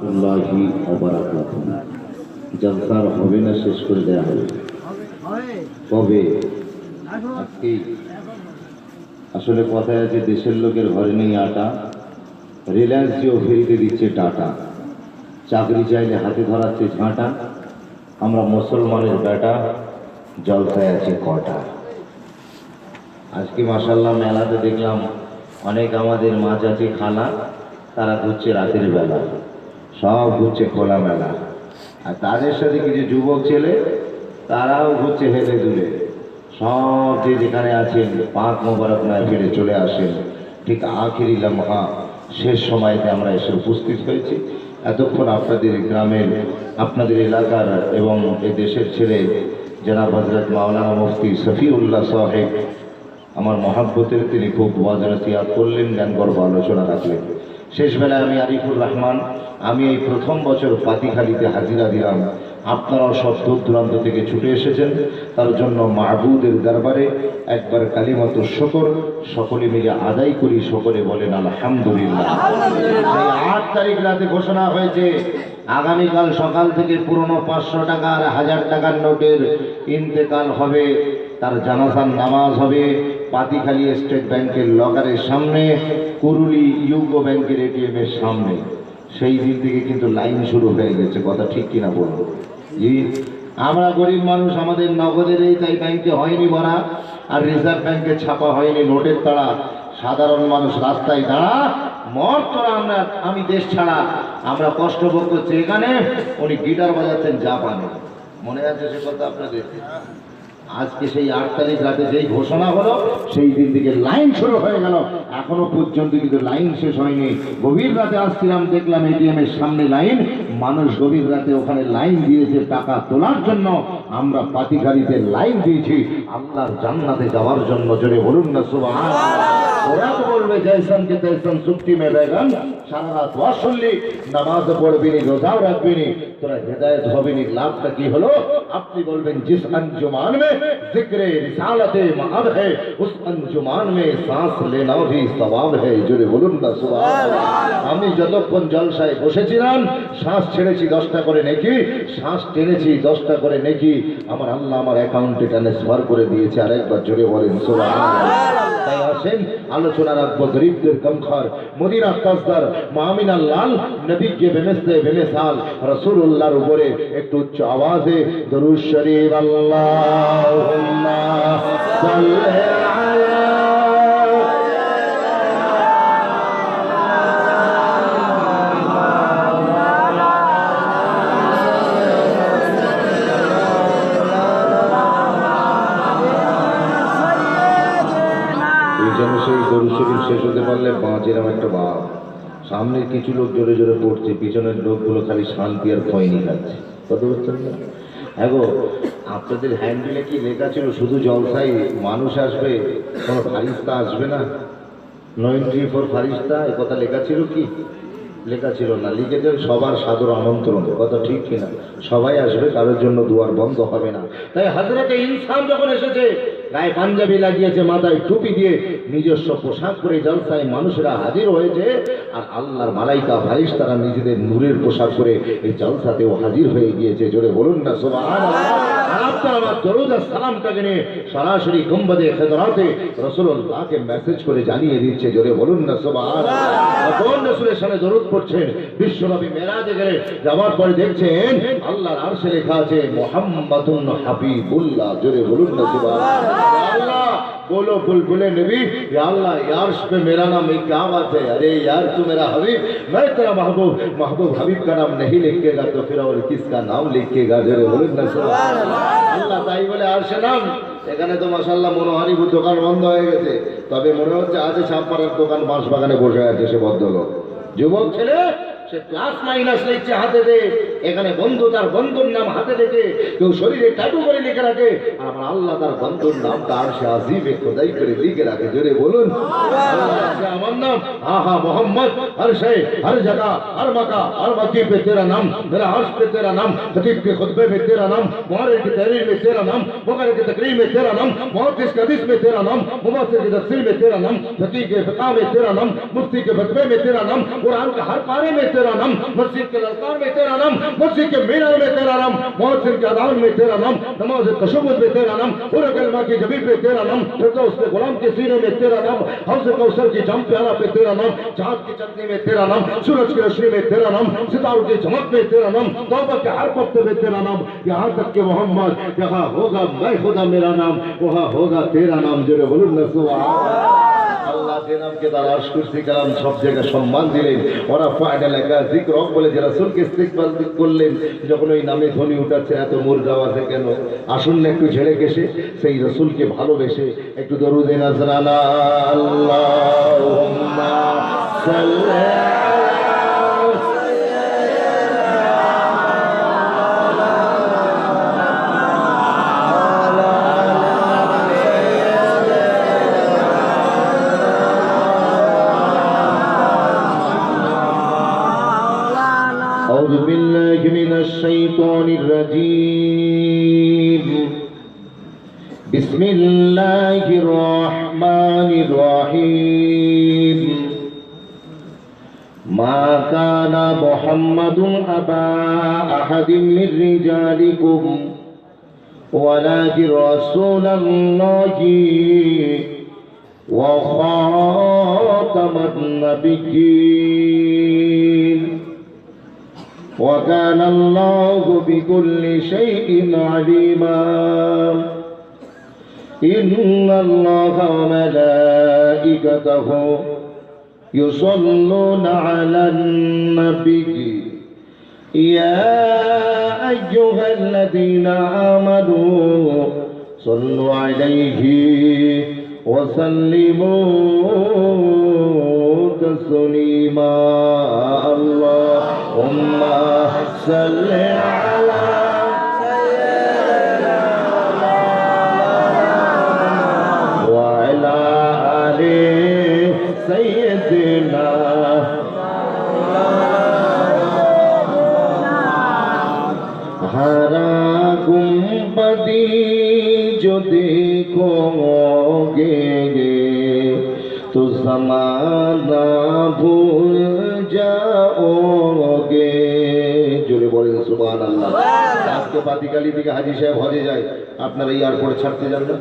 আল্লাহি ওয়া বারাকাতুহু। জলসার হবে না, শেষ করে দেওয়া হবে কবে? আজকেই। আসলে কথায় আছে, দেশের লোকের ঘরে নেই আটা, রিলায়েন্স জিও ফেরিতে দিচ্ছে টাটা, চাকরি চাইলে হাতে ধরাচ্ছে ঝাঁটা, আমরা মুসলমানের বেটা, জলসায় আছে কটা। আজকে মাশাআল্লাহ মেলাতে দেখলাম অনেক আমাদের মা চাচি খালা, তারা ঘুরছে রাতের বেলা, সব ঘুরছে খোলা মেলা। আর তাদের সাথে কিছু যুবক ছেলে, তারাও ঘুরছে হেলে দুলে। সব যে যেখানে আছেন পাক মোবারক নয় ফিরে চলে আসেন। ঠিক আখিরি লম্হা, শেষ সময়তে আমরা এসে উপস্থিত হয়েছি। এতক্ষণ আপনাদের গ্রামের, আপনাদের এলাকার এবং এই দেশের ছেলে জনাব হযরত মাওলানা মুফতি শফিউল্লাহ সাহেব আমার মহাব্বতের, তিনি খুব ওয়াজ নসিহত করলেন, জ্ঞান গর্ব আলোচনা রাখলেন। শেষ বেলায় আমি আরিফুর রহমান, আমি এই প্রথম বছর পাতিখালিতে হাজিরা দিলাম। আপনারাও সব দূর দূরান্ত থেকে ছুটে এসেছেন, তার জন্য মাহবুদের দরবারে একবার কালিমাত শুকর সকলে মিলে আদায় করি। সকলে বলেন আলহামদুলিল্লাহ। এই 8 তারিখ রাতে ঘোষণা হয়েছে আগামীকাল সকাল থেকে পুরনো 500 টাকা আর 1000 টাকার নোটের ইন্তেকাল হবে, তার জানাজার নামাজ হবে পাতিখালি স্টেট ব্যাংকের লকারের সামনে, কুরুলি ইউকো ব্যাংকের এটিএম এর সামনে। সেই দিন থেকে কিন্তু লাইন শুরু হয়ে গেছে, কথা ঠিক কিনা বলবো? জি, আমরা গরিব মানুষ, আমাদের নগদের এই তাই ব্যাংকে হয়নি ভরা, আর রিজার্ভ ব্যাংকে ছাপা হয়নি নোটের তাড়া। সাধারণ মানুষ রাস্তায় দাঁড়া, মর তোরা, আমরা আমি দেশ ছাড়া, আমরা কষ্ট ভোগ করছি। এখানে উনি গিটার বাজাচ্ছেন জাপানে, মনে আছে সে কথা আপনাদের? আজকে সেই 8 তারিখ রাতে যেই ঘোষণা হলো, সেই দিন থেকে লাইন শুরু হয়ে গেল। এখনো পর্যন্ত কিন্তু লাইন শেষ হয়নি। গভীর রাতে আসছিলাম, দেখলাম এটিএম এর সামনে লাইন, মানুষ গভীর রাতে ওখানে লাইন দিয়েছে টাকা তোলার জন্য। আমরা পাতিখালিতে লাইন দিয়েছি আল্লাহর জান্নাতে যাওয়ার জন্য। জোরে বলুন না সুবহানাল্লাহ। ওরা তো বলবে জয়সন কে তৈসন চুক্তি মে বেগান, সারা রাত ওয়াজ শুনলি, নামাজ পড়বিনি, রোজাও রাখবিনি, তোরা হেদায়েত হবিনি। লাভটা কি হলো? আপনি বলবেন জিস अंजुमान में जिक्र रिसालत मआब है, उस अंजुमान में सांस लेना भी सवाब है। জোরে বলুন না সুবহানাল্লাহ। আমি যতক্ষণ জলসায় বসেছিলাম, শ্বাস ছেড়েছি 10টা করে নেকি, শ্বাস টেনেছি 10টা করে নেকি, আমার আল্লাহ আমার অ্যাকাউন্টে ট্রান্সফার করে দিয়েছে। আরেকবার জোরে বলেন সুবহানাল্লাহ। তাই আসেন আলোচনা রাখবো গরিবদের গমখার, মদিনা তাজদার, মামিনা লাল, নবীকে বেমেস্তে বেমেসাল রাসূলুল্লাহর উপরে একটু উচ্চ আওয়াজে দরুদ শরীফ আল্লাহুম্মা সাল্লি আলা। সেই দরুদ শরীফ শেষ হতে পারলে বাঁচেরাম একটা ভাব। সামনে কিছু লোক জোরে জোরে পড়ছে, পিছনের লোকগুলো খালি শান্তি আর খয়নি খাচ্ছে। কত বুঝছেন না? হ্যাঁ গো, আপনাদের হ্যান্ডেলে কি লেখা ছিল শুধু জলসাই মানুষ আসবে, কোনো ফারিস্তা আসবে না? নো এন্ট্রি ফর ফারিস্তা, এ কথা লেখা ছিল কি? লেখা ছিল না। লিখেছেন সবার সাদর আমন্ত্রণ। কথা ঠিক কিনা? সবাই আসবে, কারোর জন্য দুয়ার বন্ধ হবে না। তাই হযরতে ইনসান যখন এসেছে, গায়ে পাঞ্জাবি লাগিয়েছে, মাথায় টুপি দিয়ে নিজস্ব পোশাক পরে জলসায় মানুষেরা হাজির হয়েছে। আর আল্লাহর মালাইকা ফারিস্তারা নিজেদের নূরের পোশাক পরে এই জলসাতেও হাজির হয়ে গিয়েছে। জোরে বলুন না সুবহানাল্লাহ। আপনারা আমার দরুদ আর সালামটাকে নিয়ে সরাসরি গুম্বদে খেদরাতে রাসূলুল্লাহকে মেসেজ করে জানিয়ে দিচ্ছে। জোরে বলুন না সুবহানাল্লাহ। কোন রাসূলের সামনে দরুদ পড়ছেন? বিশ্বনবী মেরাজে গেলে যাওয়ার পরে দেখছেন আল্লাহর আরশে লেখা আছে মুহাম্মাদুন হাবিবুল্লাহ। জোরে বলুন না সুবহানাল্লাহ। अल्लाह बोलो बुलबुले नबी, या अल्लाह यार पे मेरा नाम है, क्या बात है? अरे यार तू मेरा हबीब, मैं तेरा महबूब, महबूब हबीब का नाम नहीं लिखेगा तो फिर और किसका नाम लिखेगा? जरे बोलুন না সুবহানাল্লাহ। আল্লাহ তাই বলে আরশে নাম। এখানে তো মাশাআল্লাহ মনোহারিপুর দোকান বন্ধ হয়ে গেছে, তবে মনে হচ্ছে আজ ছাপাড়ার দোকান বাঁশবাগানে বসে আছে সে ভদ্রলোক। যুবক ছেলে, সে প্লাস মাইনাস লিখছে হাতে দে, এখানে বন্ধু তার বন্ধুর নাম হাতে রেখে, কেউ শরীরে ট্যাটু করে লিখে রাখে, আর আমার আল্লাহ তার বন্ধুর নাম তার সে আজিমে খোদাই করে লিখে রাখে। জোরে বলুন আমার নাম हाँ हाँ मोहम्मद, हर शय हर जगह हर मका हर मकी पे तेरा नाम, मेरा अर्श पे तेरा नाम, खतीब के खुतबे में तेरा नाम, मुहर्रिर की तहरीर में तेरा नाम, मुकर्रिर की तकरीर में तेरा नाम, मुहद्दिस के हदीस में तेरा नाम, मुफस्सिर की तफसीर में तेरा नाम, फकीह के फिक़ह में तेरा नाम, मुफ्ती के फतवे में तेरा नाम, कुरान के हर पारे में तेरा नाम, मस्जिद के ललकार में तेरा नाम, मस्जिद के मीनार में तेरा नाम, मुअज्जिन के अज़ान में तेरा नाम, नमाज तशहुद में तेरा नाम, पूरे कलमा की जबीन पे तेरा नाम, फिरदौस के गुलाम के सीने में तेरा नाम, हौज़ कौसर की जम प्याला पे तेरा नाम, चाँद की चंदनी में तेरा नाम, सूरज की रोशनी में तेरा नाम, सितारों की चमक में तेरा नाम, तौबा के हर पत्ते में तेरा नाम, यहाँ तक के मोहम्मद जहाँ होगा मैं खुदा मेरा नाम, वहाँ होगा तेरा नाम। जोरे बोलूं ना सुभान আল্লাহ যে নামকে তার আরশ কুরসি কালাম সব জায়গায় সম্মান দিলেন। ওরা ফায়দা লেখা জিক্র বলে যে রাসূলকে ইস্তিকবাল করলেন, যখন ওই নামে ধ্বনি উঠাচ্ছে এত মুরজাও আছে কেন? আসুন না একটু ঝেড়ে গেছে সেই রাসূলকে ভালোবেসে একটু দরুদে নাজরানা আল্লাহুম্মা সাল্লি أعوذ بالله من الشيطان الرجيم بسم الله الرحمن الرحيم ما كان محمد أبا أحد من رجالكم ولكن رسول الله وخاتم النبيين وكان الله بكل شيء عليما إن الله وملائكته يصلون على النبي يا أيها الذين آمنوا صلوا عليه وسلموا تسليما اللهم صل على سيدنا وعلى آل سيدنا हरा गुंबदी जो देखोगे तो ज़माना भूल जाओगे। জোরে বলেন সুবহানাল্লাহ। আজকে পাতিকালি থেকে হাজী সাহেব হজে যায়, আপনারা এয়ারপোর্টে ছাড়তে যান না?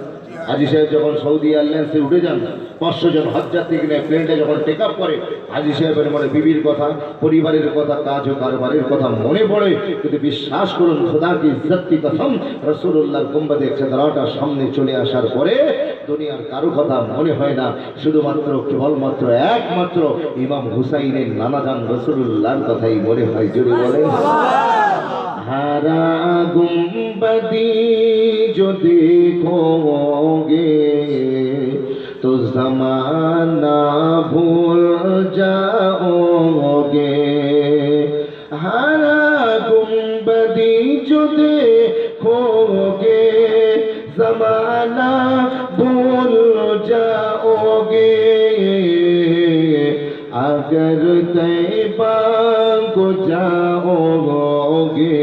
হাজী সাহেব যখন সৌদি এয়ারলাইন্সে উঠে যান, 500 জন হজযাত্রী কিনে প্লেনটা যখন টেক আপ করে, হাজী সাহেবের মনে বিবির কথা, পরিবারের কথা, কাজ ও কারবারের কথা মনে পড়ে। কিন্তু বিশ্বাস করুন, খোদা কি ইজ্জত কি কসম, রাসূলুল্লাহর গুম্বাদে চেহারাটা সামনে চলে আসার পরে দুনিয়ার কারো কথা মনে হয় না, শুধুমাত্র কেবলমাত্র একমাত্র ইমাম হুসাইনের নানাজান রাসূলুল্লাহর কথাই মনে হয়। জোরে বলেন हरा गुंबदी जो देखोगे तो ज़माना भूल जाओगे। हरा गुंबदी जो देखोगे ज़माना भूल जाओगे। अगर तैबा को जाओगे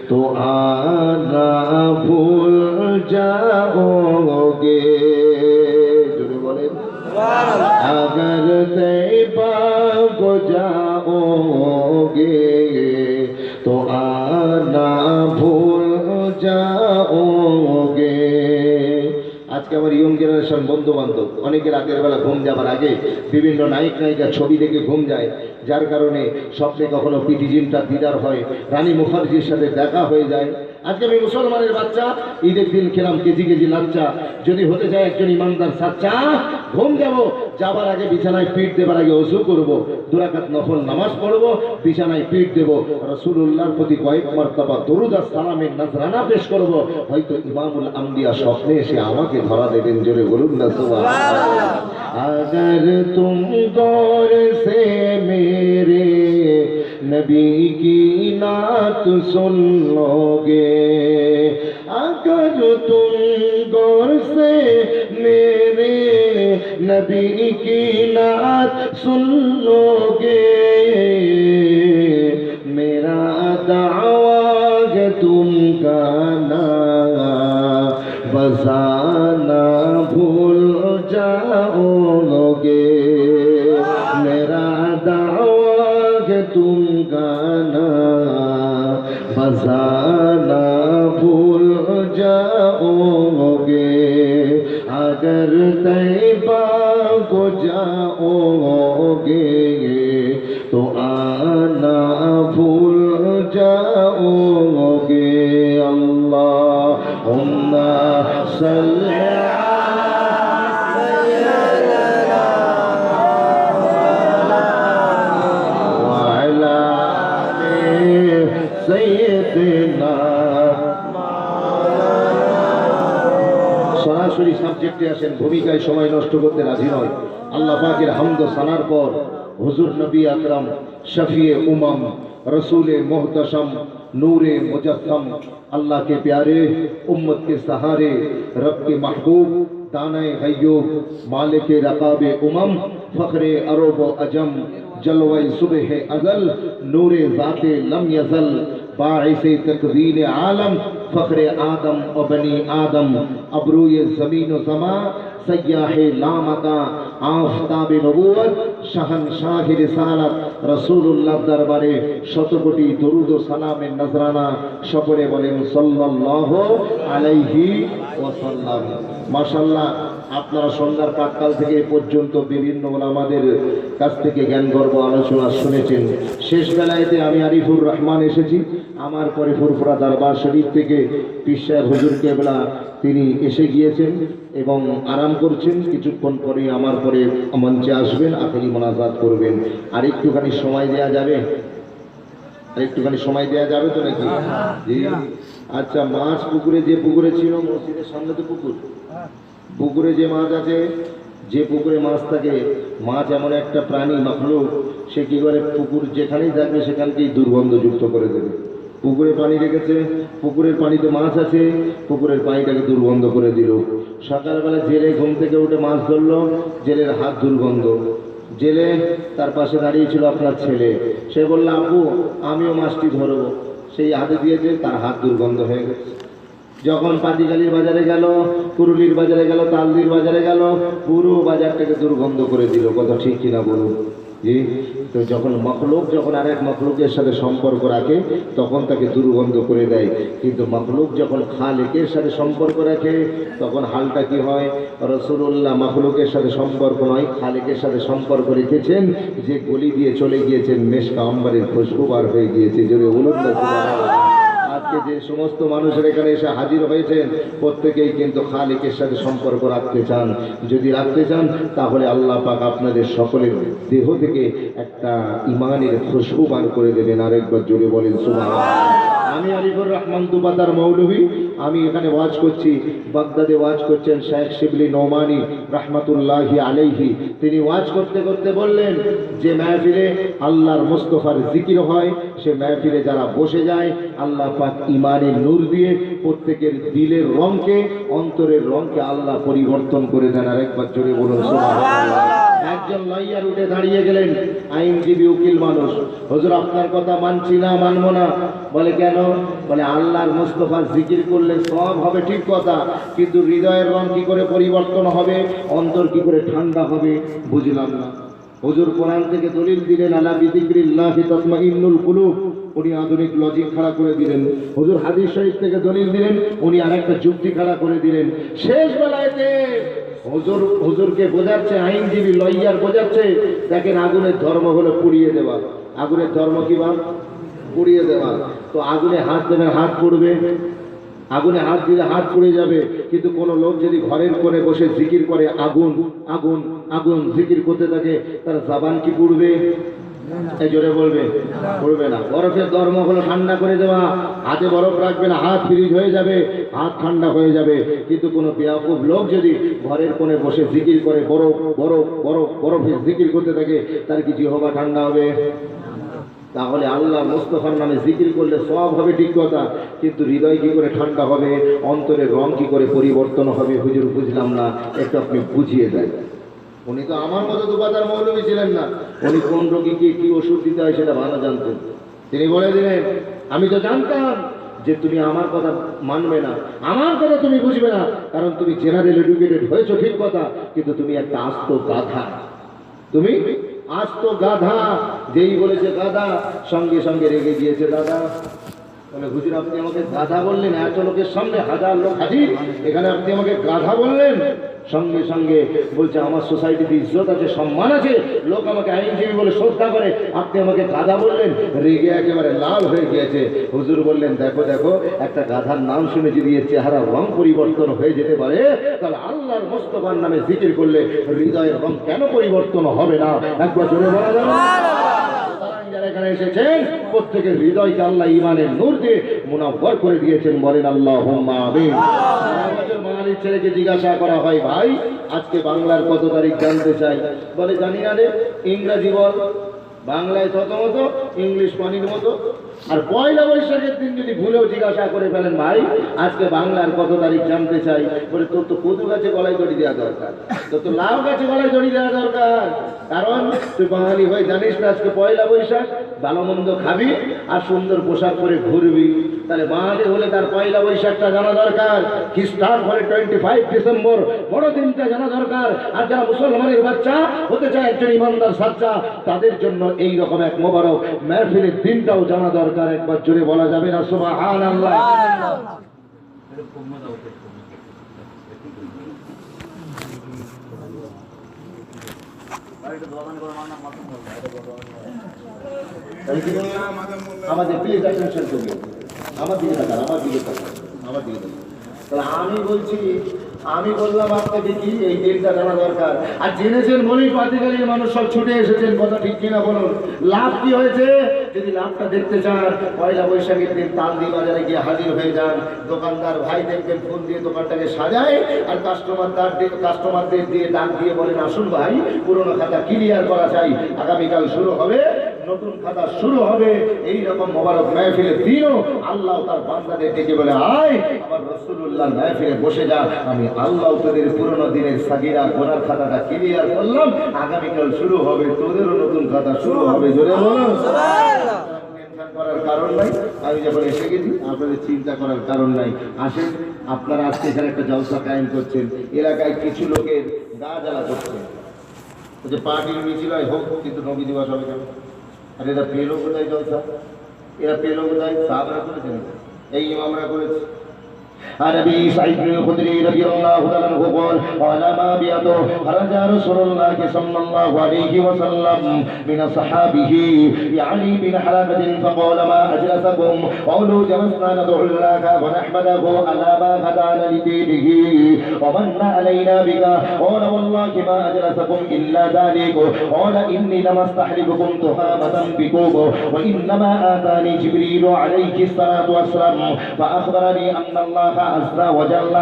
तो आना भूल जाओगे। अगर तैबा को जाओगे तो आना भूल जाओगे। আজকে আমার ইয়ং জেনারেশন বন্ধু বান্ধব অনেকে রাতের বেলা ঘুম যাবার আগে বিভিন্ন নায়ক নায়িকার ছবি দেখে ঘুম যায়, যার কারণে স্বপ্নে কখনো পিটি জিন্টার দিদার হয়, রানী মুখার্জির সাথে দেখা হয়ে যায়। আজকে আমি মুসলমানের বাচ্চা, ঈদের দিন খেলাম কেজি কেজি লাচ্চা, যদি হতে চায় একজন ইমানদার সাচ্চা, ঘুম যাব, যাবার আগে বিছানায় পিঠ দেবার আগে ওযু করব, 2 রাকাত নফল নামাজ পড়ব, বিছানায় পিঠ দেব, রাসূলুল্লাহর প্রতি কয়েক মারতবা দরুদ আর সালামের নজরানা পেশ করব। হয়তো ইমামুল আম্বিয়া স্বপ্নে এসে আমাকে ধরা দেবেন। জোরে বলুন না সুবহানাল্লাহ। अगर तुम गौर से मेरे नबी की नात सुन लोगे, अगर तुम गौर से मेरे नबी की नात सुन लोगे, मेरा दावा है तुम गाना बजाना भूल जाओगे, मेरा दावा है तुम गाना बजाना भूल जाओगे, अगर तैबा को जाओगे तो आना भूल जाओगे। अल्लाहुम्मा सल्ली সরাসরি সাবজেক্টে আসেন, ভূমিকায় সময় নষ্ট করতে রাজি নয়। আল্লাহ পাকের হামদ সানার পর হুজুর নবী আকরাম শফিয়ে উমাম रसूल मोहतशम नूरे मुजस्सम, अल्लाह के प्यारे उम्मत के सहारे रब के महबूब दाने गय्यूब मालिक रकाब उमम फ़ख्रे अरब अजम जलवे सुबह अज़ल नूरे ज़ाते लम यज़ल बाइसे तकवीन आलम फ़ख्रे आदम और बनी आदम अबरूए ज़मीन व ज़मा सय्याहे लामका आफ़ताब नबूवत शहनशाह रिसालत रसूलुल्लाह दरबारे शतकोटी दरूद व सलामेर नजराना সকলে বলেন সাল্লাল্লাহু আলাইহি ওয়াসাল্লাম। মাশাআল্লাহ, আপনারা সন্ধ্যার প্রাক্কাল থেকে এ পর্যন্ত বিভিন্ন ওলামাদের কাছ থেকে জ্ঞান গর্ব আলোচনা শুনেছেন। শেষ বেলায়তে আমি আরিফুর রহমান এসেছি। আমার পরে ফুরফুরা দরবার শরীফ থেকে পীর সাহেব হুজুর কেবলা তিনি এসে গিয়েছেন এবং আরাম করছেন। কিছুক্ষণ পরে আমার পরে মঞ্চে আসবেন, আখেরি মোনাজাত করবেন। আর একটুখানি সময় দেওয়া যাবে? আর একটুখানি সময় দেওয়া যাবে তো নাকি? জি। আচ্ছা, মাছ পুকুরে যে পুকুরে ছিল, মসজিদের সামনে তো পুকুর, পুকুরে যে মাছ আছে, যে পুকুরে মাছ থাকে, মাছ এমন একটা প্রাণী মাখলুক, সে কি করে পুকুর যেখানেই থাকবে সেখানকেই দুর্গন্ধযুক্ত করে দেবে। পুকুরে পানি রেখেছে, পুকুরের পানিতে মাছ আছে, পুকুরের পানিটাকে দুর্গন্ধ করে দিল। সকালবেলা জেলে ঘুম থেকে উঠে মাছ ধরলো, জেলের হাত দুর্গন্ধ। জেলে তার পাশে দাঁড়িয়েছিল আপনার ছেলে, সে বলল আপু আমিও মাছটি ধরবো, সেই হাতে দিয়েছে, তার হাত দুর্গন্ধ হয়ে গেছে। যখন পাতিকালির বাজারে গেল, পুরুলির বাজারে গেল, তালদির বাজারে গেল, পুরো বাজারটাকে দুর্গন্ধ করে দিল। কথা ঠিক কিনা বলুন? জি। তো যখন মখলুক যখন আরেক মখলুকের সাথে সম্পর্ক রাখে তখন তাকে দুর্গন্ধ করে দেয়, কিন্তু মখলুক যখন খালেকের সাথে সম্পর্ক রাখে তখন হালটা কি হয়? রাসূলুল্লাহ মখলুকের সাথে সম্পর্ক নয়, খালেকের সাথে সম্পর্ক রেখেছেন, যে গলি দিয়ে চলে গিয়েছেন মেশকা আম্বারের খুশবু বার হয়ে গিয়েছে। জোরে বলুন না সুবহানাল্লাহ। আজকে যে সমস্ত মানুষের এখানে এসে হাজির হয়েছেন প্রত্যেকেই কিন্তু খালিকের সাথে সম্পর্ক রাখতে চান। যদি রাখতে চান তাহলে আল্লাহ পাক আপনাদের সকলের দেহ থেকে একটা ইমানের খুশবু বার করে দেবেন। আরেকবার জোরে বলেন সুবহানাল্লাহ। আমি আরিফুর রহমান দুবাদার মৌলভী, আমি এখানে ওয়াজ করছি। বাগদাদে ওয়াজ করছেন শেখ শিবলি নোমানি রহমাতুল্লাহি আলাইহি। তিনি ওয়াজ করতে করতে বললেন যে মাহফিলে আল্লাহর মুস্তাফার জিকির হয়, সে মাহফিলে যারা বসে যায় আল্লাহ পাক ইমানের নূর দিয়ে প্রত্যেকের দিলের রঙকে, অন্তরের রঙকে আল্লাহ পরিবর্তন করে দেন। আরেকবার জোরে বলুন সুবহানাল্লাহ। একজন লয়ার উঠে দাঁড়িয়ে গেলেন, আইনজীবী উকিল মানুষ, হুজুর আপনার কথা মানছি না, মানবো না। বলে কেন? বলে আল্লাহর মুস্তাফার জিকির করলে সব হবে, ঠিক কথা, কিন্তু হৃদয়ের রং কি করে পরিবর্তন হবে, অন্তর কি করে ঠান্ডা হবে বুঝলাম না। হুজুর কোরআন থেকে দলিল দিলেন আলা বিযিকরিল্লাহি তাতমাইন্নুল কুলুব, উনি আধুনিক লজিক খাড়া করে দিলেন। হুজুর হাদিস শরীফ থেকে দলিল দিলেন, উনি আরেকটা যুক্তি খাড়া করে দিলেন। শেষ বেলায়তে হুজুরকে বোঝাচ্ছে, আইনজীবী লয়ার বোঝাচ্ছে, দেখেন আগুনের ধর্ম হলো পুড়িয়ে দেওয়া। আগুনের ধর্ম কি বা? পুড়িয়ে দেওয়া। তো আগুনে হাত দেবেন, হাত পুড়বে, আগুনে হাত দিলে হাত পুড়ে যাবে। কিন্তু কোনো লোক যদি ঘরের কোণে বসে জিকির করে আগুন আগুন আগুন জিকির করতে থাকে, তার জবান কি পুড়বে? এই জোরে বলবে, পড়বে না। বরফের ধর্ম হলো ঠান্ডা করে দেওয়া। হাতে বরফ রাখবে না, হাত ফ্রিজ হয়ে যাবে, হাত ঠান্ডা হয়ে যাবে। কিন্তু কোনো বেয়াকুব লোক যদি ঘরের কোণে বসে জিকির করে, বরফ বরফ বরফ বরফের জিকির করতে থাকে, তার কি জিহবা ঠান্ডা হবে? তাহলে আল্লাহ মুস্তাফার নামে জিকির করলে সওয়াব হবে ঠিক কথা, কিন্তু হৃদয় কি করে ঠান্ডা হবে, অন্তরের রং কি করে পরিবর্তন হবে, হুজুর বুঝলাম না, একটু আপনি বুঝিয়ে দেন। উনি তো আমার মতো দুপাতার মৌলবী ছিলেন না, উনি কোন রোগীকে কি ওষুধ দিতে হয় সেটা ভালো জানতেন। তিনি বলে দিলেন, আমি তো জানতাম যে তুমি আমার কথা মানবে না, আমার কথা তুমি বুঝবে না, কারণ তুমি জেনারেল এডুকেটেড হয়েছো ঠিক কথা, কিন্তু তুমি একটা আস্ত গাধা, তুমি আস্ত গাধা। যেই বলেছে গাধা, সঙ্গে সঙ্গে রেগে গিয়েছে দাদা। মানে হুজুর আপনি আমাকে গাধা বললেন, এত লোকের সামনে, হাজার লোক হাজির, এখানে আপনি আমাকে গাধা বললেন। সঙ্গে সঙ্গে বলছে আমার সোসাইটিতে ইজ্জত আছে, সম্মান আছে, লোক আমাকে আইনজীবী বলে শ্রদ্ধা করে, আপনি আমাকে গাধা বললেন। রেগে একেবারে লাল হয়ে গিয়েছে। হুজুর বললেন, দেখো দেখো, একটা গাধার নাম শুনে যদি এর চেহারা রং পরিবর্তন হয়ে যেতে পারে, তাহলে আল্লাহর মুস্তাফার নামে জিকির করলে হৃদয়ের রং কেন পরিবর্তন হবে না? একবার জোরে বলা যাবে? যারা এখানে এসেছেন প্রত্যেকের হৃদয়কে আল্লাহ ইমানের নূর দিয়ে মুনাফফর করে দিয়েছেন, বলেন আল্লাহুম্মা আমিন। বাঙালির ছেলেকে জিজ্ঞাসা করা হয়, ভাই আজকে বাংলার কত তারিখ জানতে চাই, বলে জানি না রে, ইংরাজি বল। বাংলায় তত মতো, ইংলিশ পানির মতো। আর পয়লা বৈশাখের দিন যদি ভুলেও জিজ্ঞাসা করে ফেলেন, ভাই আজকে বাংলার কত তারিখ জানতে চাই, বলে তোর তো কদু গাছে গলায় দড়ি দেওয়া দরকার, তোর তো লাউ গাছে গলায় দড়ি দেওয়া দরকার, কারণ তুই বাঙালি হয়ে জানিস না আজকে পয়লা বৈশাখ, ভালো মন্দ খাবি আর সুন্দর পোশাক পরে ঘুরবি। তাহলে বাঙালি হলে তার পয়লা বৈশাখটা জানা দরকার, খ্রিস্টান হলে 25 ডিসেম্বর বড় দিনটা জানা দরকার। আর যারা মুসলমানের বাচ্চা হতে চায় একজন ইমানদার সাচ্চা, তাদের জন্য এই রকম এক মোবারক মাহফিলের দিনটাও জানা দরকার। একবার জোরে বলা যাবে না সুবহানাল্লাহ? আমাদের প্লিজ অ্যাটেনশন করবেন, আমার দিকে তাকান, আমার দিকে তাকান, আমার দিকে তাকান। তাহলে আমি বলছি, আমি বললাম আপনাকে কি এই দিনটা জানা দরকার, আর জেনেছেন বলেই পাতিগালির মানুষ সব ছুটে এসেছেন, কথা ঠিক কিনা বলুন? লাভ কি হয়েছে? যদি লাভটা দেখতে চান, পয়লা বৈশাখের দিন তালদি বাজারে গিয়ে হাজির হয়ে যান। দোকানদার ভাই দেখবেন ফুল দিয়ে দোকানটাকে সাজায়, আর কাস্টমারদের দিয়ে ডাক দিয়ে বলেন, আসুন ভাই পুরোনো খাতা ক্লিয়ার করা চাই, আগামীকাল শুরু হবে নতুন খাতা শুরু হবে। এই রকম মোবারক মাহফিলের দিনও আল্লাহ তার বান্দাদের ডেকে বলে, আয় আমার রাসূলুল্লাহর মাহফিলে বসে যা, আমি আল্লাহ তোদের পুরনো দিনের সাগীরা গুনার খাতাটা ক্লিয়ার করলাম, আগামীকাল শুরু হবে তোদেরও নতুন খাতা শুরু হবে। জোরে বলুন সুবহানাল্লাহ। টেনশন করার কারণ নাই, আমি যখন এসে গেছি আপনাদের চিন্তা করার কারণ নাই। আসেন, আপনারা আজকে এখানে একটা জলসা কায়েম করছেন, এলাকায় কিছু লোকের গা জ্বালা করছে যে পার্টির মিছিল হোক, কিন্তু নবী দিবস হবে কেন? আর এরা পেলো কোথায় জলসা? এরা পেলো কোথায়? সাহাবারা করেছেন, এই ইমামরা করেছে। عن ابي سعيد الخدري رضي الله عنه قال ما بيده خرج رسول الله صلى الله عليه وسلم من صحابه يعني من حلقة فقال ما اجلسكم؟ قالوا جلسنا ندعو الله ونحمده على ما هدانا لدينه ومن علينا بك. قال والله ما اجلسكم الا ذلك. قال اني لما استحلفكم تهامة بكم وانما اتاني جبريل عليه الصلاة والسلام فاخبرني ان الله عز وجل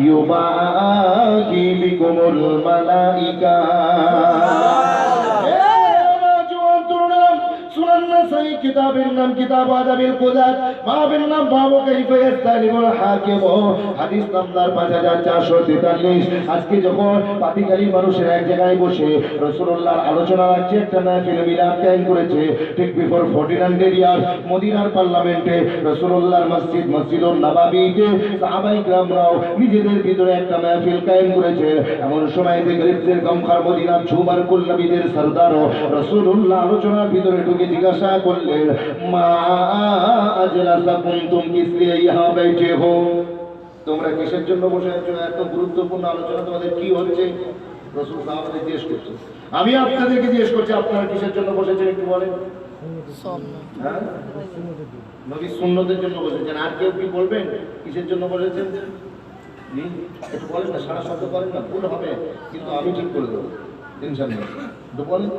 يباهي بكم الملائكة. কিতাবের নাম কিতাব আদাবিল কুদাত, বাবের নাম বাবু কাইফা ইস্তালিমুল হাকিম, হাদিস নাম্বার 5443। আজকে যখন পাতিকারী মানুষের এক জায়গায় বসে রাসূলুল্লাহর আলোচনা রাখছে, একটা মাহফিল মিলাদ কায়েম করেছে ঠিক বিফোর 1400 ইয়ার্স মদিনার পার্লামেন্টে রাসূলুল্লাহর মসজিদ মসজিদুন নববীতে সাহাবায়ে কিরামরাও নিজেদের ভিতরে একটা মাহফিল কায়েম করেছে। এমন সময় গরিবদের গমখার মদিনার ঝুমার কুল্লাবীদের সরদার রাসূলুল্লাহ আলোচনার ভিতরে ঢুকে জিজ্ঞাসা করলেন, মা আজলাসাকুম, তুম কিস লিয়ে ইহা बैठे हो? তোমরা কিসের জন্য বসে আছো? এত গুরুত্বপূর্ণ আলোচনা তোমাদের কি হচ্ছে? রাসূল সাহাবাদের জিজ্ঞেস করছে, আমি আপনাদেরকে জিজ্ঞেস করছি আপনারা কিসের জন্য বসেছেন একটু বলেন। হ্যাঁ, নবীর সুন্নতের জন্য বসেছেন। আর কেউ কি বলবেন কিসের জন্য বসেছেন? একটু বলেন না, সারা শব্দ করেন না, ভুল হবে কিন্তু আমি ঠিক করে দেবো, টেনশন নেই। একটু বলেন।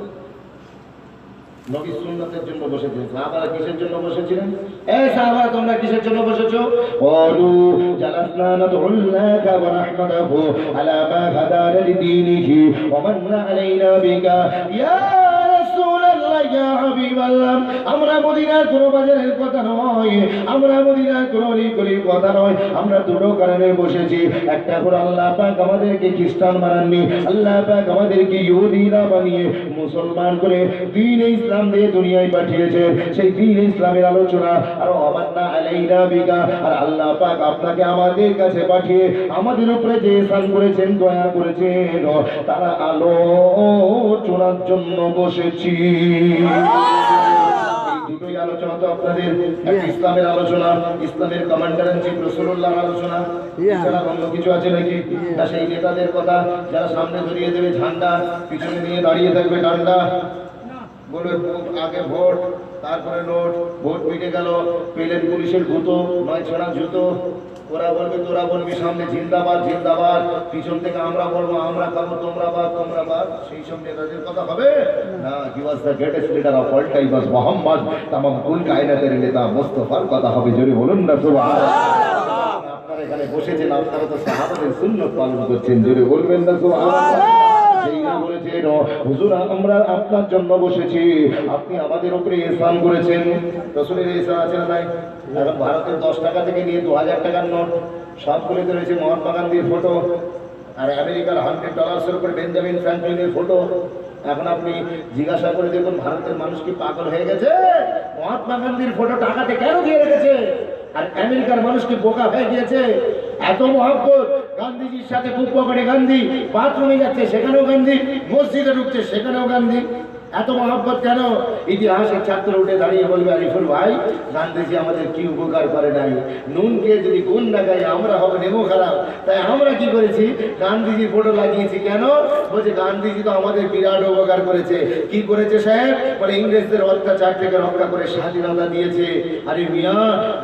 নবী সুন্নতের জন্য বসেছেন। সাহাবারা কিসের জন্য বসেছিলেন? এই সাহাবারা তোমরা কিসের জন্য বসেছো? ক্বালু জালাসনা নাদউল্লাহা ওয়া নাহমাদুহু আলা মা হাদানা লিদীনিহি ওয়া মান্না আলাইনা বিকা। ইয়া রাসূলুল্লাহ, ইয়া হাবিবাল্লাহ, আমরা মদিনার কোনো বাজারের কথা নয়, আমরা মদিনার কোনো অলিগলির কথা নয়, আমরা দুটো কারণে বসেছি। একটা হলো আল্লাহ পাক আমাদেরকে খ্রিস্টান বানাননি, আল্লাহ পাক আমাদেরকে ইহুদিরা বানিয়ে মুসলমান করে দ্বীন ইসলাম দিয়ে দুনিয়ায় পাঠিয়েছে। সেই দ্বীন ইসলামের আলোচনা আর আমান্না আলাইনা বিকা, আর আল্লাহ পাক আপনাকে আমাদের কাছে পাঠিয়ে আমাদের উপরে যে ইহসান করেছেন, দয়া করেছেন, তারা আলোচনার জন্য বসেছি। দুটোই আলোচনা তো আপনাদের, একটা ইসলামের আলোচনা, ইসলামের কমান্ডার ইন চিফ রাসূলুল্লাহর আলোচনা, এছাড়া অন্য কিছু আছে নাকি? না, সেই নেতাদের কথা যারা সামনে ধরিয়ে দেবে ঝান্ডা, পিছনে নিয়ে দাঁড়িয়ে থাকবে ডান্ডা, বলবে আগে ভোট তারপরে নোট, ভোট মিটে গেল পেলেন পুলিশের গুতো, নয় ছেঁড়া জুতো, ওরা বলবে তোরা বলবি সামনে জিন্দাবাদ জিন্দাবাদ, পিছন থেকে আমরা বলবো আমরা খাবো তোমরা বাদ তোমরা বাদ। সেই সব নেতাদের কথা হবে না। He was the greatest leader of all time was Muhammad, তামাম কুল কায়নাতের নেতা মুস্তাফার কথা হবে। জোরে বলুন না সুবহানাল্লাহ। আপনারা এখানে বসেছেন, আপনারা তো সাহাবাদের সুন্নাত পালন করছেন, জোরে বলবেন না সুবহানাল্লাহ। হুজুর আমরা আপনার জন্য বসেছি, আপনি আমাদের উপরে ইহসান করেছেন। রাসূলের ইহসান আছে না নাই? এখন ভারতের 10 টাকা থেকে নিয়ে 2000 টাকার নোট সবগুলোতে রয়েছে মহাত্মা গান্ধীর ফটো, আর আমেরিকার $100 উপরে বেঞ্জামিন ফ্র্যাঙ্কলিনের ফটো। এখন আপনি জিজ্ঞাসা করে দেখুন ভারতের মানুষ কি পাগল হয়ে গেছে? মহাত্মা গান্ধীর ফটো টাকাতে কেন দিয়ে রেখেছে? আর আমেরিকার মানুষ কি বোকা হয়ে গিয়েছে? এত মহব্বত, গান্ধীজির সাথে বুক পকেটে গান্ধী, বাথরুমে যাচ্ছে সেখানেও গান্ধী, মসজিদে ঢুকছে সেখানেও গান্ধী। এত মহব্বত কেন? ইতিহাসের ছাত্র উঠে দাঁড়িয়ে বলবে আরিফুল ভাই গান্ধীজি আমাদের কি উপকার করে নাই, নুনকে যদি গুণ না গাই আমরা হবে নেমো খারাপ, তাই আমরা কি করেছি গান্ধীজির ফটো লাগিয়েছি। কেন? বলছে গান্ধীজি তো আমাদের বিরাট উপকার করেছে। কি করেছে সাহেব? বলে ইংরেজদের অত্যাচার থেকে রক্ষা করে স্বাধীনতা দিয়েছে। আরে মিয়া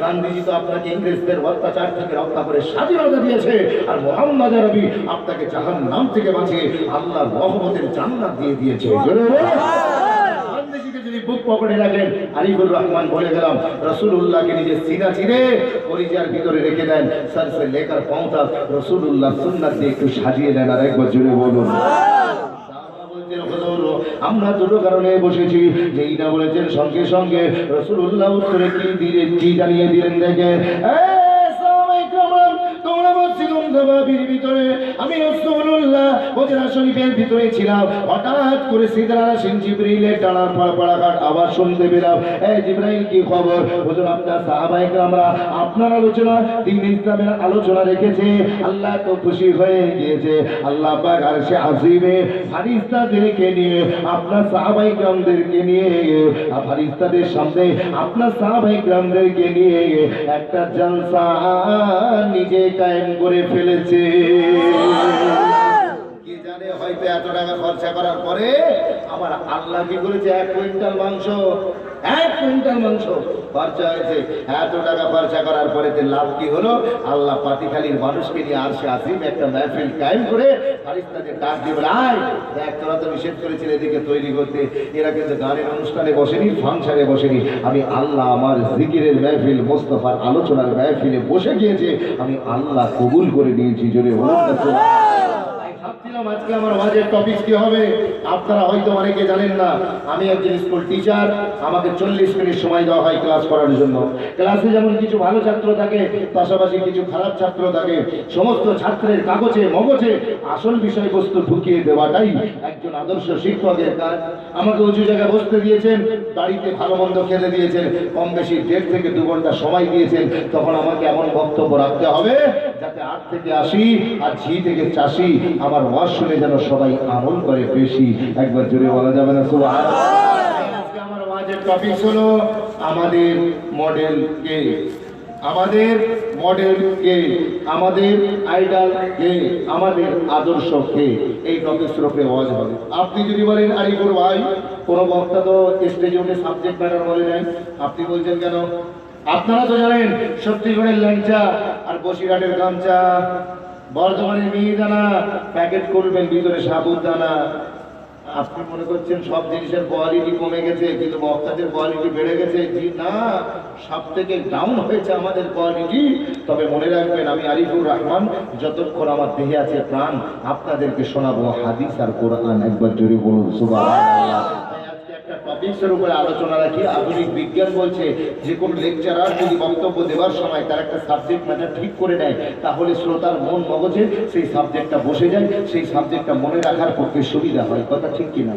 গান্ধীজি তো আপনাকে ইংরেজদের অত্যাচার থেকে রক্ষা করে স্বাধীনতা দিয়েছে, আর মোহাম্মদ আরবি আপনাকে জাহান্নাম থেকে বাঁচিয়ে আল্লাহর রহমতের জান্নাত দিয়ে দিয়েছে। গান্ধীজিকে যদি বুক পকেটে রাখেন, আরিফুর রহমান বলে গেলাম রাসূলুল্লাহকে নিজের সিনা চিরে পরিজার ভিতরে রেখে দেন, সর সে লেকার পাঁও তক রাসূলুল্লাহ সুন্নাত দিয়ে একটু সাজিয়ে দেন। আর একবার জুড়ে বলুন। আমরা দুটো কারণে বসেছি, যেই না বলেছেন সঙ্গে সঙ্গে রাসূলুল্লাহ উত্তরে কি জানিয়ে দিলেন দেখে, তোমরা মসজিদুন নববীর ভিতরে, আমি রাসূলুল্লাহ মদিনা শরীফের ভিতরে ছিলাম, হঠাৎ করে সিদরাতুল সিন জিবরিলের ডানার ফাড়ফাড়াঘাট আওয়াজ শুনতে পেলাম। এই জিবরাইল কি খবর? হুজুর আপনার সাহাবায়ে কেরামরা আপনার আলোচনা, দ্বীন ইসলামের আলোচনা রেখেছে, আল্লাহ তো খুশি হয়ে গিয়েছে। আল্লাহ পাক আরশে আজিমে ফারিস্তাদেরকে নিয়ে আপনার সাহাবায়ে কেরামদেরকে নিয়ে, ফারিস্তাদের সামনে আপনার সাহাবায়ে কেরামদেরকে নিয়ে একটা জলসা নিজে কায়েম করে ফেলেছে। কি জানে হয়তো এত টাকা খরচা করার পরে আমার আল্লাহ কি করেছে, 1 কুইন্টাল মাংস, 1 কুইন্টাল মাংস খরচা হয়েছে। এত টাকা খরচা করার পরে লাভ কি হলো? আল্লাহ পাতিখালীর মানুষকে নিয়ে আরশে আজিম একটা মাহফিল কায়েম করে ফারিস্তাদের ডাক দিয়ে বলে, আয় দেখ তোরা তো নিষেধ করেছিল এদিকে তৈরি করতে, এরা কিন্তু গানের অনুষ্ঠানে বসেনি, ফাংশনে বসেনি, আমি আল্লাহ আমার জিকিরের মাহফিল মুস্তাফার আলোচনার মাহফিলে বসে গিয়েছে, আমি আল্লাহ কবুল করে নিয়েছি। জোরে বলুন না। আজকে আমার ওয়াজের টপিক কি হবে আপনারা হয়তো অনেকে জানেন না। আমি একজন স্কুল টিচার, আমাকে 40 মিনিট সময় দেওয়া হয় ক্লাস করার জন্য। ক্লাসে যেমন কিছু ভালো ছাত্র থাকে, পাশাপাশি কিছু খারাপ ছাত্র থাকে। সমস্ত ছাত্রের কাগজে মগজে আসল বিষয়বস্তু ঢুকিয়ে দেওয়াটাই একজন আদর্শ শিক্ষকের কাজ। আমাকে উঁচু জায়গায় বসতে দিয়েছেন, বাড়িতে ভালো মন্দ খেতে দিয়েছেন, কম বেশি 1.5 থেকে 2 ঘন্টা সময় দিয়েছেন, তখন আমাকে এমন বক্তব্য রাখতে হবে যাতে 8 থেকে 80 আর ঝি থেকে 80 আমার ওয়াজ শুনে যেন সবাই আমল করে বেশি। একবার জোরে বলা যাবে না সুবহানাল্লাহ। আজকে আমার ওয়াজের টপিক হলো আমাদের মডেল কে, আমাদের মডেল কে, আমাদের আইডল কে, আমাদের আদর্শ কে। এই টপিকের উপরে ওয়াজ হবে। আপনি যদি বলেন আরিফুর ভাই কোন বক্তা তো স্টেজে উঠে সাবজেক্ট ম্যাটার বলে নাই, আপনি বলছেন কেন? আপনারা তো জানেন ছত্তিশগড়ের ল্যাংচা আর বসিরহাটের গামছা, বর্ধমানের মিহিদানা প্যাকেট করবেন ভিতরে সাবুদানা। আপনি মনে করছেন সব জিনিসের কোয়ালিটি কমে গেছে, কিন্তু বক্তাদের কোয়ালিটি বেড়ে গেছে। জি না, সব থেকে ডাউন হয়েছে আমাদের কোয়ালিটি। তবে মনে রাখবেন আমি আরিফুর রহমান যতক্ষণ আমার দেহে আছে প্রাণ আপনাদেরকে শোনাবো হাদিস আর কোরআন। একবার জোরে বলুন সুবহানাল্লাহ। টপিকসের উপরে আলোচনা রাখি। আধুনিক বিজ্ঞান বলছে যে কোনো লেকচারার যদি বক্তব্য দেওয়ার সময় তার একটা সাবজেক্ট ম্যাটার ঠিক করে নেয়, তাহলে শ্রোতার মন মগজে সেই সাবজেক্টটা বসে যায়, সেই সাবজেক্টটা মনে রাখার পক্ষে সুবিধা হয়। কথা ঠিক কিনা?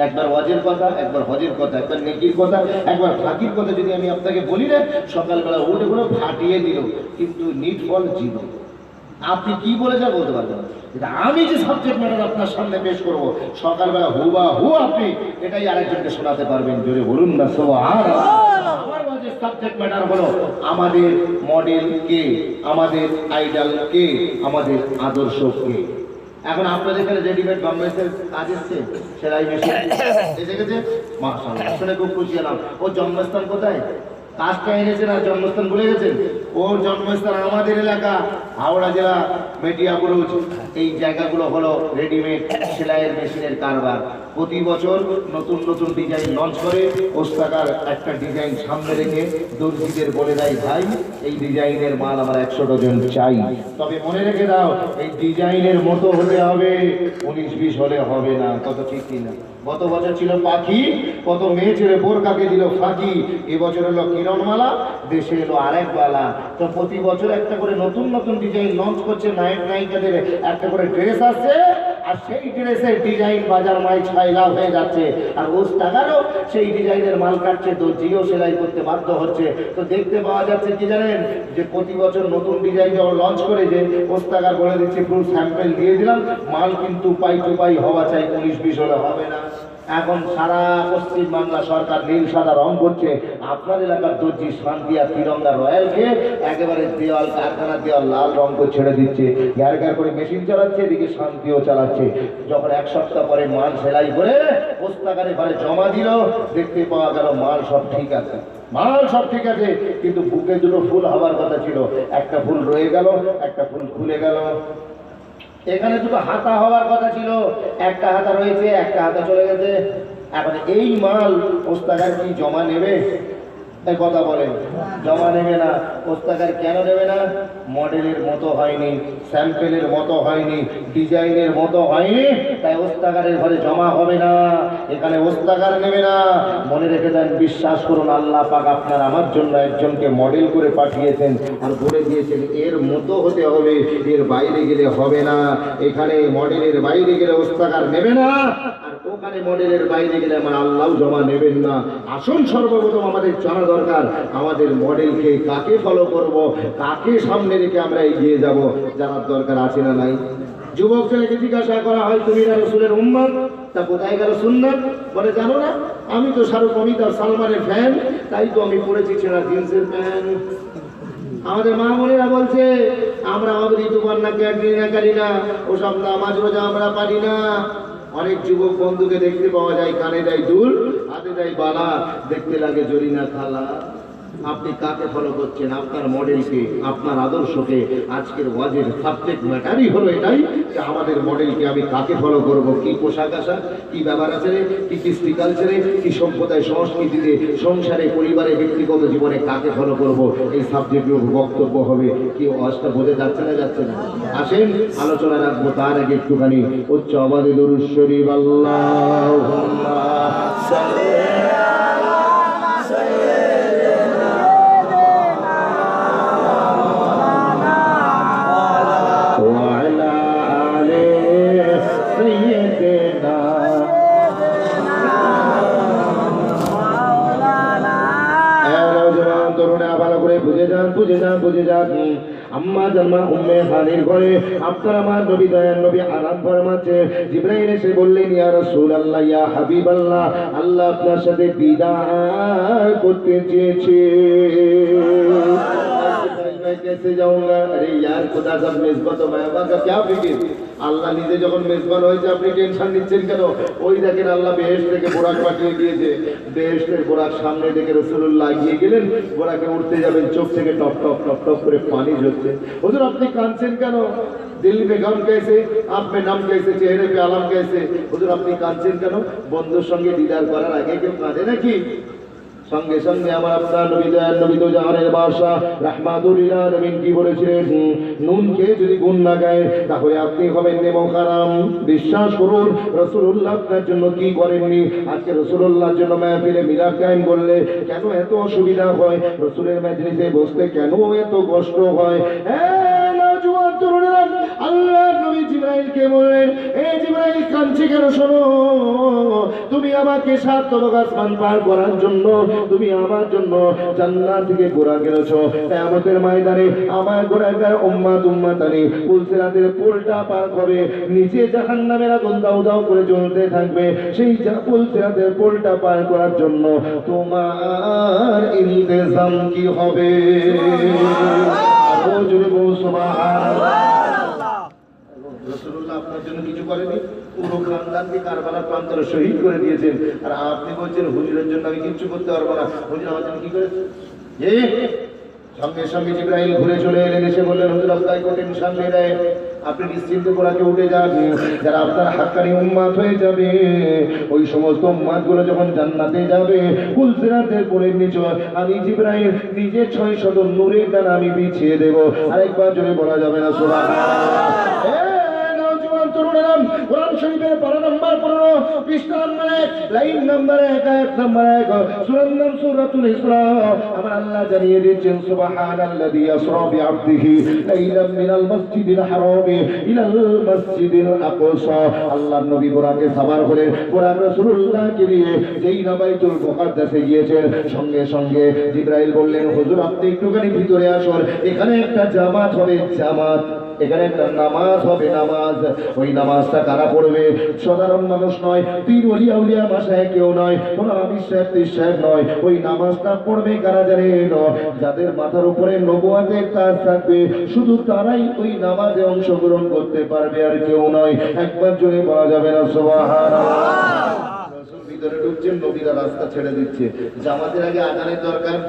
একবার ওয়াজের কথা, একবার হজের কথা, একবার নেকির কথা, একবার ফাঁকির কথা যদি আমি আপনাকে বলি না, সকালবেলা উঠে করে ফাটিয়ে দিল, কিন্তু নিট ফল জিরো। আপনি কি বলেছেন বলতে পারবেন না। আমি যে সাবজেক্ট ম্যাটার আপনার সামনে পেশ করব, সকালবেলা হুবাহু আপনি এটাই আরেকজনকে শোনাতে পারবেন। জোরে বলুন না সুবহানাল্লাহ। আমার ওয়াজের সাবজেক্ট ম্যাটার হলো আমাদের মডেল কে, আমাদের আইডল কে, আমাদের আদর্শ কে। এখন আপনাদের এখানে রেডিমেড গার্মেন্টসের কাজ এসছে, সেলাই মেশিন এসে গেছে, মাশাআল্লাহ, শুনে খুব খুশি হলাম। ওর জন্মস্থান কোথায়? কাজটা এনেছেন আর জন্মস্থান ভুলে গেছেন? ওর জন্মস্থান আমাদের এলাকা হাওড়া জেলা মেটিয়াবুরুজ। এই জায়গাগুলো হলো রেডিমেড সেলাইয়ের মেশিনের কারবার। প্রতি বছর নতুন নতুন ডিজাইন লঞ্চ করে। ওস্তাকার একটা ডিজাইন সামনে রেখে দর্জিদের বলে দেয়, ভাই এই ডিজাইনের মাল আমার 100 ডজন চাই। তবে মনে রেখে দাও, এই ডিজাইনের মতো হতে হবে, 19-20 হলে হবে না। কত ঠিক কিনা? গত বছর ছিল পাখি, কত মেয়ে ছেলে বোরকাকে দিল ফাঁকি। এবছর হলো কিরণমালা, দেশে এলো আরেক বালা। তো প্রতি বছর একটা করে নতুন নতুন ডিজাইন লঞ্চ করছে, নায়ক নায়িকাদের একটা করে ড্রেস আসছে, আর সেই ড্রেসের ডিজাইন বাজার মাই 6 লাখ হয়ে যাচ্ছে। আর ওস্তাকারও সেই ডিজাইনের মাল কাটছে, দর্জিও সেলাই করতে বাধ্য হচ্ছে। তো দেখতে পাওয়া যাচ্ছে কি জানেন, যে প্রতি বছর নতুন ডিজাইন যখন লঞ্চ করে, যে ওস্তাকার বলে দিচ্ছে ফুল স্যাম্পেল দিয়ে দিলাম, মাল কিন্তু পাই টু পাই হওয়া চাই, 19-20 হলে হবে না। এখন সারা পশ্চিম বাংলা সরকার নীল সাদা রং করছে। আপনার এলাকার দর্জি শান্তি আর তিরঙ্গা রয়্যালকে একেবারে দেওয়াল, কারখানার দেওয়াল লাল রং করে ছেড়ে দিচ্ছে, গ্যার গ্যার করে মেশিন চালাচ্ছে, এদিকে শান্তিও চালাচ্ছে। যখন 1 সপ্তাহ পরে মাল সেলাই করে পোস্তাকারে ঘরে জমা দিল, দেখতে পাওয়া গেল মাল সব ঠিক আছে, মাল সব ঠিক আছে, কিন্তু বুকে দুটো ফুল হওয়ার কথা ছিল, একটা ফুল রয়ে গেল, একটা ফুল খুলে গেল। এখানে দুটো হাতা হওয়ার কথা ছিল, একটা হাতা রয়েছে, একটা হাতা চলে গেছে। এখন এই মাল ওস্তাকার কি জমা নেবে? এই কথা বলেন, জমা নেবে না। ওস্তাকার কেন নেবে না? মডেলের মতো হয়নি, স্যাম্পেলের মতো হয়নি, ডিজাইনের মতো হয়নি, তাই ওস্তাকারের ঘরে জমা হবে না। এখানে ওস্তাকার নেবে না। মনে রেখে দেন, বিশ্বাস করুন, আল্লাহ পাক আপনার আমার জন্য একজনকে মডেল করে পাঠিয়েছেন আর বলে দিয়েছেন এর মতো হতে হবে, এর বাইরে গেলে হবে না। এখানে মডেলের বাইরে গেলে ওস্তাকার নেবে না, আর ওখানে মডেলের বাইরে গেলে আমার আল্লাহ জমা নেবেন না। আসুন সর্বপ্রথম আমাদের জানা দরকার, আমাদের মডেলকে কাকে ফলো করব, কাকে সামনে রেখে আমরা এগিয়ে যাব, জানার দরকার আছে না নাই? যুবক ছেলেকে জিজ্ঞাসা করা হয়, তুমি না রাসূলের উম্মত, তা কোথায় গেল সুন্নাত? বলে জানো না, আমি তো শাহরুখ, অমিতাভ, সালমানের ফ্যান, তাই তো আমি পড়েছি ছেঁড়া জিন্সের প্যান্ট। আমাদের মা বোনেরা বলছে, আমরা আমাদের ঋতুকন্যা ক্যাটরিনা কারিনা ওসব নামাজ রোজা আমরা পারি না। অনেক যুবক বন্ধুকে দেখতে পাওয়া যায়, কানে দেয় দুল, হাতে দেয় বালা, দেখতে লাগে জরিনা খালা। আপনি কাকে ফলো করছেন? আপনার মডেলকে, আপনার আদর্শকে। আজকের ওয়াজের সাবজেক্ট ম্যাটারই হলো এটাই, যে আমাদের মডেলকে আমি কাকে ফলো করব, কি পোশাক আশাক, কি ব্যবহার আচারে, কি কৃষ্টি কালচারে, কি সম্প্রদায় সংস্কৃতিতে, সংসারে, পরিবারে, ব্যক্তিগত জীবনে কাকে ফলো করব, এই সাবজেক্টের বক্তব্য হবে। কি ওয়াজটা বোঝা যাচ্ছে না? যাচ্ছে না? আসেন আলোচনা রাখবো, তার আগে একটুখানি উচ্চ আওয়াজে দরুদ শরীফ আল্লাহুম্মা সাল্লি বুঝে যান। আম্মা জান্নাহ উম্মে হানির ঘরে আপনার আমার নবী দয়ার নবী আরাম ফরমাচ্ছে। জিবরাইল এসে বললেন, ইয়া রাসূলুল্লাহ, ইয়া হাবিবাল্লাহ, আল্লাহ আপনার সাথে বিদায় করতে চেয়েছে। कैसे जाऊंगा? अरे यार खुदा सब मेजबा तो मेहबा का क्या फिक्र। আল্লাহ নিজে যখন মেজবান হয়েছে, আপনি টেনশন নিচ্ছেন কেন? ওই দেখেন আল্লাহ বেহেশত থেকে বোরাক পাঠিয়ে দিয়েছে। বেহেশতের বোরাক সামনে দেখে রাসূলুল্লাহ এগিয়ে গেলেন, বোরাকে উঠতে যাবেন, চোখ থেকে টপ টপ টপ টপ করে পানি ঝরছে। হুজুর আপনি কাঁদছেন কেন? दिल में गम कैसे, आप में नम कैसे, चेहरे पे आलम कैसे। হুজুর আপনি কাঁদছেন কেন? বন্ধুর সঙ্গে দিদার করার আগে কেউ কাঁদে নাকি? সঙ্গে সঙ্গে আমার আপনার নবী দয়াল নবী তো জাহানের বাদশা রাহমাতুল লিল আলামিন কি বলেছিলেন, নুন খেয়ে যদি গুণ না গায় তাহলে আপনি হবেন নেমখারাম। বিশ্বাস করুন রাসূলুল্লাহ আপনার জন্য কি করেননি। আজকে রাসূলুল্লাহর জন্য মাহফিলে মিলাদ কায়েম করলে কেন এত অসুবিধা হয়, রাসূলের মাজলিসে বসতে কেন এত কষ্ট হয়। নওজোয়ান তরুণেরা, আল্লাহর নবী জিবরাইলকে বললেন, এ জিবরাইল কাঁদছি কেন, শোনো, তুমি আমাকে 7 তবক আসমান পার করার জন্য তুমি আমার জন্য জান্নাত থেকে ঘোড়া কিনেছো। কিয়ামতের ময়দানে আমার গুনাহগার উম্মতানি পুলসিরাতের পুলটা পার হবে, নিচে জাহান্নামের আগুন দাউ দাউ করে জ্বলতে থাকবে। সেই পুলসিরাতের পুলটা পার করার জন্য তোমার ইন্তজাম কি হবে? আরো জোরে বল সুবহানাল্লাহ। রাসূলুল্লাহ আপনার জন্য কিছু করেনি, পুরো খানদানকে কারবালার প্রান্তরে শহীদ করে দিয়েছেন, আর আপনি বলছেন হুজুরের জন্য আমি কিছু করতে পারবো না। হুজুর আমার জন্য কি করেছে? সঙ্গে সঙ্গে জিবরাইল ঘুরে চলে এলেন, এসে বললেন, হুজুর আপনাকে কোনো টেনশন নেই, আপনি নিশ্চিন্তে কোরআনে উঠে যান। যারা আপনার হাক্কানি উম্মত হয়ে যাবে, ওই সমস্ত উম্মতগুলো যখন জান্নাতে যাবে, পুলসিরাতের পুলের নিচে আমি জিবরাইল নিজে 600 নূরের ডানা আমি বিছিয়ে দেব। আরেকবার জোরে বলা যাবে না সুবহানাল্লাহ। তরুণেরা, কোরআন শরীফের পারা নাম্বার 15 পৃষ্ঠা নাম্বার 1 লাইন নাম্বার 1 আয়াত নাম্বার 1 সূরার নাম সূরাতুল ইসরা। আমার আল্লাহ জানিয়ে দিচ্ছেন, সুবহানাল্লাযী ইসরা বিআবদিহি লাইলাম মিনাল মাসজিদিল হারামি ইলাল মাসজিদিল আকসা। আল্লাহর নবী বুরাকে সাওয়ার করে কোরআন রাসূলুল্লাহকে নিয়ে যেই বাইতুল মুকাদ্দাসে গিয়েছেন, সঙ্গে সঙ্গে জিবরাইল বললেন, হুজুর আপনি একটুখানি ভিতরে আসুন, এখানে একটা জামাত হবে, জামাত, এখানে একটা নামাজ হবে, নামাজ। ওই নামাজটা কারা পড়বে? সাধারণ মানুষ নয়, পীর ওলি আউলিয়া মাশায়েখ কেউ নয়, কোন আমির সাহেব পীর সাহেব নয়। ওই নামাজটা পড়বে কারা জানেন? যাদের মাথার উপরে নবুয়তের তাজ থাকবে, শুধু তারাই ওই নামাজে অংশগ্রহণ করতে পারবে, আর কেউ নয়। একবার জোরে বলা যাবে না সুবহানাল্লাহ। রাসূল ভিতরে ঢুকছেন, নবীরা রাস্তা ছেড়ে দিচ্ছে। জামাতের আগে আযানের দরকার,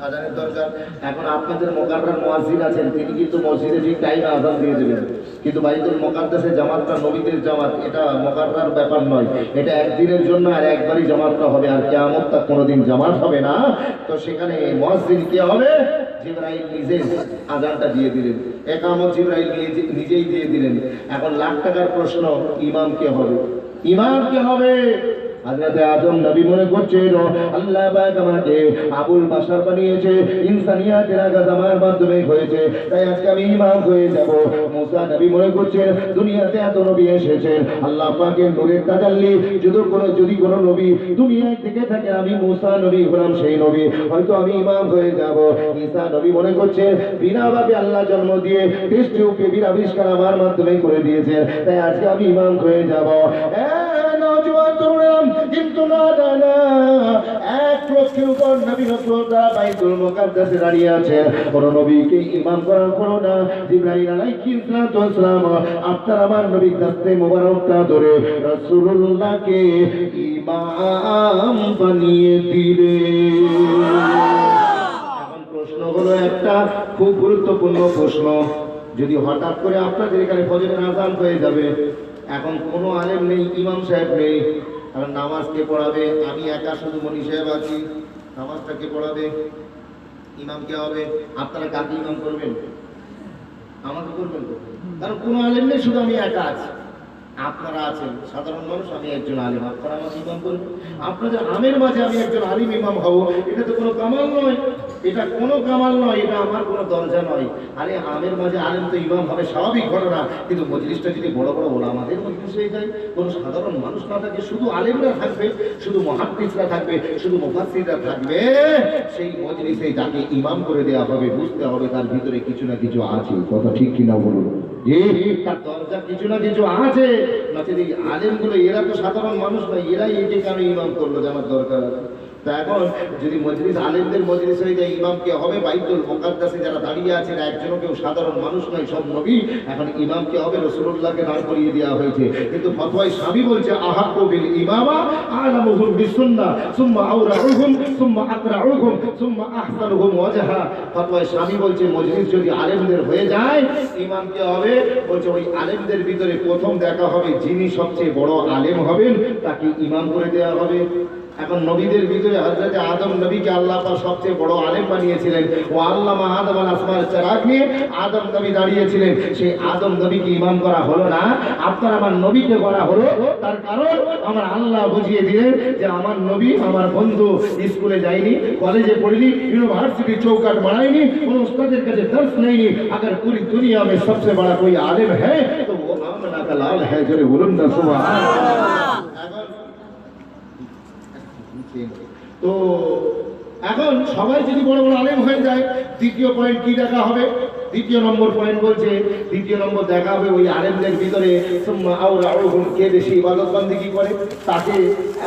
আযানের দরকার। এখন আপনাদের মুকাররম মুয়াজ্জিন আছেন, তিনি কিন্তু মসজিদে ঠিক টাইমে আযান দিয়ে দেবেন, কিন্তু বাইতুল মুকাদ্দাসে জামাতটা নবীদের জামাত, এটা মুকাররর ব্যাপার নয়, এটা একদিনের জন্য, আর একবারই জামাতটা হবে, আর কিয়ামত তক কোনোদিন জামাত হবে না। তো সেখানে মুয়াজ্জিন কে হবে? জিবরাইল নিজে আযানটা দিয়ে দিলেন, ইকামত জিবরাইল নিজেই দিয়ে দিলেন। এখন লাখ টাকার প্রশ্ন, ইমাম কে হবে? ইমাম কে হবে? হযরত আদম নবী মনে করছেন আল্লাহ পাক আমাকে আবুল বাশার বানিয়েছে, ইনসানিয়াতের আগাজ আমার মাধ্যমে হয়েছে, তাই আজকে আমি ইমাম হয়ে যাব। মুসা নবী মনে করছেন দুনিয়াতে এত নবী এসেছেন, আল্লাহ পাকের নূরের তাজাল্লি যদি কোনো নবী দুনিয়ায় থেকে থাকে, আমি মুসা নবী হলাম সেই নবী, হয়তো আমি ইমাম হয়ে যাব। ঈসা নবী মনে করছেন বিনাভাবে আল্লাহ জন্ম দিয়ে সৃষ্টি ও পৃথিবীর আবিষ্কার আমার মাধ্যমে করে দিয়েছেন, তাই আজকে আমি ইমাম হয়ে যাব। নওজোয়ান তরুণেরা, কিন্তু না জানা এক লক্ষের উপর নবী রাসূল তারা বাইতুল মুকাদ্দাসে দাঁড়িয়ে আছে, কোন নবীকে ইমাম করার কোনো না। জিবরাইল আলাইহিস সালাম আপনার আমার নবীর কাছে মোবারকটা ধরে রাসূলুল্লাহকে ইমাম বানিয়ে দিলেন। এখন প্রশ্ন হলো একটা খুব গুরুত্বপূর্ণ প্রশ্ন, যদি হঠাৎ করে আপনাদের এখানে ফজরের আযান হয়ে যাবে, এখন কোনো আলেম নেই, ইমাম সাহেব নেই, আর নামাজ কে পড়াবে? আমি একা শুধু মনি সাহেব আছি, নামাজটা কে পড়াবে? ইমাম কে হবে? আপনারা কাকে ইমাম করবেন? আমাকে করবেন তো, কারণ কোনো আলেম নেই, শুধু আমি একা আছি। আপনারা আছেন সাধারণ মানুষ, আমি একজন আলিম, আপনারা আমাকে ইমাম করবেন। আপনাদের আমের মাঝে আমি একজন আলিম ইমাম হব, এটা তো কোনো কামাল নয়, এটা কোনো কামাল নয়, এটা আমার কোনো দরজা নয়। আরে আমের মাঝে আলিম তো ইমাম হবে, স্বাভাবিক ঘটনা, কিন্তু মজলিসটা যদি বড় বড় ওলামাদের মজলিস হয়ে যায়, কোনো সাধারণ মানুষ না থাকে, শুধু আলিমরা থাকবে, শুধু মুহাদ্দিসরা থাকবে, শুধু মুফাসসিররা থাকবে, সেই মজলিসে যাকে ইমাম করে দেওয়া হবে, বুঝতে হবে তার ভিতরে কিছু না কিছু আছে। কথা ঠিক কিনা বলুন? তার দরজা কিছু না কিছু আছে। আলেমগুলো এরা তো সাধারণ মানুষ নয়, এরাই এটি কেন ইমাম করলো জানার দরকার আছে। তা এখন যদি মজলিস আলেমদের মজলিস হয়ে যায়, ইমাম কে হবে? বাইতুল মুকাদ্দাসে যারা দাঁড়িয়ে আছেন একজনও কেউ সাধারণ মানুষ নয়, সব নবী। এখন ইমাম কে হবে? রাসূলুল্লাহকে দাঁড় করিয়ে দেওয়া হয়েছে, কিন্তু ফতোয়ায়ে শাফি বলছে আহাক্কু বিল ইমামা আলামুহুম বিসুন্নাহ সুম্মা আওরাউহুম সুম্মা আকরাউহুম সুম্মা আহসানুহুম ওয়াজহা। ফতোয়ায়ে শাফি বলছে মজলিস যদি আলেমদের হয়ে যায়, ইমাম কে হবে? বলছে ওই আলেমদের ভিতরে প্রথম দেখা হবে, যিনি সবচেয়ে বড় আলেম হবেন তাকে ইমাম করে দেওয়া হবে। এখন নবীদের ভিতরে হযরত আদম নবীকে আল্লাহ পাক সবচেয়ে বড় আলেম বানিয়েছিলেন। ও আল্লামা আদম আল আসমার চেরাগ নিয়ে আদম নবী দাঁড়িয়েছিলেন। সেই আদম নবীকে ইমাম করা হলো না, আপনার আমার নবীকে করা হলো। তার কারণ আমার আল্লাহ বুঝিয়ে দিলেন যে আমার নবী আমার বন্ধু স্কুলে যায়নি, কলেজে পড়িনি, ইউনিভার্সিটি চৌকাট বানায়নি, কোনো উস্তাদের কাছে দর্শ নেয়নি। अगर पूरी दुनिया में सबसे बड़ा कोई आलिम है तो वो आमना का लाल है। जो बोलूं ना सुभान তো এখন সবাই যদি বড় বড় আলেম হয়ে যায়, দ্বিতীয় পয়েন্ট কি দেখা হবে? দ্বিতীয় নম্বর পয়েন্ট বলছে, দ্বিতীয় নম্বর দেখা হবে ওই আলেমদের ভিতরে কে বেশি ইবাদত বান্দিগি করে তাকে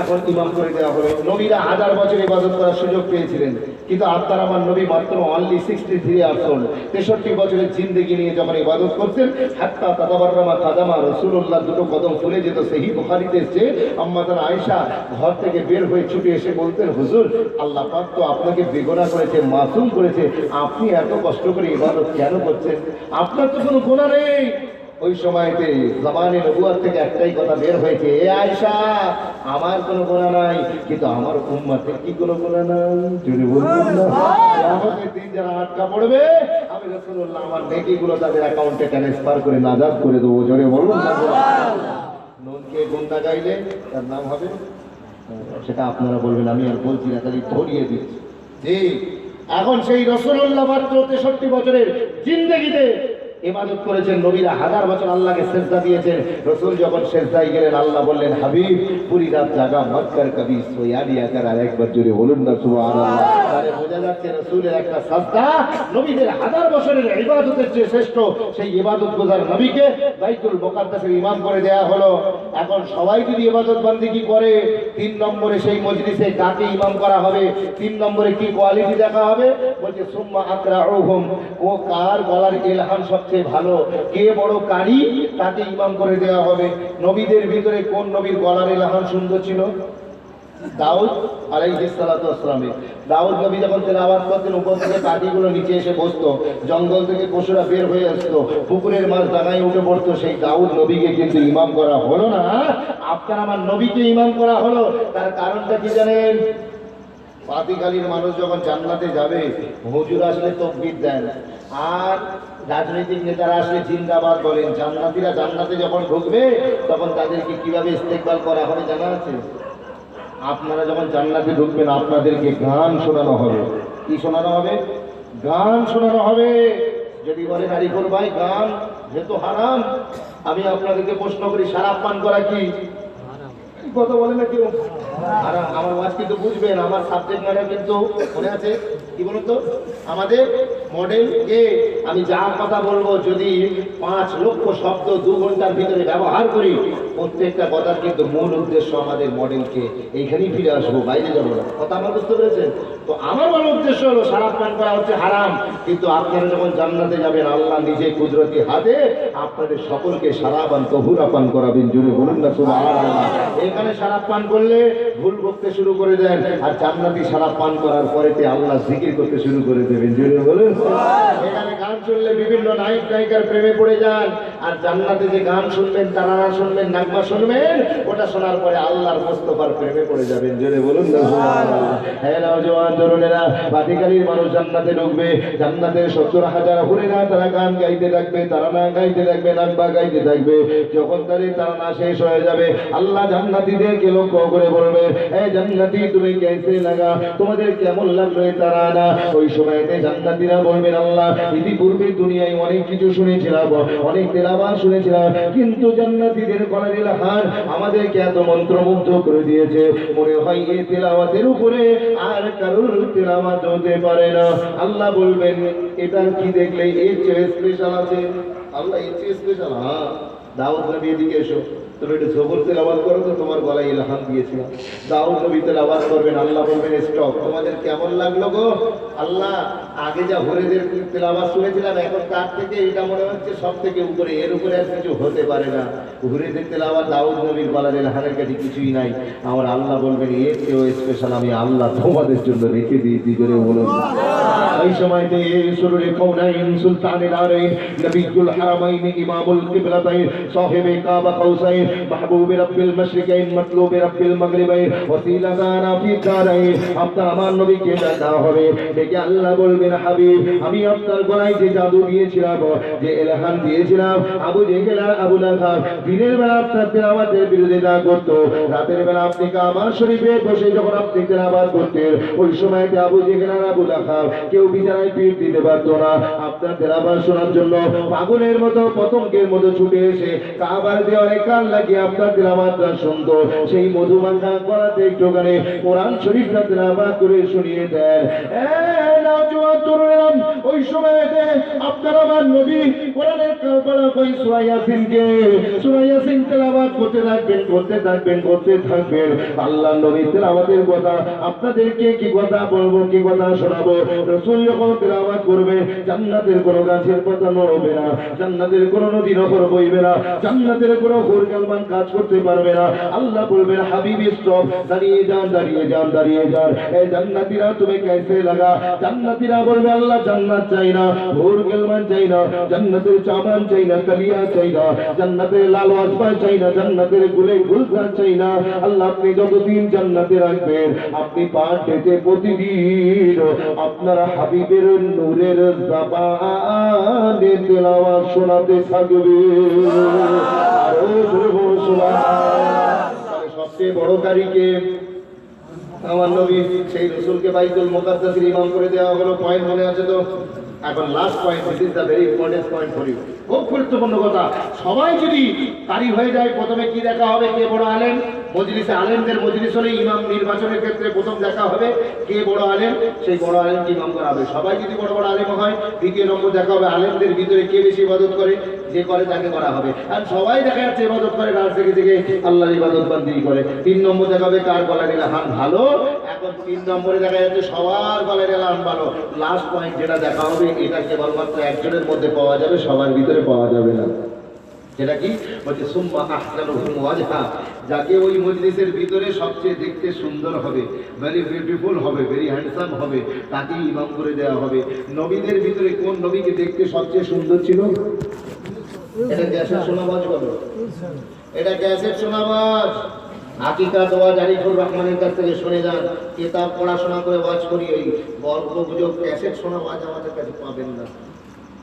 এখন ইমাম করে দেওয়া হবে। নবীরা 1000 বছর ইবাদত করার সুযোগ পেয়েছিলেন, কিন্তু আপনার আমার নবী মাত্র অনলি 63 ইয়ার্স ওল্ড, 63 বছরের জিন্দেগি নিয়ে যখন ইবাদত করতেন, হাত্তা তাতাবাররামা কাদামা রাসূলুল্লাহ দুটো কদম ফুলে যেত। সহিহ বুখারীতে এসেছে আম্মাজান আয়েশা ঘর থেকে বের হয়ে ছুটে এসে বলতেন, হুজুর আল্লাহ পাক তো আপনাকে বেগুনাহ করেছে, মাসুম করেছে, আপনি এত কষ্ট করে ইবাদত কেন করছেন? আপনার তো কোনো গুনাহ নেই। ওই সময়তে জামানে নবুয়ত থেকে একটাই কথা বের হয়েছে, এ আয়েশা আমার কোনো গুনাহ নাই, কিন্তু আমার উম্মতের কি কোনো গুনাহ নাই? জোরে বলুন না। কিয়ামতের দিন যারা আটকা পড়বে, আমি রাসূলুল্লাহ আমার নেকিগুলো তাদের অ্যাকাউন্টে ট্রান্সফার করে নাজাত করে দেবো। জোরে বলুন না। নুনকে গুন্ডা গাইলে তার নাম হবে, সেটা আপনারা বলবেন, আমি আর বলছি না, তাহলে ধরিয়ে দিচ্ছি। জি, এখন সেই রাসূলুল্লাহ মাত্র 63 বছরের জিন্দেগিতে ইবাদত করেছেন। নবীরা 1000 বছর আল্লাহকে সিজদা দিয়েছেন। রাসূল যখন সিজদায় গেলেন, আল্লাহ বললেন, হাবিব পুরি রাত জাগা মত কর, কবি সোয়া লিয়া কর। আর একবার জোরে বলুন না সুবহানাল্লাহ। তাহলে বোঝা যাচ্ছে রাসূলের একটা সাজদা নবীদের 1000 বছরের ইবাদতের চেয়ে শ্রেষ্ঠ। সেই ইবাদত গুজার নবীকে বাইতুল মুকাদ্দাসের ইমাম করে দেয়া হলো। এখন সবাই যদি ইবাদত বান্দিগি করে, 3 নম্বরে সেই মজলিসে কাকে ইমাম করা হবে? 3 নম্বরে কি কোয়ালিটি দেখা হবে? বলছে সুম্মা আকরাউহুম, ও কার গলার ইলহাম সবচেয়ে ভালো, কে বড় কারি, তাকে ইমাম করে দেওয়া হবে। নবীদের ভিতরে কোন নবীর গলার ইলহাম সুন্দর ছিল? দাউদ আলাইহিস সালাতু ওয়াস সালাম। দাউদ নবী যখন তেলাওয়াত করতেন, উপর থেকে কাঠিগুলো নিচে এসে বসতো, জঙ্গল থেকে পশুরা বের হয়ে আসতো, পুকুরের মাছ ডাঙায় উঠে পড়তো। সেই দাউদ নবীকে কিন্তু ইমাম করা হলো না, আপনার আমার নবীকে ইমাম করা হলো। তার কারণটা কি জানেন? পাতিখালীর মানুষ যখন জান্নাতে যাবে, হুজুর আসলে তাকবীর দেন, আর রাজনৈতিক নেতারা আসলে জিন্দাবাদ বলেন। জান্নাতীরা জান্নাতে যখন ঢুকবে, তখন তাদেরকে কিভাবে ইস্তেকবাল করা হবে জানা আছে? আপনারা যখন জান্নাতে ঢুকবেন, আপনাদেরকে গান শোনানো হবে। কি শোনানো হবে? গান শোনানো হবে। যদি বলেন আরিফুল ভাই গান যেহেতু হারাম, আমি আপনাদেরকে প্রশ্ন করি, শরাব পান করা কি কথা বলে না কেউ? আর আমার ওয়াজ কিন্তু বুঝবেন, আমার সাবজেক্ট ম্যাটার কিন্তু মনে আছে। কি বলুন তো, আমাদের মডেলকে আমি যা কথা বলবো, যদি 5 লক্ষ শব্দ 2 ঘন্টার ভিতরে ব্যবহার করি, প্রত্যেকটা কথার কিন্তু মূল উদ্দেশ্য আমাদের মডেলকে এইখানেই ফিরে আসবো, বাইরে যাবো না। কথা আমার বুঝতে পেরেছেন তো? আমার বড় উদ্দেশ্য হলো শরাব পান করা হচ্ছে হারাম, কিন্তু আপনারা যখন জান্নাতে যাবেন, আল্লাহ নিজে কুদরতি হাতে আপনাদের সকলকে শরাব পান তহুরা পান করাবেন। জোরে বলুন না সুবহানাল্লাহ। এখানে শরাব পান করলে ভুল বকতে শুরু করে দেন, আর জান্নাতি শরাব পান করার পরেতে আল্লাহ জিকির করতে শুরু করে দেবেন। জোরে বলুন। এখানে গান শুনলে বিভিন্ন নায়ক নায়িকার প্রেমে পড়ে যান, আর জান্নাতে যে গান শুনবেন, তারানা শুনবেন, নাগমা শুনবেন, ওটা শোনার পরে আল্লাহর মুস্তাফার প্রেমে পড়ে যাবেন। জোরে বলুন না সুবহানাল্লাহ। হ্যাঁ নওজোয়ান তরুণেরা, পাতিখালীর মানুষ জান্নাতে ঢুকবে, জান্নাতে 70,000 হুরেরা তারা গান গাইতে থাকবে, তারানা গাইতে থাকবে, নাগমা গাইতে থাকবে। যখন তাদের তারানা শেষ হয়ে যাবে, আল্লাহ জান্নাতীদেরকে লক্ষ্য করে বলবে, এই জান্নাতি তুমি কেসে লাগা, তোমাদের কেমন লাগলো এই তারানা? ওই সময়তে জান্নাতীরা বলবেন, আল্লাহ ইতিপূর্বে দুনিয়ায় অনেক কিছু শুনেছিলাম, অনেক তেলাওয়াত শুনেছিলাম, কিন্তু জান্নাতীদের গলার ইলহাম আমাদেরকে এত মন্ত্রমুগ্ধ করে দিয়েছে, মনে হয় এই তেলাওয়াতের উপরে আর কারোর তেলাওয়াত হতে পারে না। আল্লাহ বলবেন, এটা কি দেখলে এর চেয়ে স্পেশাল আছে? আল্লাহ এর চেয়ে স্পেশাল? হ্যাঁ, দাউদ নবী এদিকে এসো, তুমি একটু জবর তেলাওয়াত করো তো, তোমার গলায় ইলহাম দিয়েছিলাম। দাউদ নবী তেলাওয়াত করবেন, আল্লাহ বলবেন, স্টপ, তোমাদের কেমন লাগলো গো? আল্লাহ আগে যা হুরেদের তেলাওয়াত শুনেছিলাম, এখন তার থেকে এটা মনে হচ্ছে সব থেকে উপরে, এর উপরে আর কিছু হতে পারে না। হুরেদের তেলাওয়াত দাউদ নবীর গলার ইলহামের কাছে কিছুই নাই। আমার আল্লাহ বলবেন, এর চেয়েও স্পেশাল আমি আল্লাহ তোমাদের জন্য রেখে দিয়েছি। জোরে বলুন। ওই সময়তে সুরুরে কওনাইন সুলতানুল আরাইন নবিয়ুল হারামাইন ইমামুল কিবলাতাইন সাহেবে কাবা কাউসাইন মাহবুবে রাব্বিল মাশরিকাইন মাতলুবে রাব্বিল মাগরিবাইন ওয়াসিলাতানা ফি দারাইন আপনার আমার নবীকে ডাকা হবে ডেকে আল্লাহ বলবেন হাবিব আমি আপনার গলায় যে জাদু দিয়েছিলাম যে ইলহাম দিয়েছিলাম আবু জেহেল আর আবু লাহাব দিনের বেলা আপনার তেলাওয়াতের বিরোধিতা করতো রাতের বেলা আপনি কাবা শরীফে বসে যখন আপনি তেলাওয়াত করতেন ওই সময়তে আবু জেহেল আর আবু লাহাব কেউ বিছানায় পিঠ দিতে পারতো না আপনার তেলাওয়াত শোনার জন্য পাগলের মতো পতঙ্গের মতো ছুটে এসে কাবার দেওয়ালে কান লাগিয়ে আপনার তেলাওয়াতটা শুনতো সেই মধুমাখা গলাতে একটুখানি কোরআন শরীফটা তেলাওয়াত করে শুনিয়ে দেন নওজোয়ান তরুণেরা ওই সময়তে আপনার আমার নবী কোরআনের কালবালা কই সূরা ইয়াসিন তেলাওয়াত করতে থাকবেন আল্লাহ নবী তেলাওয়াতের কথা আপনাদেরকে কি কথা বলবো কি কথা শোনাবো রাসূল যখন তেলাওয়াত করবে জান্নাতের কোনো গাছের পাতা নড়বে না জান্নাতের কোনো নদী নহর বইবে না জান্নাতের কোনো হুরকালমান কাজ করতে পারবে না আল্লাহ বলবেন হাবিবি স্টপ দাঁড়িয়ে যান এই জান্নাতীরা তুমি कैसे লাগা জান্নাতীরা বলবে আল্লাহ জান্নাত চাই না হুরকালমান চাই না জান্নাতের চামান চাই না কালিয়া চাই না জান্নাতের লাল আসবাব চাই না জান্নাতের গুলজার চাই না আল্লাহ আপনি যতদিন জান্নাতে রাখবেন আপনি পাঠ পেতে প্রতিদিন আপনার হাবিবের নূরের জবানে তেলাওয়াত শোনাতে থাকবে আরো জোরে বলো সুবহানাল্লাহ সবচেয়ে বড় কারিকে আমার নবী সেই রাসূলকে বাইতুল মুকাদ্দাসের ইমাম করে দেওয়া হলো পয়েন্ট মনে আছে তো এখন last point this is the very important point for you খুব গুরুত্বপূর্ণ কথা সবাই যদি কারি হয়ে যায় প্রথমে কি দেখা হবে কে বড় আলেম মজলিসে আলেমদের মজলিস হলে ইমাম নির্বাচনের ক্ষেত্রে প্রথম দেখা হবে কে বড় আলেম সেই বড় আলেমকে ইমাম করা হবে সবাই যদি বড় বড় আলেম হয় দ্বিতীয় নম্বর দেখা হবে আলেমদের ভিতরে কে বেশি ইবাদত করে যে করে তাকে করা হবে আর সবাই দেখা যাচ্ছে ইবাদত করে রাত থেকে আল্লাহর ইবাদত বান্দি করে 3 নম্বর দেখা হবে কার গলার ইলহাম ভালো এখন 3 নম্বরে দেখা যাচ্ছে সবার গলার ইলহাম ভালো লাস্ট পয়েন্ট যেটা দেখা হবে এটা কেবলমাত্র একজনের মধ্যে পাওয়া যাবে সবার ভিতরে পাওয়া যাবে না যেটা কি বলছে সুম্মা আহসানুহুম ওয়াজহা যাকে ওই মজলিসের ভিতরে সবচেয়ে দেখতে সুন্দর হবে ভেরি বিউটিফুল হবে ভেরি হ্যান্ডসাম হবে তাকে ইমাম করে দেওয়া হবে নবীদের ভিতরে কোন নবীকে দেখতে সবচেয়ে সুন্দর ছিল এটা ক্যাসেট শোনাবাজ বলো এটা ক্যাসেট শোনাবাজ হাকিকা দোয়া জারিফুর রহমানের কাছ থেকে শুনে যান কিতাব পড়াশোনা করে ওয়াজ করি এই গল্প গুজব ক্যাসেট শোনাবাজ আমাদের কাছে পাবেন না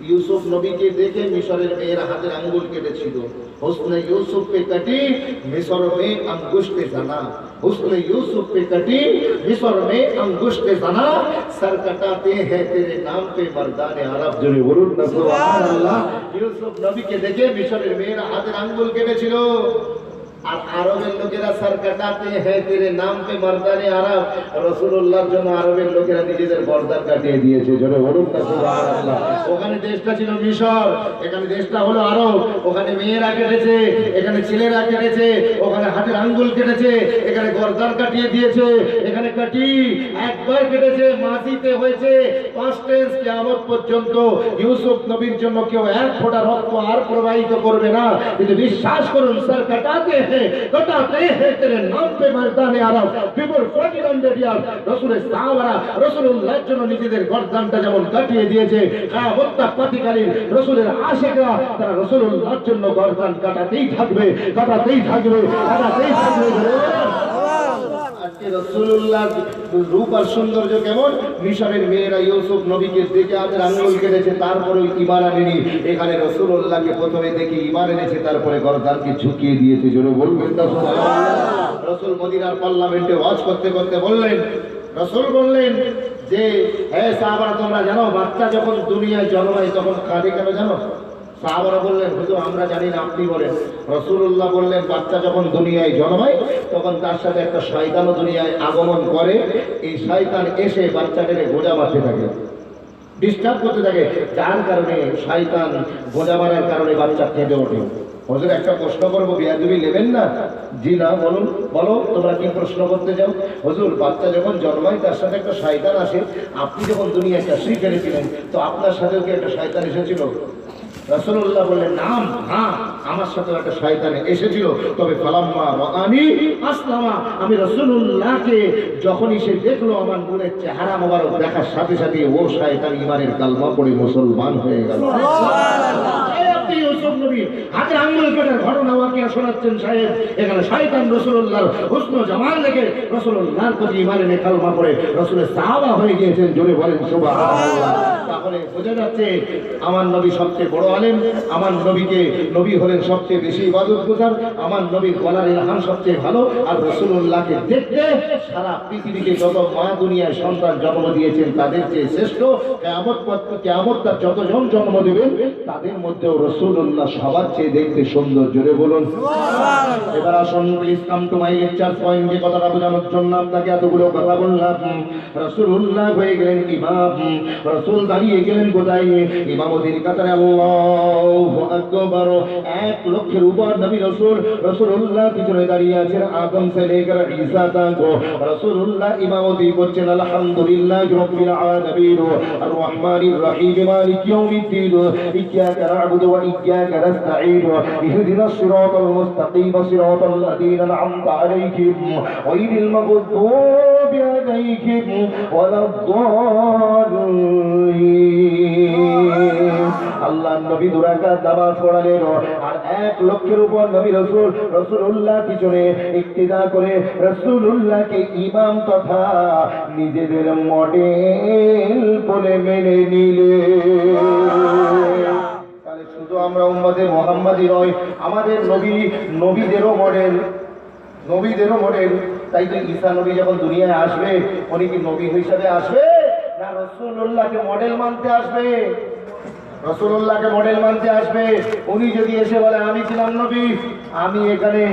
यूसुफ नबी के देखे मिस्र में हाथेर आंगुल केटेছিল हुस्ने यूसुफ पे कटी मिस्र में अंगुष्ठ जना हुस्ने यूसुफ पे कटी मिस्र में अंगुष्ठ जना सर कटाते हैं तेरे नाम पे मर्दाने अरब जने बोलুন না সুবহানাল্লাহ यूसुफ नबी के देखे मिस्र में हाथेर आंगुल केटेছিল আর আরবের লোকেরা সর কাটাতে हैं तेरे नाम पे मर्दाने अरब রাসূলুল্লাহর জন্য আরবের লোকেরা নিজেদের গর্দান কাটিয়ে দিয়েছে জোরে বলুন না সুবহানাল্লাহ ওখানে দেশটা ছিল মিশর এখানে দেশটা হলো আরব ওখানে মেয়েরা কেটেছে এখানে ছেলেরা কেটেছে ওখানে হাতের আঙ্গুল কেটেছে এখানে গর্দান কাটিয়ে দিয়েছে এখানে কাটি একবার কেটেছে মাটিতে হয়েছে পাঁচ টেন্স কিয়ামত পর্যন্ত ইউসুফ নবীর জন্য কেউ এক ফোঁটা রক্ত আর প্রবাহিত করবে না কিন্তু বিশ্বাস করুন সর কাটাতে कटाते हैं तेरे नाम पे मर्दाने अरब बिफोर 1400 ইয়ার রাসূলের সাহাবারা রাসূলুল্লাহর জন্য নিজেদের গর্দানটা যেমন কাটিয়ে দিয়েছে কিয়ামতটা পাতিকালীন রাসূলের আশিকরা তারা রাসূলুল্লাহর জন্য গর্দান কাটাতেই থাকবে আজকে রাসূলুল্লাহর রূপ আর সৌন্দর্য কেমন মিশরের মেয়েরা ইউসুফ নবীকে দেখে হাতের আঙ্গুল কেটেছে তারপরে ঈমান আনেনি এখানে রাসূলুল্লাহকে প্রথমে দেখে ঈমান এনেছে তারপরে গর্দানকে ঝুঁকিয়ে দিয়েছে জোরে বলবেন না সুবহানাল্লাহ রাসূল মদিনার পার্লামেন্টে ওয়াজ করতে করতে বললেন রাসূল বললেন যে হে সাহাবারা তোমরা জানো বাচ্চা যখন দুনিয়ায় জন্মায় তখন কাঁদে কেন জানো সাহাবারা বললেন হুজুর আমরা জানি না আপনি বলেন রাসূলুল্লাহ বললেন বাচ্চা যখন দুনিয়ায় জন্মায় তখন তার সাথে একটা শয়তানও দুনিয়ায় আগমন করে এই শয়তান এসে বাচ্চাটাকে গোজা মারতে থাকে ডিস্টার্ব করতে থাকে যার কারণে শয়তান গোজা মারার কারণে বাচ্চা কেঁদে ওঠে হুজুর একটা প্রশ্ন করবো বিয়াদবি নেবেন না জি না বলো তোমরা কি প্রশ্ন করতে যাও হুজুর বাচ্চা যখন জন্মায় তার সাথে একটা শয়তান আসে আপনি যখন দুনিয়ায় তাশরীফ এনেছিলেন তো আপনার সাথেও কি একটা শয়তান এসেছিল রাসূলুল্লাহ বললেন নাম, হ্যাঁ আমার সাথে একটা শয়তান এসেছিল, তবে ফালাম্মা রাআনি আসলামা, আমি রাসূলুল্লাহকে যখনই সে দেখলো আমার নূরের চেহারা মোবারক দেখার সাথে সাথে ও শয়তান ঈমানের কালমা পড়ে মুসলমান হয়ে গেল। সুবহানাল্লাহ। আপনি ইউসুফ নবী হাতে আঙ্গুল কাটার ঘটনা ওয়াকিয়া শোনাচ্ছেন সাহেব, এখানে শয়তান রাসূলুল্লাহর হুসন জামাল দেখে রাসূলুল্লাহর প্রতি ঈমানের কালমা পড়ে রাসূলের সাহাবা হয়ে গিয়েছেন। জোরে বলেন সুবহানাল্লাহ। তাহলে বোঝা যাচ্ছে আমার নবী সবচেয়ে বড় আলেম, আমার নবীকে নবী হলেন সবচেয়ে বেশি ইবাদতগুজার, আমার নবীর গলার ইলহাম সবচেয়ে ভালো, আর রাসূলুল্লাহকে দেখতে সারা পৃথিবীকে যত মা দুনিয়ায় সন্তান জন্ম দিয়েছেন তাদের চেয়ে শ্রেষ্ঠ। কিয়ামত তার যতজন জন্ম দেবেন তাদের মধ্যেও রাসূলুল্লাহ সবার চেয়ে দেখতে সুন্দর। জোরে বলুন সুবহানাল্লাহ। এবার আসুন please come to my lecture point. যে কথাটা বোঝানোর জন্য আপনাকে এতগুলো কথা বললাম, রাসূলুল্লাহ হয়ে গেলেন ইমাম, রাসূল দাঁড়িয়ে গেলেন কোথায়? ইমামতির কাতারে। আল্লাহু আকবার। 1 লক্ষের উপর নবী রাসূলুল্লাহ পিছনে দাঁড়িয়ে আছেন, আদম से लेकर ঈসা तक রাসূলুল্লাহ ইমামতি করছেন। আলহামদুলিল্লাহি রাব্বিল আলামিন আর রহমানির রহিম মালিক ইয়াউমিদ্দিন ইয়্যাকা না'বুদু ওয়া ইয়্যাকা নাস্তাঈন ইহদিনাস সিরাতাল মুস্তাকিম সিরাতাল লাযীনা আন'আমতা আলাইহিম গায়রিল মাগদূবি আলাইহিম ওয়ালাদ-দাল্লিন। আল্লাহর নবী দুরাকাত নামাজ পড়ালেন আর 1 লক্ষের উপর নবী রাসূলুল্লাহ পিছনে ইক্তিদা করে রাসূলুল্লাহকে ইমাম তথা নিজেদের মডেল বলে মেনে নিলেন। তাহলে শুধু আমরা উম্মতে মুহাম্মাদি নয়, আমাদের নবীদেরও মডেল। তাই তো ঈসা নবী যখন দুনিয়ায় আসবে উনি কি নবী হিসেবে আসবে না রাসূলুল্লাহকে মডেল মানতে আসবে? রাসূলুল্লাহকে মডেল মানতে আসবে। উনি যদি এসে বলে আমি ছিলাম নবী, আমি এখানে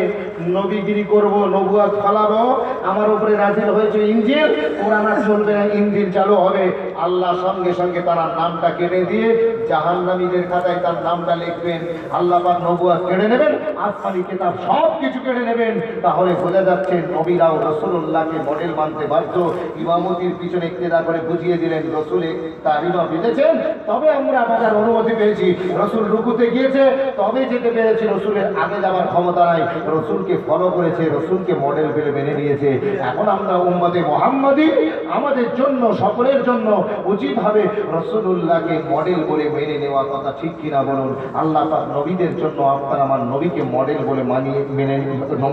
নবীগিরি করব, নবুয়ত ফলাবো, আমার উপরে নাযিল হয়েছে ইনজিল, কোরআন আর চলবে না, ইনজিল চালু হবে, আল্লাহ সঙ্গে সঙ্গে তার নামটা কেটে দিয়ে জাহান্নামীদের খাতায় তার নামটা লিখবেন। আল্লাহ পাক নবুয়ত কেড়ে নেবেন, আসমানি কিতাব সব কিছু কেড়ে নেবেন। তাহলে বোঝা যাচ্ছে নবীরাও রাসূলুল্লাহকে মডেল মানতে বাধ্য। ইমামতির পিছনে ইক্তেদা করে বুঝিয়ে দিলেন রাসূলে তারিমা বিলেছেন, তবে আমরা বাজার অনুমতি পেয়েছি। রাসূল রুকুতে গিয়েছে তবে যেতে পেরেছি, রাসূলের আগে যাওয়ার ক্ষমতা নাই। রাসূলকে ফলো করেছে, রাসূলকে মডেল বলে মেনে নিয়েছে। এখন আমরা উম্মতে মুহাম্মাদি, আমাদের জন্য সকলের জন্য উচিত হবে রাসূলুল্লাহকে মডেল বলে মেনে নেওয়া। কথা ঠিক কিনা বলুন? আল্লাহ পাক নবীদের জন্য আপনার আমার নবীকে মডেল বলে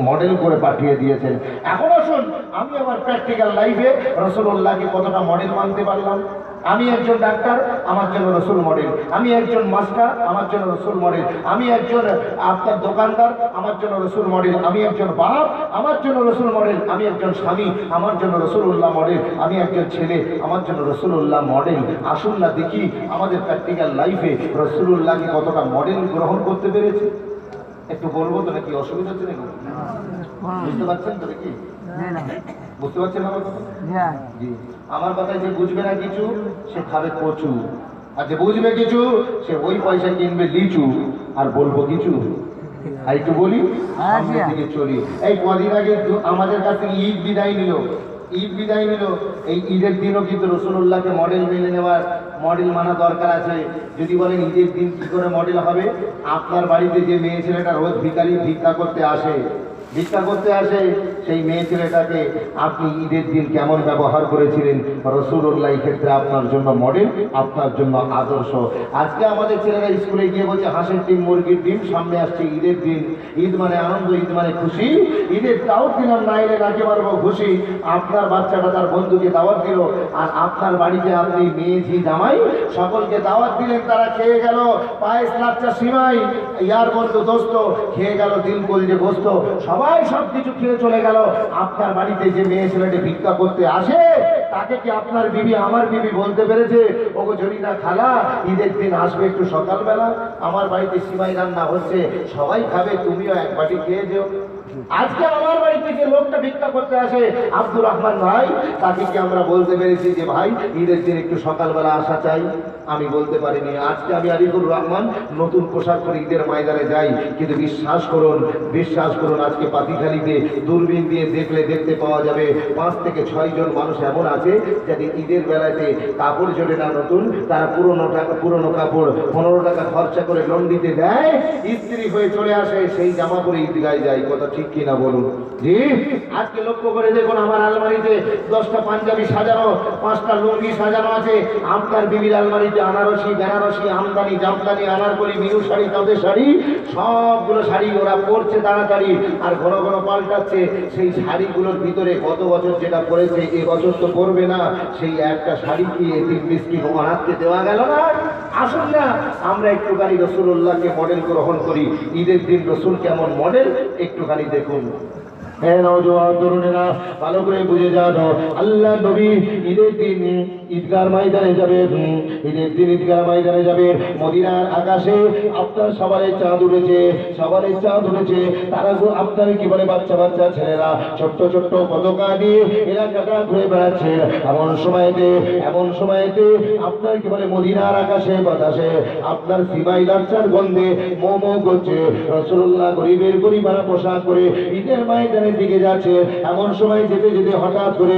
মডেল করে পাঠিয়ে দিয়েছেন। এখন আসুন আমি আমার প্র্যাকটিক্যাল লাইফে রাসূলুল্লাহকে কতটা মডেল মানতে পারলাম। আমি একজন ডাক্তার, আমার জন্য রাসূল মডেল। আমি একজন মাস্টার, আমার জন্য রাসূল মডেল। আমি একজন আপনার দোকানদার, আমার জন্য রাসূল মডেল। আমি একজন বাপ, আমার জন্য রাসূল মডেল। আমি একজন স্বামী, আমার জন্য রাসূলুল্লাহ মডেল। আমি একজন ছেলে, আমার জন্য রাসূলুল্লাহ মডেল। আসুন না দেখি আমাদের প্র্যাকটিক্যাল লাইফে রাসূলুল্লাহকে কতটা মডেল গ্রহণ করতে পেরেছি। একটু বলবো তো, নাকি অসুবিধা হচ্ছে নাকি? বুঝতে পারছেন তো নাকি? বুঝতে পারছেন আমার কথা? জি। আমার কথায় যে বুঝবে না কিছু সে খাবে কচু, আর যে বুঝবে কিছু সে ওই পয়সা কিনবে লিচু। আর বলবো কিছু, আর একটু বলি, সামনের দিকে চলি। এই কদিন আগে আমাদের কাছে ঈদ বিদায় নিল। এই ঈদের দিনও কিন্তু রাসূলুল্লাহকে মডেল মেনে নেওয়ার, মডেল মানা দরকার আছে। যদি বলেন ঈদের দিন কি করে মডেল হবে? আপনার বাড়িতে যে মেয়ে ছেলেটা রোজ ভিক্ষা করতে আসে, সেই মেয়ে ছেলেটাকে আপনি ঈদের দিন কেমন ব্যবহার করেছিলেন? রাসূলুল্লাহ এই ক্ষেত্রে আপনার জন্য মডেল, আপনার জন্য আদর্শ। আজকে আমাদের ছেলেরা স্কুলে গিয়ে বলছে হাঁসের ডিম, মুরগির ডিম, সামনে আসছে ঈদের দিন। ঈদ মানে আনন্দ, ঈদ মানে খুশি। ঈদের দাওয়াত দিলাম, না এলে নাকি পারবো খুশি। আপনার বাচ্চাটা তার বন্ধুকে দাওয়াত দিল, আর আপনার বাড়িতে আপনি মেয়ে ঝি জামাই সকলকে দাওয়াত দিলেন, তারা খেয়ে গেল পায়েস, লাচ্চা, সিমাই, ইয়ার বন্ধু দোস্ত খেয়ে গেল, দিল কলজে গোস্ত, সবাই সব কিছু খেয়ে চলে গেল। আপনার বাড়িতে যে মেয়ে ছেলেটি ভিক্ষা করতে আসে তাকে কি আপনার বিবি, আমার বিবি বলতে পেরেছে ওগো জরিনা খালা ঈদের দিন আসবে একটু সকালবেলা, আমার বাড়িতে সিমাই রান্না হচ্ছে, সবাই খাবে, তুমিও এক বাটি খেয়ে যেও? আজকে আমার বাড়ি থেকে লোকটা ভিক্ষা করতে আসে আব্দুর রহমান ভাই, তাকে কি আমরা বলতে পেরেছি যে ভাই ঈদের দিন একটু সকালবেলা আসা চাই? আমি বলতে পারিনি। আজকে আমি আরিফুর রহমান নতুন পোশাক পরে ঈদের ময়দানে যাই, কিন্তু বিশ্বাস করুন আজকে পাতিখালিতে দূরবীন দিয়ে দেখলে দেখতে পাওয়া যাবে 5 থেকে 6 জন মানুষ এমন আছে যাদের ঈদের বেলাতে কাপড় জোটে না নতুন, তারা পুরনো কাপড় 15 টাকা খরচা করে লন্ডিতে দেয়, ইস্ত্রি হয়ে চলে আসে, সেই জামা পরে ঈদগায় যায়। কথা ঠিক কিনা বলুন? জি। আজকে লক্ষ্য করে দেখুন আমার আলমারিতে 10টা পাঞ্জাবি সাজানো, 5টা লুঙ্গি সাজানো আছে। আপনার বিবির আলমারিতে আনারসি, বেনারসি, আমদানি, জামদানি, আনারকলি, মিরু শাড়ি, তাঁতের শাড়ি, সবগুলো শাড়ি ওরা পরছে তাড়াতাড়ি আর ঘন ঘন পাল্টাচ্ছে। সেই শাড়িগুলোর ভিতরে গত বছর যেটা পরেছে এ বছর তো পরবে না, সেই একটা শাড়ি কি এদিন মিসকিন অনাথকে দেওয়া গেল না? আসুন না আমরা একটুখানি রসুল্লাহকে মডেল গ্রহণ করি। ঈদের দিন রসুল কেমন মডেল একটুখানি দেখুন। হ্যাঁ নওজোয়ান তরুণেরা, ভালো করে বুঝে যান, আল্লাহ নবী ঈদের দিন ঈদগার ময়দানে যাবেন। ঈদের দিন ঈদগার ময়দানে যাবেন। মদিনার আকাশে আপনার সবারই চাঁদ উঠেছে, তারা আপনার কি বলে বাচ্চা ছেলেরা ছোট্ট ছোট্ট পতাকা দিয়ে এলাকাটা ঘুরে বেড়াচ্ছে। এমন সময়তে আপনার কি বলে মদিনার আকাশে বাতাসে আপনার সিমাই লাচ্চার গন্ধে মোমো করছে। রাসূলুল্লাহ গরিবের গরিবানা পোশাক করে ঈদের ময়দানের দিকে যাচ্ছে। এমন সময় যেতে যেতে হঠাৎ করে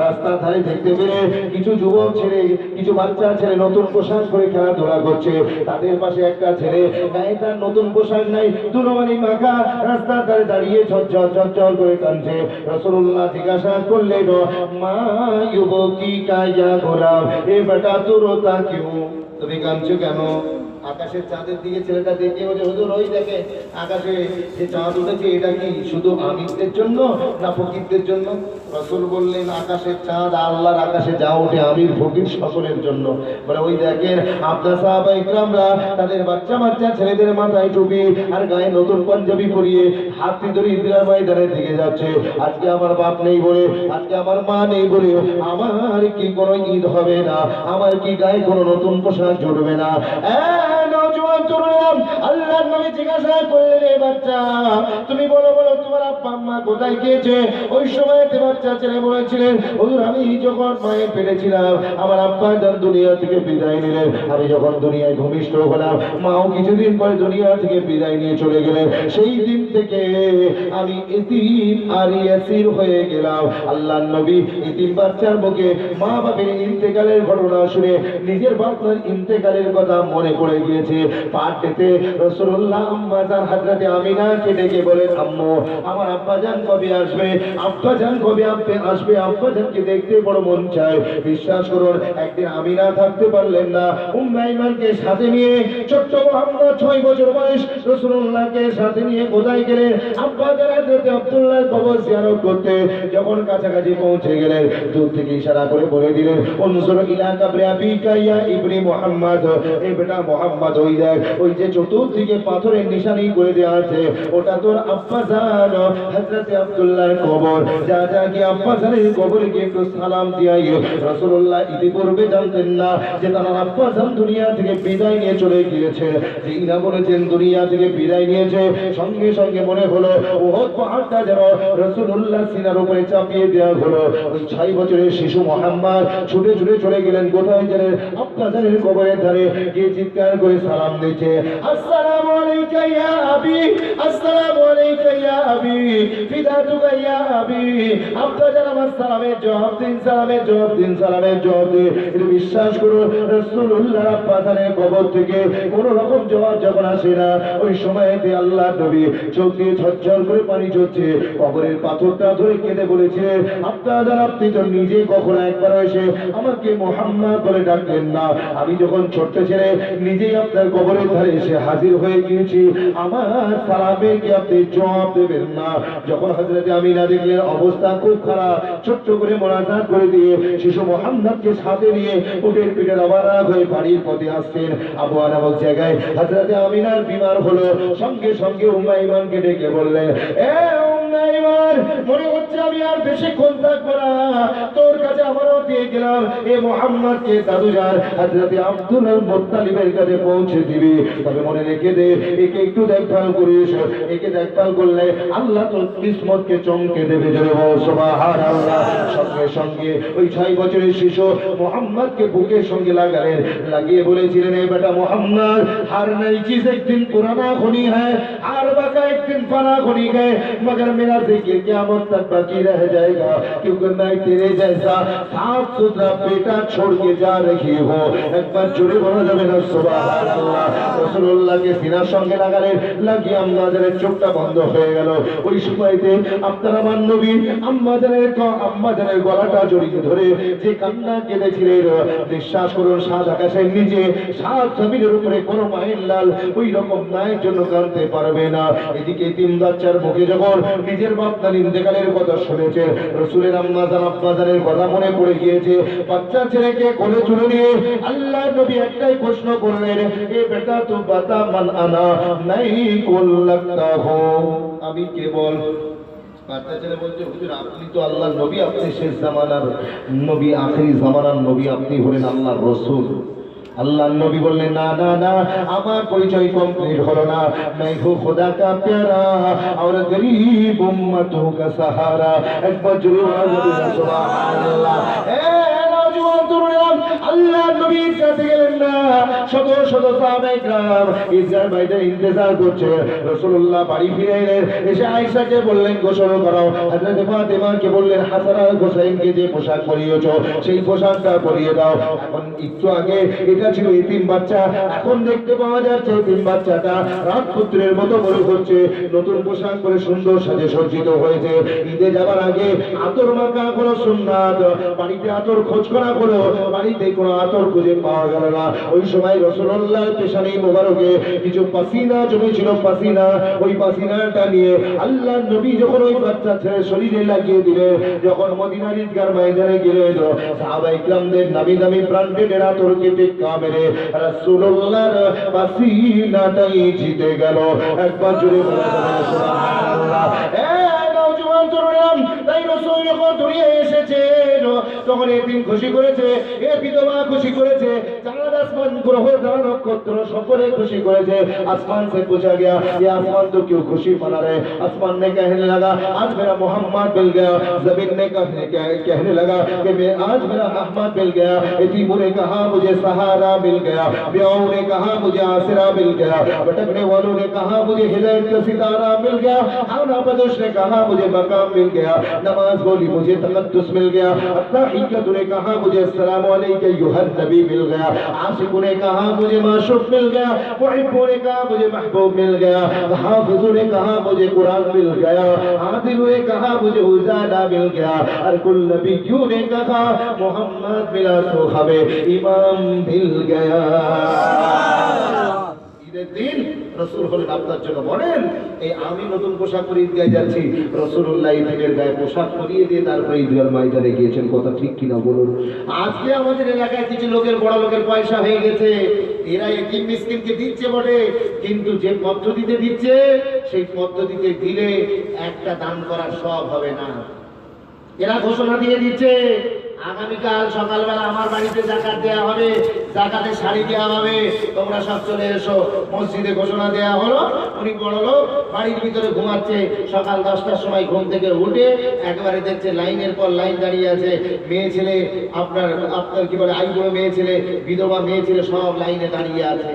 রাস্তার ধারে দেখতে পেলে কিছু যুবক ছেলে, কিছু বাচ্চা ছেলে নতুন পোশাক পরে খেলাধুলা করছে। তাদের পাশে একটা ছেলে গায়ে তার নতুন পোশাক নাই, ধুলোবালি মাখা, রাস্তার ধারে দাঁড়িয়ে ঝরঝর করে কাঁদছে। রাসূলুল্লাহ জিজ্ঞাসা করলেন, মা ইউবকি কা ইয়া গোলাম, এ বেটা তু রোতা কিউ? তুমি কাঁদছো কেন? আকাশের চাঁদের দিকে ছেলেটা দেখে বলে, হুজুর ওই দেখে আকাশে যে চাঁদ উঠেছে, এটা কি শুধু আমিরদের জন্য না ফকিরদের জন্য? রাসূল বললেন, আকাশের চাঁদ আল্লাহর আকাশে যা ওঠে আমির ফকির সকলের জন্য। বলে ওই দেখেন আপনার সাহাবা ইকরামরা তাদের বাচ্চা ছেলেদের মাথায় টুপি আর গায়ে নতুন পাঞ্জাবি পরিয়ে হাত ধরে ঈদগাহ ময়দানের দিকে যাচ্ছে। আজকে আমার বাপ নেই বলে, আজকে আমার মা নেই বলে আমার কি কোনো ঈদ হবে না? আমার কি গায়ে কোনো নতুন পোশাক জুটবে না? নওজোয়ান তরুণরা, আল্লাহর নবী জিজ্ঞাসা করলেন, এ বাচ্চা তুমি বলো তোমার আব্বা আম্মা কোথায় গিয়েছে? ওই সময়তে বাচ্চা ছেলে বলেছিলেন, হুজুর আমি যখন মায়ের পেটে ছিলাম আমার আব্বা জান দুনিয়া থেকে বিদায় নিলেন। আমি যখন দুনিয়ায় ভূমিষ্ঠ হলাম মাও কিছুদিন পরে দুনিয়া থেকে বিদায় নিয়ে চলে গেলেন। সেই দিন থেকে আমি এতিম আর ইয়াসির হয়ে গেলাম। আল্লাহর নবী এতিম বাচ্চার মুখে মা বাবার ইন্তেকালের ঘটনা শুনে নিজের বাচ্চার ইন্তেকালের কথা মনে পড়ে গিয়েছে। পাঠেতে রাসূলুল্লাহ আম্মা জান হযরতে আমিনাকে ডেকে বলেন, আম্মু আমার আব্বা জান কবে আসবে? আব্বা জান কবে আসবে? আব্বা জানকে দেখতে বড় মন চায়। বিশ্বাস করুন একদিন আমিনা থাকতে পারলেন না, উম্মে আইমানকে সাথে নিয়ে ছোট্ট মুহাম্মদ 6 বছর বয়স রাসূলুল্লাহকে সাথে নিয়ে কোথায় গেলেন? আব্বা জান হযরতে আব্দুল্লাহর কবর জিয়ারত করতে। যখন কাছাকাছি পৌঁছে গেলেন দূর থেকে ইশারা করে বলে দিলেন, উনজুর ইলা কবরে আবিকা ইয়া ইবনে মুহাম্মদ, এ বেটা মুহাম্মদ ওই দেখ, ওই যে চতুর্দিকে পাথরের নিশানি করে দেওয়া আছে ওটা তোর আব্বা জান হযরতে আব্দুল্লাহর কবর। যা কি আব্বা জানের কবরে গিয়ে একটু সালাম দিয়ে আয়। রাসূলুল্লাহ ইতিপূর্বে জানতেন না যে তার আব্বা জান দুনিয়া থেকে বিদায় নিয়ে চলে গিয়েছে। যেই না বলেছেন দুনিয়া থেকে বিদায় নিয়েছে, সঙ্গে সঙ্গে মনে হলো উহুদ পাহাড়টা যেন রাসূলুল্লাহ সিনার উপরে চাপিয়ে দেওয়া হলো। ওই 6 বছরের শিশু মুহাম্মদ ছুটে চলে গেলেন কোথায় জানেন? আব্বা জানের কবরের ধারে গিয়ে চিৎকার করে সালাম দিয়েছে, আসসালামু আলাইকা ইয়া আবি, আসসালামু আলাইকা ইয়া আবি, ফিদাতুকা ইয়া আবি। আব্বা জান আমার সালামের জবাব দিন, সালামের জবাব দিন, সালামের জবাব দিন। এটা বিশ্বাস করুন রাসূলুল্লাহ আব্বা জানের কবর থেকে কোনো রকম জবাব যখন আসে না, ওই সময়তে আল্লাহর নবী চোখ দিয়ে ঝরঝর করে পানি ঝরছে। কবরের পাথরটা ধরে কেঁদে বলেছিলেন, আব্বা জান আপনি তো নিজে কখনো একবার এসে আমাকে মুহাম্মদ বলে ডাকলেন না। আমি যখন ছোট্ট ছেলে নিজেই আপনার কবরের ধারে এসে হাজির হয়ে গিয়েছি, আমার সালামে কি আপনি জবাব দেবেন না? যখন হযরতে আমিনা দেখলেন অবস্থা খুব খারাপ, ছোট্ট করে মোনাজাত করে দিয়ে শিশু মুহাম্মদকে সাথে নিয়ে উটের পিঠে রওনা হয়ে বাড়ির পথে আসছেন। আবওয়া নামক জায়গায় হযরতে আমিনার বিমার হলো। সঙ্গে সঙ্গে উম্মে আইমানকে ডেকে বললেন, এ উম্মে এবার মনে হচ্ছে আমি আর বেশিক্ষণ থাকবো না, তোর কাছে আবারও দিয়ে গেলাম এ মোহাম্মদকে দাদুজান হযরত আব্দুল মুত্তালিবের কাছে পৌঁছে দিবি, তবে মনে রেখে দে একে একটু দেখভাল করিস, একে দেখভাল করলে আল্লাহ তোর কিসমতকে চমকে দেবে। জোরে বল সুবহানাল্লাহ। সঙ্গে সঙ্গে ওই 6 বছরের শিশু মোহাম্মদকে বুকের সঙ্গে লাগালেন, লাগিয়ে বলেছিলেন এ বেটা মোহাম্মদ, হার नई चीज एक दिन पुराना होनी है, हार बाका एक दिन फना होनी है, मगर मेरा जिक्र क़यामत तक बाकी रह जाएगा, क्योंकि मैं तेरे जैसा साफ सुथरा बेटा छोड़ के जा रही हूँ। एक बार जुड़े बोला जाबे ना सुबहानाल्लाह। রাসূলুল্লাহকে সিনার সঙ্গে লাগালেন, লাগিয়ে আম্মাজানের চোখটা বন্ধ হয়ে গেল। ওই সময়তে আপনার আমার নবী আম্মাজানের গলাটা জড়িয়ে ধরে যে কান্না কেঁদেছিলেন, বিশ্বাস করুন সাত আকাশের নিচে সাত জমিনের উপরে কোনো মায়ের লাল ওই রকম মায়ের জন্য কাঁদতে পারবে না। এদিকে তিন বাচ্চার মুখে যখন নিজের বাপ তার ইন্তেকালের কথা শুনেছে, রাসূলের আব্বাজানের কথা মনে পড়ে গিয়েছে। বাচ্চা ছেলেকে কোলে তুলে নিয়ে আল্লাহ নবী একটাই প্রশ্ন করলেন, এ বেটা তু বাতা মান আনা নাই কুল লাগতা হো, আমি কে বল। বাচ্চা ছেলে বলছে, হুজুর আপনি তো আল্লাহর নবী, আপনি শেষ জামানার নবী, আখেরি জামানার নবী, আপনি হলেন আল্লাহর রাসূল। আল্লাহর নবী বললেন, না না না, আমার পরিচয় কমপ্লিট হলো না। मैं हूँ खुदा का प्यारा और गरीब उम्मतों का सहारा। একবার জোরে বলুন সুবহানাল্লাহ। নওজোয়ান তরুণেরা আল্লাহর নবীর কাছে গেলেন না, শত শত সাহাবায়ে کرام ঈদগাহ ময়দানে ইন্তজার করছে। রাসূলুল্লাহ বাড়ি ফিরে এলেন, এসে আয়েশাকে বললেন গোসল করাও। হযরত ফাতেমাকে বললেন হাসান আর হোসেনকে যে পোশাক পরিয়েছো সেই পোশাকটা পরিয়ে দাও। এখন একটু আগে এটা ছিল এতিম বাচ্চা, এখন দেখতে পাওয়া যাচ্ছে এতিম বাচ্চাটা রাজপুত্রের মতো বড় হচ্ছে, নতুন পোশাক পরে সুন্দর সাজে সজ্জিত হয়েছে। ঈদে যাবার আগে আতর মাখা কোনো সুন্নাত, বাড়িতে আতর খোঁজ করা হলো, বাড়িতে কোনো আতর খুঁজে পাওয়া গেল না। ওই সময় রাসূলুল্লাহর পেশানি মোবারকে কিছু পাসিনা জমেছিল, পাসিনা, ওই পাসিনাটা নিয়ে আল্লাহর নবী যখন ওই বাচ্চা ছেলে শরীরে লাগিয়ে দিলেন, যখন মদিনার ঈদগাহ ময়দানে গেলেন, সাহাবায়ে কিরামদের নামি দামি ব্র্যান্ডেড আতরকে টেক্কা মেরে রাসূলুল্লাহর পাসিনাটাই জিতে গেল। একবার জোরে বলুন সুবহানাল্লাহ। নওজোয়ান তরুণেরা, তাই রাসূল যখন দুনিয়া এসেছেন তখন এতিম খুশি করেছে, এ বিধবা খুশি করেছে, চাঁদ আসমান গ্রহ তারা নক্ষত্র সকলে খুশি করেছে। आसमान से पूछा गया ये आसमान तो क्यों खुशी मना रहे, आसमान ने कहने लगा आज मेरा मोहम्मद मिल गया। जमीन ने कहने लगा कि मैं आज मेरा अहमद मिल गया। यतीमों ने कहा मुझे सहारा मिल गया, ब्याओं ने कहा मुझे आसरा मिल गया, भटकने वालों ने कहा मुझे हिदायत का सितारा मिल गया, खाना बदोश ने कहा मुझे मकाम मिल गया, नमाज बोली मुझे तकद्दुस मिल गया, अत्ताहिय्यतु ने कहा मुझे अस्सलामु अलैका अय्युहन नबी मिल गया, आशिकों ने कहा मुझे माशूक मिल गया, मुहिब्बों ने कहा मुझे महबूब मिल गया, हाफिजों ने कहा मुझे कुरान मिल गया, आदिलों ने कहा मुझे उजाला मिल गया, और कुल नबियों ने कहा मोहम्मद मिला तो हमें इमाम मिल गया। ঈদের দিন রাসূল হলেন আপনার জন্য বলেন, এই আমি নতুন পোশাক পরে ঈদগাহে যাচ্ছি, রাসূলুল্লাহ ঈদের গায়ে পোশাক পরিয়ে দিয়ে তারপরে ঈদগাহ ময়দানে গিয়েছেন। কথা ঠিক কিনা বলুন? আজকে আমাদের এলাকায় কিছু লোকের, বড় লোকের পয়সা হয়ে গেছে, এরা এতিম মিসকিনকে দিচ্ছে বটে, কিন্তু যে পদ্ধতিতে দিচ্ছে সেই পদ্ধতিতে দিলে একটা দান করার সওয়াব হবে না। এরা ঘোষণা দিয়ে দিচ্ছে আগামীকাল সকালবেলা আমার বাড়িতে যাকাত দেওয়া হবে, যাকাতে শাড়ি দেওয়া হবে, তোমরা সব চলে এসো। মসজিদে ঘোষণা দেওয়া হলো, উনি বড় লোক বাড়ির ভিতরে ঘুমাচ্ছে, সকাল 10টার সময় ঘুম থেকে উঠে একবারে দেখছে লাইনের পর লাইন দাঁড়িয়ে আছে, মেয়ে ছেলে, আপনার কি বলে আইবুড়ো মেয়ে ছেলে, বিধবা মেয়ে ছেলে সব লাইনে দাঁড়িয়ে আছে।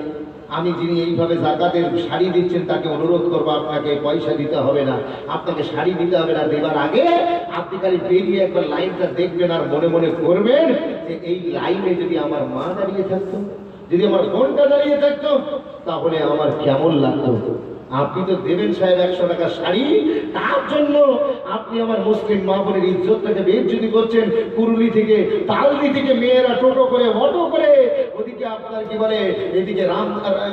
আমি যিনি এইভাবে যাকাতের শাড়ি দিচ্ছেন তাকে অনুরোধ করবো, আপনাকে পয়সা দিতে হবে না, আপনাকে শাড়ি দিতে হবে না, দেবার আগে আপনি খালি বেরিয়ে একবার লাইনটা দেখবেন আর মনে মনে করবেন যে এই লাইনে যদি আমার মা দাঁড়িয়ে থাকতো, যদি আমার বোনটা দাঁড়িয়ে থাকতো, তাহলে আমার কেমন লাগতো। আপনি তো দেবেন সাহেব 100 টাকা শাড়ি, তার জন্য আপনি আমার মুসলিম মা বোনের ইজ্জতটাকে বেইজ্জতি করছেন। কুরুলি থেকে, তালদি থেকে মেয়েরা টোটো করে, অটো করে, ওদিকে আপনার কি বলে এদিকে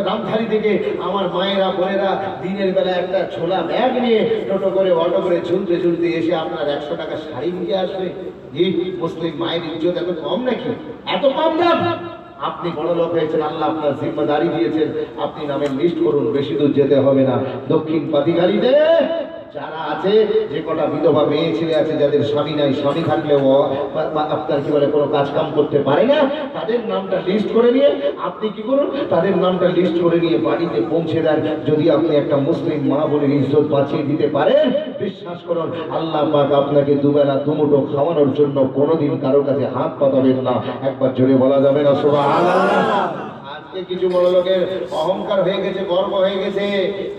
রামধারী থেকে আমার মায়েরা বোনেরা দিনের বেলা একটা ছোলা ব্যাগ নিয়ে টোটো করে, অটো করে ঝুলতে ঝুলতে এসে আপনার 100 টাকা শাড়ি নিয়ে আসবে। এই মুসলিম মায়ের ইজ্জত এত কম নাকি? এত কম দাম? আপনি বড় লোক হয়েছেন, আল্লাহ আপনার জিম্মাদারি দিয়েছেন, আপনি নামের লিস্ট করুন, বেশি দূর যেতে হবে না। দক্ষিণ পাতিখালিতে যারা আছে, যে কটা বিধবা মেয়ে ছেলে আছে যাদের স্বামী নাই, স্বামী থাকলেও আপনার কি বলে কোনো কাজ কাম করতে পারে না, তাদের নামটা লিস্ট করে নিয়ে আপনি কি করুন, তাদের নামটা লিস্ট করে নিয়ে বাড়িতে পৌঁছে দেন। যদি আপনি একটা মুসলিম মা বলে ইজ্জত বাঁচিয়ে দিতে পারেন, বিশ্বাস করুন আল্লাহ পাক আপনাকে দুবেলা দুমুঠো খাওয়ানোর জন্য কোনোদিন কারো কাছে হাত পাতাবেন না। একবার জোরে বলা যাবে না সুবহানাল্লাহ। আজকে কিছু বড় লোকের অহংকার হয়ে গেছে, গর্ব হয়ে গেছে।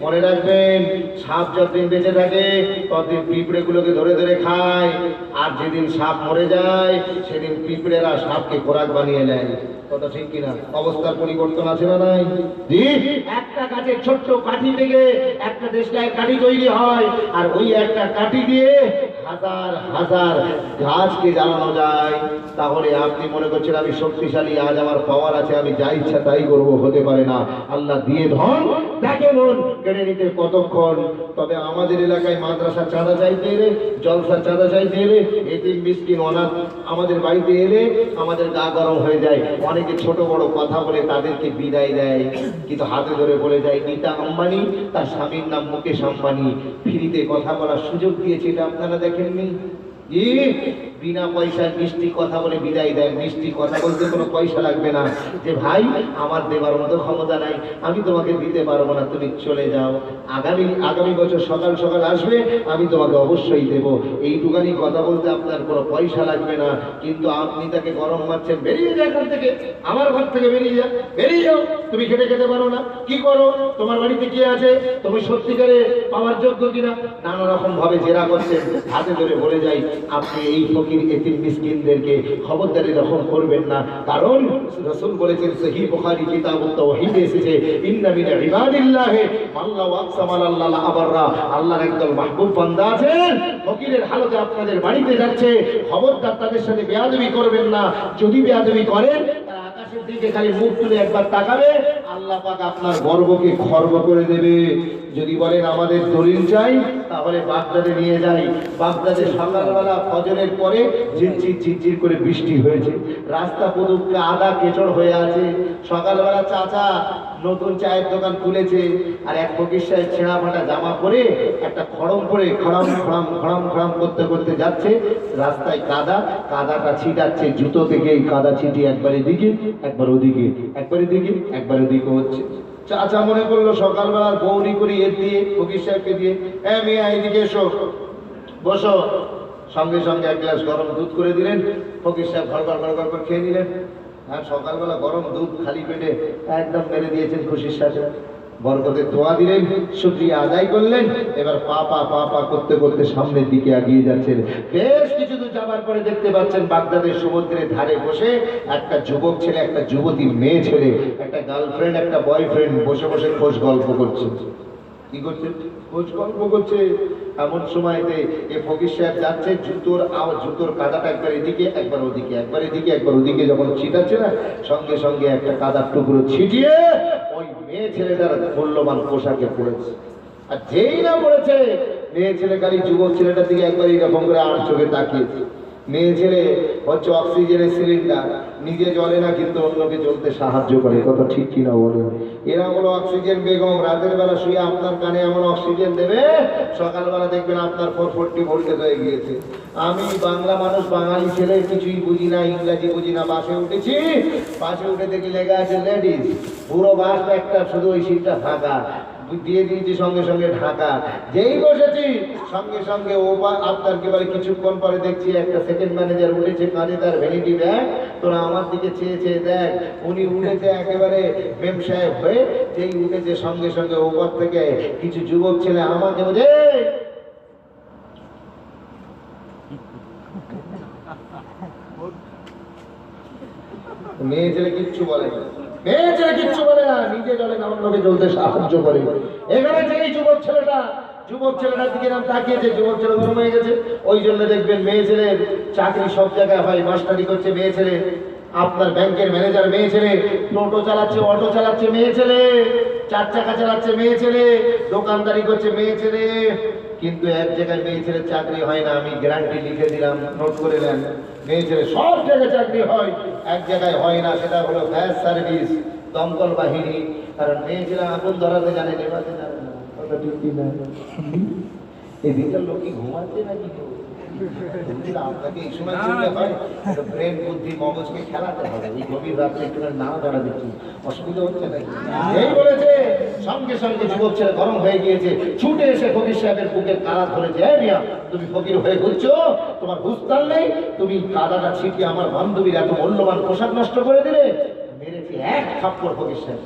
মনে রাখবেন, সাপ যতদিন বেঁচে থাকে ততদিন পিঁপড়ে গুলোকে ধরে ধরে খায়, আর যেদিন সাপ মরে যায় সেদিন পিঁপড়েরা সাপকে খোরাক বানিয়ে নেয়। কথা ঠিক কিনা? অবস্থার পরিবর্তন আছে না নাই? জি, একটা গাছের ছোট্ট কাঠি থেকে একটা দেশলাইয়ের কাঠি তৈরি হয়, আর ওই একটা কাঠি দিয়ে হাজার হাজার গাছকে জ্বালানো যায়। তাহলে আপনি মনে করছেন আমি শক্তিশালী, আজ আমার পাওয়ার আছে, আমি যা ইচ্ছা তাই করব, হতে পারে না। আল্লাহ দিয়ে ধন দেখে মন কেড়ে নিতে কতক্ষণ। তবে আমাদের এলাকায় মাদ্রাসা চাঁদা চাইতে এলে, জলসা চাঁদা চাইতে এলে, এতিম মিসকিন অনাথ আমাদের বাড়িতে এলে আমাদের গা গরম হয়ে যায়। অনেকে ছোট বড় কথা বলে তাদেরকে বিদায় দেয়, কিন্তু হাতে ধরে বলে যায় নীতা আম্বানি, তার স্বামীর নাম মুকেশ আম্বানি, ফ্রিতে কথা বলার সুযোগ দিয়েছে। এটা আপনারা দেখেননি? বিনা পয়সায় মিষ্টি কথা বলে বিদায় দেয়। মিষ্টি কথা বলতে কোনো পয়সা লাগবে না, যে ভাই আমার দেবার মতো ক্ষমতা নাই, আমি তোমাকে দিতে পারবো না, তুমি চলে যাও, আগামী বছর সকাল সকাল আসবে, আমি তোমাকে অবশ্যই দেব। এইটুকানি কথা বলতে আপনার কোনো পয়সা লাগবে না। কিন্তু আপনি তাকে গরম মারছেন, বেরিয়ে যায় ঘর থেকে, আমার ঘর থেকে বেরিয়ে যা, বেরিয়ে যাও, তুমি খেতে খেতে পারো না, কি করো, তোমার বাড়িতে কি আছে, তুমি সত্যিকারে পাওয়ার যোগ্য কিনা, নানা রকম ভাবে জেরা করছেন। হাতে ধরে বলে যাই আপনি এই ফকির এতিম মিসকিনদেরকে খবরদারি রকম করবেন না। কারণ রাসূল বলেছেন, সহিহ বুখারী কিতাবুত তাওহীদে এসেছে, ইন্না মিন ইবাদিল্লাহি আল্লাহ ওয়াকসামাল্লাহ আবাররা, আল্লাহর একদল মাহবুব বান্দা আছেন ফকিরের হালতে আপনাদের বাড়িতে যাচ্ছে, খবরদার তাদের সাথে বেয়াদবি করবেন না। যদি বেয়াদবি করেন, তারা আকাশের দিকে খালি মুখ তুলে একবার তাকাবে, আল্লাহ পাক আপনার গর্বকে খর্ব করে দেবে। যদি বলেন আমাদের দলিল চাই, তাহলে বাগদাদে নিয়ে যাই। বাগদাদে সকালবেলা ফজরের পরে ঝিরঝির ঝিরঝির করে বৃষ্টি হয়েছে, রাস্তা পদুকে আদা কেচড় হয়ে আছে। সকালবেলা চাচা নতুন চায়ের দোকান খুলেছে, আর এক ফকির সাহেব ছেঁড়া ফাটা জামা পরে একটা খড়ম পরে খড়াম খড়াম খড়াম খড়াম করতে করতে যাচ্ছে। রাস্তায় কাদাটা ছিটাচ্ছে, জুতো থেকে এই কাদা ছিটিয়ে একবার এদিকে একবার ওদিকে, একবার এদিকে একবার ওদিকে হচ্ছে। চাচা মনে করলো সকালবেলার বৌরি করি এর দিয়ে ফকির সাহেবকে দিয়ে, মেয়ে এদিকে এসো, বসো। সঙ্গে সঙ্গে এক গ্লাস গরম দুধ করে দিলেন, ফকির সাহেব ঘর করে খেয়ে নিলেন। আর সকালবেলা গরম দুধ খালি পেটে একদম মেরে দিয়েছেন খুশির সাথে। বরকতের দোয়া দিলেন, শুকরিয়া আদায় করলেন। এবার পা পা করতে করতে সামনের দিকে এগিয়ে যাচ্ছেন। বেশ কিছু দূর যাবার পরে দেখতে পাচ্ছেন বাগদাদের সমুদ্রের ধারে বসে একটা যুবক ছেলে, একটা যুবতী মেয়ে ছেলে, একটা গার্লফ্রেন্ড, একটা বয়ফ্রেন্ড বসে বসে খোঁজ গল্প করছে। কি করছে? খোঁজ গল্প করছে। এমন সময়তে এ ফকির সাহেব যাচ্ছে, জুতোর কাদাটা একবার এদিকে একবার ওদিকে, একবার এদিকে একবার ওদিকে যখন ছিটাচ্ছে না, সঙ্গে সঙ্গে একটা কাদার টুকরো ছিটিয়ে ওই মেয়ে ছেলেটার মূল্যবান পোশাকে পড়েছে। আর যেই না পড়েছে, মেয়ে ছেলে খালি যুবক ছেলেটার দিকে একবার এরকম করে আর চোখে তাকিয়েছে। মেয়ে ছেলে হচ্ছে অক্সিজেনের সিলিন্ডার, নিজে জ্বলে না কিন্তু অন্যকে জ্বলতে সাহায্য করে। কথা ঠিক কিনা বলেন? এরা হলো অক্সিজেন বেগম। রাতের বেলা শুয়ে আপনার কানে এমন অক্সিজেন দেবে, সকালবেলা দেখবেন আপনার 440 ভোল্টেজ হয়ে গিয়েছে। আমি বাংলা মানুষ, বাঙালি ছেলে, কিছুই বুঝি না, ইংরাজি বুঝি না। বাসে উঠেছি, বাসে উঠে দেখি লেখা আছে লেডিস, পুরো বাসটা একটা, শুধু ওই সিটটা ফাঁকা দিয়ে দিয়েছি, সঙ্গে সঙ্গে ঢাকা। যেই বসেছি সঙ্গে সঙ্গে ও আপনার কি বলে কিছুক্ষণ পরে দেখছি একটা সেকেন্ড ম্যানেজার উঠেছে, কাঁধে তার ভ্যানিটি ব্যাগ, তোরা আমার দিকে চেয়ে চেয়ে দেখ। উনি উঠেছে একেবারে মেম সাহেব হয়ে, যেই উঠেছে সঙ্গে সঙ্গে ওপর থেকে কিছু যুবক ছেলে আমাকে বোঝে, মেয়ে ছেলে কিচ্ছু বলে না, মেয়ে ছেলে কিচ্ছু বলে না, নিজে জলে না অন্যকে জ্বলতে সাহায্য করে। এখানে যে যুবক ছেলেটার দিকে নাম তাকিয়েছে, যুবক ছেলে গরম হয়ে গেছে। ওই জন্য দেখবেন মেয়ে ছেলের চাকরি সব জায়গায় হয়, মাস্টারি করছে মেয়ে ছেলে, আপনার ব্যাংকের ম্যানেজার মেয়ে ছেলে, টোটো চালাচ্ছে, অটো চালাচ্ছে মেয়ে ছেলে, 4 চাকা চালাচ্ছে মেয়ে ছেলে, দোকানদারি করছে মেয়ে ছেলে। কিন্তু এক জায়গায় মেয়ে ছেলের চাকরি হয় না, আমি গ্যারান্টি লিখে দিলাম, নোট করে নেন। মেয়ে ছেলে সব জায়গায় চাকরি হয়, এক জায়গায় হয় না, সেটা হলো ফায়ার সার্ভিস, দমকল বাহিনী। কারণ মেয়ে ছেলে আগুন ধরাতে জানে, নেভাতে জানে না। কথা ঠিক কি না? এই দিনটার লোক কি ঘুমাচ্ছে নাকি? আপনাকে এই সময় চিনতে হয়, ব্রেন বুদ্ধি মগজকে খেলাতে হবে। এই গভীর রাত্রে একটু নাড়াচাড়া দিচ্ছি, অসুবিধা হচ্ছে নাকি? এই বলেছে, সঙ্গে সঙ্গে যুবক ছেলে গরম হয়ে গিয়েছে, ছুটে এসে ফকির সাহেবের বুকের কাদা ধরেছে। এই মিয়া, তুমি ফকির হয়ে ঘুরছো, তোমার হুঁশতাল নেই? তুমি কাদাটা ছিটিয়ে আমার বান্ধবীর এত মূল্যবান পোশাক নষ্ট করে দিলে। মেরেছে এক থাপ্পড় ফকির সাহেব।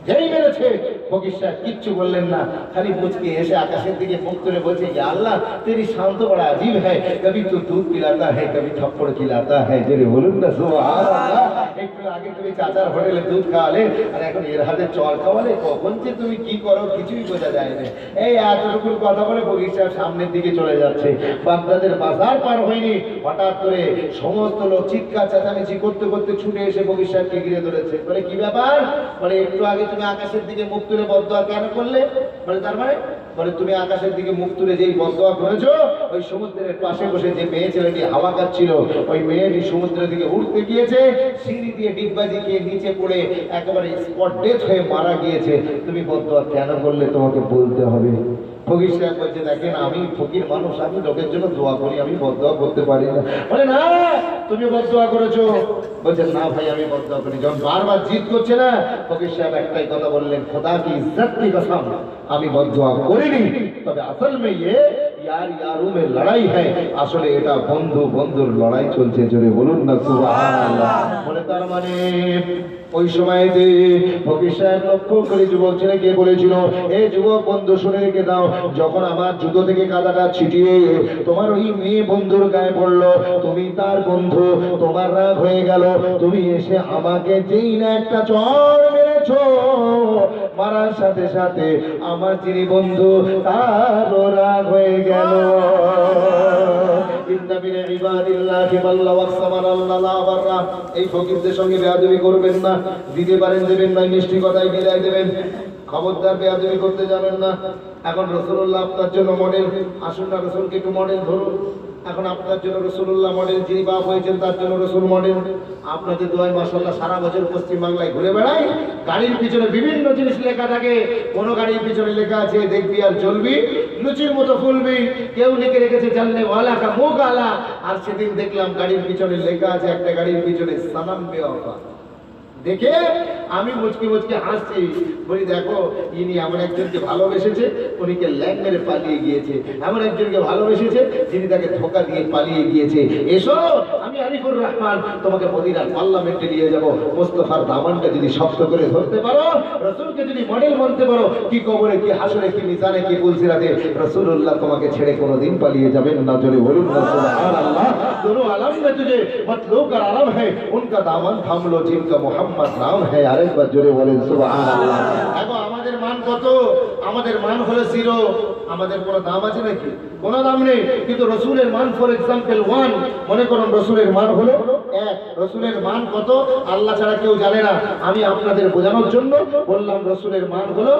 যেই মেরেছে ফকির সাহেব কিচ্ছু বললেন না, খালি মুচকে এসে আকাশের দিকে মুখ তুলে বলছে, ইয়া আল্লাহ তেরি শান্ত বড়া আজীব হ্যায়, কবি তো দুধ পিলাতা হ্যায়, কবি থাপ্পড় খিলাতা হ্যায়। জোরে বলুন না সুবহানাল্লাহ। একটু আগে তুমি চাচার হোটেলে দুধ খাওয়ালে, আর এখন এর হাতে চল খাওয়ালে। কখন যে তুমি কি করো কিছুই বোঝা যায় না। এই এতটুকু কথা বলে ফকির সাহেব সামনের দিকে চলে যাচ্ছে। বাগদাদের বাজার পার হয়নি, হঠাৎ করে সমস্ত লোক চিৎকার চেঁচামেচি করতে করতে ছুটে এসে ফকির সাহেবকে ঘিরে ধরেছে। বলে কি ব্যাপার? বলে একটু আগে তুমি আকাশের দিকে মুখ তুলে বদদোয়া কেন করলে? বলে তার মানে? বলে তুমি আকাশের দিকে মুখ তুলে যেই বদদোয়া করেছো, ওই সমুদ্রের পাশে বসে যে মেয়ে ছেলেটি হাওয়া খাচ্ছিল, ওই মেয়েটি সমুদ্রের দিকে উঠতে গিয়েছে, সিঁড়ি দিয়ে ডিগবাজি খেয়ে নিচে পড়ে একেবারে স্পট ডেথ হয়ে মারা গিয়েছে। তুমি বদদোয়া কেন করলে তোমাকে বলতে হবে। ফকির সাহেব বলছে, দেখেন আমি ফকির মানুষ, আমি লোকের জন্য দোয়া করি, আমি বদদোয়া করতে পারি না। বলে না তুমি বদদোয়া করেছো। বলছেন না ভাই আমি বদদোয়া করি। যখন বারবার জিদ করছে না, ফকির সাহেব একটাই কথা বললেন, খোদা কি ইজ্জত কি কসম, আমি বদদোয়া করিনি। তবে আসল মে ইয়ার ইয়ারু মে লড়াই হয়, আসলে এটা বন্ধু বন্ধুর লড়াই চলছে। জোরে বলুন না সুবহানাল্লাহ। বলে তার মানে ওই সময়তে ফকির সাহেব লক্ষ্য করে যুবক ছেলেকে বলেছিল, এ যুবক বন্ধু শুনে রেখে দাও, যখন আমার জুতো থেকে কাদাটা ছিটিয়ে তোমার ওই মেয়ে বন্ধুর গায়ে পড়লো, তুমি তার বন্ধু, তোমার রাগ হয়ে গেল, তুমি এসে আমাকে যেই না একটা চড় মেরেছো, মারার সাথে সাথে আমার যিনি বন্ধু তারও রাগ হয়ে গেল। এই ফকিরদের সঙ্গে বেয়াদবি করবেন না। দিতে পারেন দেবেন না, মিষ্টি কথায় বিদায় দেবেন, খবরদার বেয়াদবি করতে যাবেন না। এখন রাসূলুল্লাহ আপনার জন্য মডেল, আসুন না রাসূলকে একটু মডেল ধরুন। এখন আপনার জন্য রাসূলুল্লাহ মডেল, যিনি বাপ হয়েছেন তার জন্য রাসূল মডেল। আপনাদের দোয়ায় মাশাআল্লাহ সারা বছর পশ্চিম বাংলায় ঘুরে বেড়াই, গাড়ির পিছনে বিভিন্ন জিনিস লেখা থাকে। কোন গাড়ির পিছনে লেখা আছে দেখবি আর চলবি, লুচির মতো ফুলবি। কেউ লিখে রেখেছে জানলে ওয়ালা কা মুখ আলা। আর সেদিন দেখলাম গাড়ির পিছনে লেখা আছে, একটা গাড়ির পিছনে সালাম বেওয়াফা। দেখে আমি মুচকি মুচকি হাসছি, বলি দেখো ইনি এমন একজনকে ভালোবেসেছে, উনিকে ল্যাং মেরে পালিয়ে গিয়েছে। এমন একজনকে ভালোবেসেছে যিনি তাকে ধোকা দিয়ে পালিয়ে গিয়েছে। এসো আমি আরিফুর রহমান তোমাকে মদিনার পার্লামেন্টে নিয়ে যাব। মোস্তফার দামানটা যদি শক্ত করে ধরতে পারো, রাসূলকে যদি মডেল মানতে পারো, কি কবরে কি হাসরে কি মিজানে কি পুলসিরাতে রাসূলুল্লাহ তোমাকে ছেড়ে কোনোদিন পালিয়ে যাবেন না। জোরে বলুন না সুবহানাল্লাহ। दोनों आलम में तुझे मतलूब का आलम है, उनका दामन थाम लो जिनका मोहम्मद नाम है। আরেক বার জোরে বলেন সুবহানাল্লাহ। এখন আমাদের মান কত? আমাদের মান হলো 0। আমাদের কোনো দাম আছে নাকি? কোনো দাম নেই। কিন্তু রাসূলের মান ফর एग्जांपल 1, মনে করুন রাসূলের মান হলো 1। রাসূলের মান কত আল্লাহ ছাড়া কেউ জানে না। আমি আপনাদের বোঝানোর জন্য বললাম রাসূলের মান হলো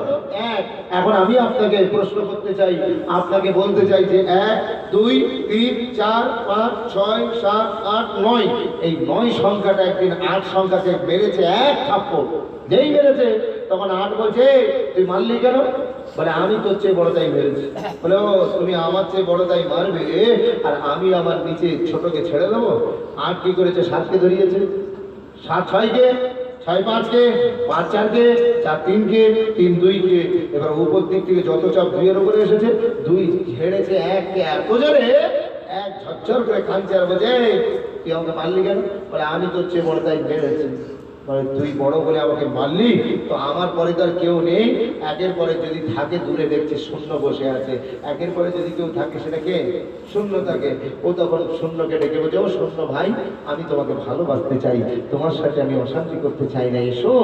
1। এখন আমি আপনাকে প্রশ্ন করতে চাই, আপনাকে বলতে চাই যে 1 2 3 4 5 6 7 8 9, এই 9 সংখ্যাটা একদিন 8 সংখ্যাকে মেরেছে এক থাপ্পড়। যেই মেরেছে তখন 8 বলছে তুই মারলি কেন? বলে আমি তোর চেয়ে বড় তাই মেরেছি। বলে ও তুমি আমার চেয়ে বড় তাই মারবে, আর আমি আমার নিচে ছোটকে ছেড়ে দেবো? 8 কি করেছে? 7কে ধরিয়েছে। 7 6কে, 6 5কে, 5 4কে, 4 3কে, 3 2কে। এবার উপর দিক থেকে যত চাপ 2 এর উপরে এসেছে, 2 ছেড়েছে 1কে এত জোরে, 1 ঝরঝর করে কাঁদছে আর বলছে তুই আমাকে মারলি কেন? বলে আমি তোর চেয়ে বড় তাই মেরেছি। বলে তুই বড় বলে আমাকে মারলি, তো আমার পরে তো আর কেউ নেই। একের পরে যদি থাকে দূরে দেখছে শূন্য বসে আছে, একের পরে যদি কেউ থাকে সেটা কে? শূন্য থাকে। ও তখন শূন্যকে ডেকে বলছে, ও শূন্য ভাই আমি তোমাকে ভালোবাসতে চাই, তোমার সাথে আমি অশান্তি করতে চাই না, এসো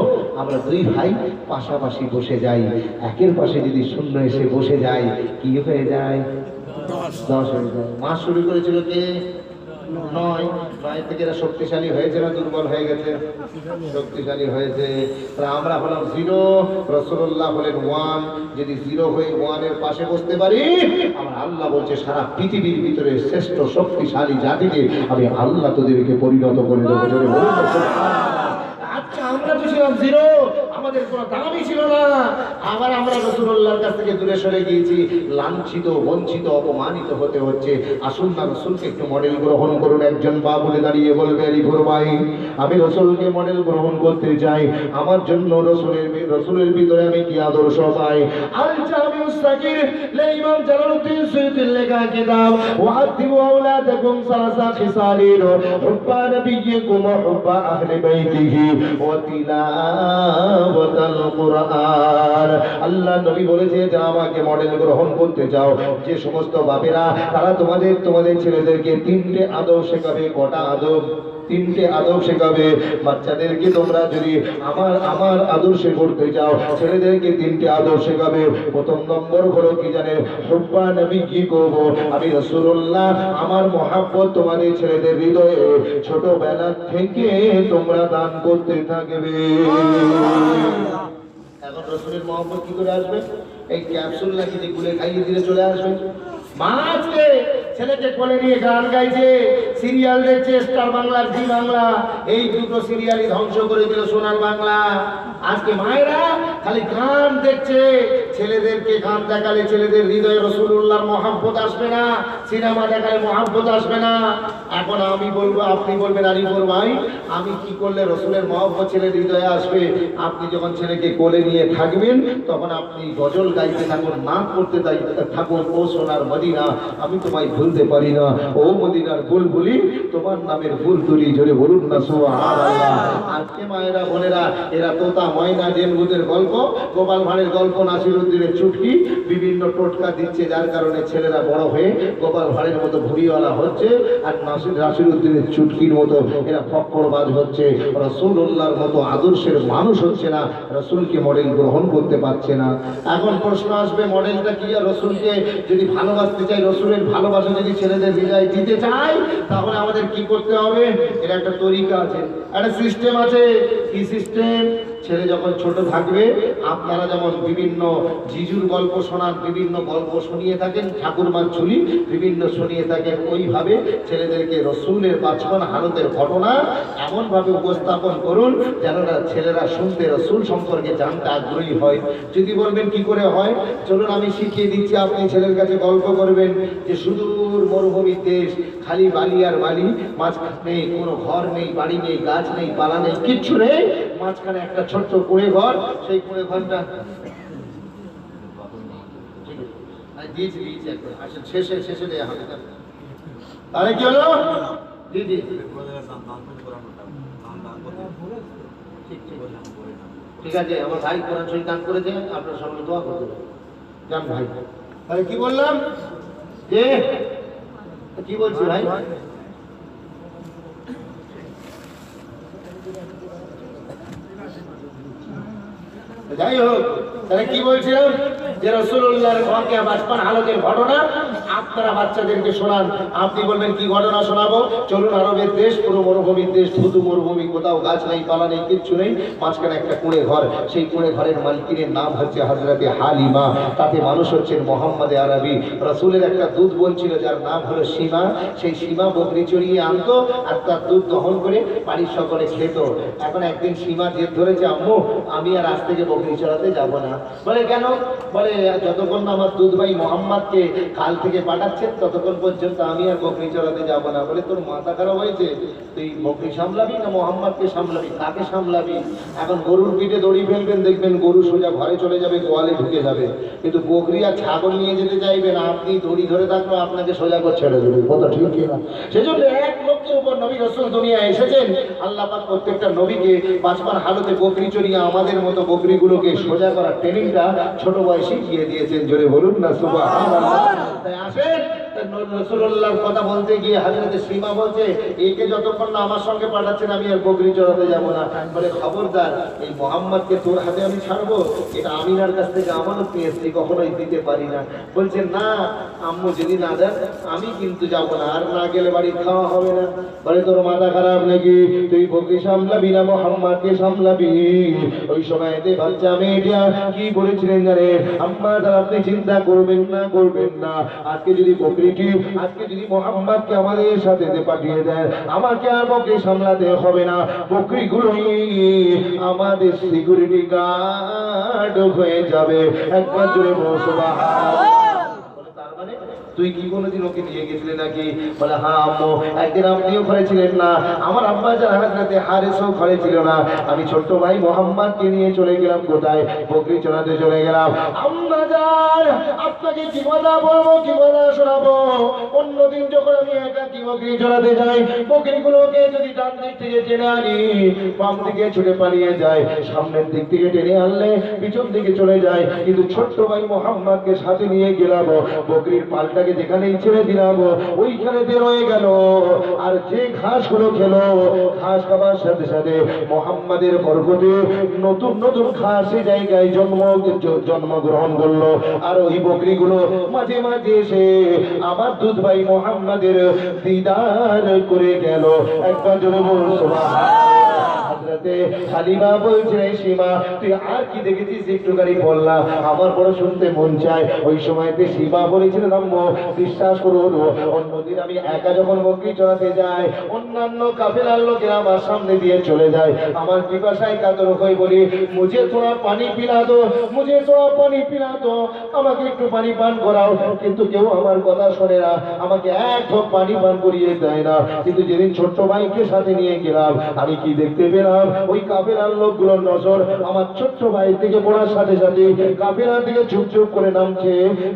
আমরা 2 ভাই পাশাপাশি বসে যাই। একের পাশে যদি শূন্য এসে বসে যায় কি হয়ে যায়? 10 হয়ে যায়। মাস শুরু করেছিল কে? 9 থেকে এরা শক্তিশালী হয়েছে না দুর্বল হয়ে গেছে? শক্তিশালী হয়েছে। তাহলে আমরা হলাম 0, রাসূলুল্লাহ হলেন 1। যদি 0 হয়ে 1 এর পাশে বসতে পারি, আমার আল্লাহ বলছে সারা পৃথিবীর ভিতরে শ্রেষ্ঠ শক্তিশালী জাতিকে আমি আল্লাহ তোদেরকে পরিণত করে দেবো। জোরে বলুন না সুবহানাল্লাহ। আচ্ছা আমরা তো ছিলাম জিরো, আমাদের কোনো দামই ছিল না। আবার আমরা রাসূলুল্লাহর কাছ থেকে দূরে সরে গিয়েছি, লাঞ্ছিত, বঞ্চিত, অপমানিত হতে হচ্ছে। আসুন না রাসূলকে একটু মডেল গ্রহণ করুন। একজন বাবুলে দাঁড়িয়ে বলবে, আরিফুর ভাই আমি রাসূলকে মডেল গ্রহণ করতে চাই, আমার জন্য রাসূলের ভিতরে আমি কি আদর্শ পাই? আল জামিউস সাগীর লে ইমাম জালালউদ্দিন সুয়ুতির লেখা কিতাব ওয়াদিবু আওলাদাকুম সালাসা খিসালিন হুব্বা নবিয়্যিকুম ওয়া হুব্বা আহলি বাইতিহি ওয়া তিলাওয়াতাল কুরআন। আল্লাহ নবী বলেছে যে আমাকে মডেল গ্রহণ করতে চাও, যে সমস্ত বাপেরা তারা তোমাদের ছেলেদেরকে তিনটে আদব শেখাবে। কটা আদব? তিনটে আদব শেখাবে। বাচ্চাদেরকে তোমরা যদি আমার আদর্শে করতে চাও, ছেলেদেরকে তিনটে আদব শেখাবে। প্রথম নম্বর হলো কি জানেন? হুব্বা নবী, কি করব? আমি রাসূলুল্লাহ, আমার মহাব্বত তোমাদের ছেলেদের হৃদয়ে ছোটবেলা থেকে তোমরা দান করতে থাকবে। এখন রাসূলের মহব্বত কি করে আসবে? এই ক্যাপসুল নাকি যে গুলে খাইয়ে দিলে চলে আসবে? মাঝে ছেলেকে কোলে নিয়ে গান গাইছে, সিরিয়াল দেখছে, স্টার বাংলা, জি বাংলা, এই দুটো সিরিয়ালই ধ্বংস করে দিল সোনার বাংলা। আজকে মায়েরা খালি গান দেখছে, ছেলেদেরকে গান দেখালে ছেলেদের হৃদয়ে রাসূলুল্লাহর মহব্বত আসবে না, সিনেমা দেখালে মহব্বত আসবে না। এখন আমি বলবো, আপনি বলবেন, আরিফুর ভাই আমি কি করলে রাসূলের মহব্বত ছেলের হৃদয়ে আসবে? আপনি যখন ছেলেকে কোলে নিয়ে থাকবেন তখন আপনি গজল গাইতে থাকুন, নাচ করতে থাকুন, ও সোনার মদিনা আমি তোমায় ভুলতে পারি না, ও মদিনার বুলবুলি তোমার নামের ফুল তুলি, জোরে বলুন না সুবহানাল্লাহ। আজকে মায়েরা বোনেরা এরা তোতা ময়না জেমগুদের গল্প, গোপাল ভাঁড়ের গল্প, নাসিরউদ্দিনের চুটকি, বিভিন্ন টোটকা দিচ্ছে, যার কারণে ছেলেরা বড় হয়ে গোপাল ভাঁড়ের মতো ভুড়িওয়ালা হচ্ছে, আর নাসিরউদ্দিনের চুটকির মতো এরা ফক্করবাজ হচ্ছে, রাসূলুল্লাহর মতো আদর্শের মানুষ হচ্ছে না, রাসূলকে মডেল গ্রহণ করতে পারছে না। এখন প্রশ্ন আসবে, মডেলটা কি? রাসূলকে যদি ভালোবাসতে চাই, রাসূলের ভালোবাসা যদি ছেলেদের হৃদয়ে দিতে চাই, তাহলে আমাদের কি করতে হবে? এর একটা তরিকা আছে, একটা সিস্টেম আছে। কি সিস্টেম? ছেলে যখন ছোট থাকবে, আপনারা যেমন বিভিন্ন জিজুর গল্প শোনান, বিভিন্ন গল্প শুনিয়ে থাকেন, ঠাকুরমার ঝুলি বিভিন্ন শুনিয়ে থাকেন, ওইভাবে ছেলেদেরকে রাসূলের বাঁচপন হালতের ঘটনা এমনভাবে উপস্থাপন করুন যেন ছেলেরা শুনতে, রাসূল সম্পর্কে জানতে আগ্রহী হয়। যদি বলবেন কি করে হয়, চলুন আমি শিখিয়ে দিচ্ছি। আপনি ছেলের কাছে গল্প করবেন যে সুদূর মরুভূমির দেশ, খালি বালি আর বালি, মাঝখানে নেই কোনো ঘর নেই, বাড়ি নেই, গাছ নেই, পালা নেই, কিচ্ছু নেই, মাঝখানে একটা ছোট্ট কুঁড়ে ঘর। সেই কুঁড়ে ঘরটা দিয়েছি একবার, আসেন শেষে দেওয়া হবে। তাহলে কি হলো? জি জি ঠিক আছে, আমার ভাই কোরআন শরীফ দান করেছে, আপনার সামনে দোয়া করতে যান ভাই। তাহলে কি বললাম? যে কি বলছি ভাই? যাই হোক, তাহলে কি বলছিলাম? যে রাসূলুল্লাহর ওয়াকিয়া বাঁচপন হালতের ঘটনা আপনারা বাচ্চাদেরকে শোনান। আপনি বলবেন কি ঘটনা শোনাবো? চলুন, আরবের দেশ, পুরো মরুভূমির দেশ, শুধু মরুভূমি, কোথাও গাছ নেই, পালা নেই, কিচ্ছু নেই, মাঝখানে একটা কুঁড়ে ঘর। সেই কুঁড়ে ঘরের মালিকিনের নাম হচ্ছে হযরতে হালিমা, তাতে মানুষ হচ্ছেন মুহাম্মদে আরবি। রাসূলের একটা দুধ বোন ছিল যার নাম হলো সীমা। সেই সীমা বকরি চড়িয়ে আনতো আর তার দুধ দহন করে বাড়ির সকলে খেত। এখন একদিন সীমা জেদ ধরেছে, আম্মু আমি আর আজ থেকে বকরি চড়াতে যাব না। বলে কেন? বলে যতক্ষণ না আমার দুধ ভাই মোহাম্মদকে কাল থেকে পাঠাচ্ছেন ততক্ষণ পর্যন্ত আমি আর বকরি চড়াতে যাব না। বলে তোর মাথা খারাপ হয়েছে? তুই বকরি সামলাবি না মোহাম্মদকে সামলাবি? কাকে সামলাবি? এখন গরুর পিঠে দড়ি ফেলবেন, দেখবেন গরু সোজা ঘরে চলে যাবে, গোয়ালে ঢুকে যাবে, কিন্তু বকরি আর ছাগল নিয়ে যেতে চাইবেন, আপনি দড়ি ধরে থাকলে আপনাকে সোজা করে ছেড়ে দেবে। কথা ঠিক না? সেজন্য এক লক্ষের উপর নবী রাসূল দুনিয়ায় এসেছেন। আল্লাহ পাক প্রত্যেকটা নবীকে বাঁচবার হালতে বকরি চড়িয়ে আমাদের মতো বকরিগুলোকে সোজা করার ট্রেনিংটা ছোট বয়সে দিয়ে দিয়েছেন। জোরে বলুন না সুবহানাল্লাহ। তাই আসেন, রাসূলুল্লাহর কথা বলতে গিয়ে হযরতে সীমা বলছে, একে যতক্ষণ না আমার সঙ্গে পাঠাচ্ছেন আমি আর বকরি চড়াতে যাব না। বলে খবরদার, এই মোহাম্মদকে তোর হাতে আমি ছাড়বো? এটা আমিনার কাছ থেকে আমানত নিয়ে এসেছি, কখনোই দিতে পারি না। বলছে না আম্মু যদি না দেন আমি কিন্তু যাব না, আর না গেলে বাড়ির খাওয়া হবে না। বলে তোর মাথা খারাপ নাকি? তুই বকরি সামলাবি না মোহাম্মদকে সামলাবি? ওই সময়তে বাচ্চা মেয়েটা কি বলেছিলেন জানেন? আম্মা, আপনি চিন্তা করবেন না, আজকে যদি বকরি বকরিটি আজকে যদি মোহাম্মদকে আমাদের সাথে পাঠিয়ে দেয়, আমাকে আর বকরি সামলাতে হবে না, বকরিগুলোই আমাদের সিকিউরিটি গার্ড হয়ে যাবে। একবার জোরে বলো সুবহানাল্লাহ। তার মানে তুই কি কোনোদিন ওকে নিয়ে গেছিলি নাকি? বলে হ্যাঁ আম্মু, একদিন আপনিও ঘরে ছিলেন না, আমার আব্বা যান হযরতে হারেসও ঘরে ছিল না, আমি ছোট্ট ভাই মোহাম্মদকে নিয়ে চলে গেলাম কোথায়? বকরি চড়াতে চলে গেলাম। আম্মা যান, আপনাকে কি কথা বলবো, কি কথা শোনাবো? অন্যদিন যখন আমি একা কি বকরি চড়াতে যাই, বকরিগুলোকে যদি ডান দিক থেকে টেনে আনি, বাম দিকে ছুটে পালিয়ে যায়, সামনের দিক থেকে টেনে আনলে পিছন দিকে চলে যায়। কিন্তু ছোট্ট ভাই মোহাম্মদকে সাথে নিয়ে গেলাম, বকরির পালটাকে যেখানেই ছেড়ে দিলাম ওইখানে রয়ে গেল। আর যে ঘাসগুলো খেলো, ঘাস খাবার সাথে সাথে মোহাম্মদের বরকতে নতুন নতুন ঘাস সে জায়গায় জন্মগ্রহণ করলো। আর ওই বকরিগুলো মাঝে মাঝে এসে আমার দুধ ভাই মোহাম্মদের দিদার করে গেল। একবার জোরে বল সুবহানাল্লাহ। হযরতে হালিমা বলছে, সীমা তুই আর কি দেখেছিস একটুখানি বললাম, আমার বড় শুনতে মন চায়। ওই সময়তে সীমা বলেছিলেন আম্মু বিশ্বাস করুন, অন্যদিন আমি একা যখন বকরি চড়াতে যাই, অন্যান্য কাফেলার লোকেরা আমার সামনে দিয়ে চলে যায়, আমার পিপাসায় কাতর হয়ে বলি মুঝে থোড়া পানি পিলা দো, মুঝে থোড়া পানি পিলা দো, আমাকে একটু পানি পান করাও। কিন্তু কেউ আমার কথা শোনে না, আমাকে এক ঢোক পানি পান করিয়ে দেয় না। কিন্তু যেদিন ছোট্ট ভাইকে সাথে নিয়ে গেলাম, আমি কি দেখতে পেলাম? ওই কাফেলার লোকগুলোর নজর আমার ছোট্ট ভাই থেকে পড়ার সাথে সাথে কাফেলার দিকে চুপ চুপ করে নামছে,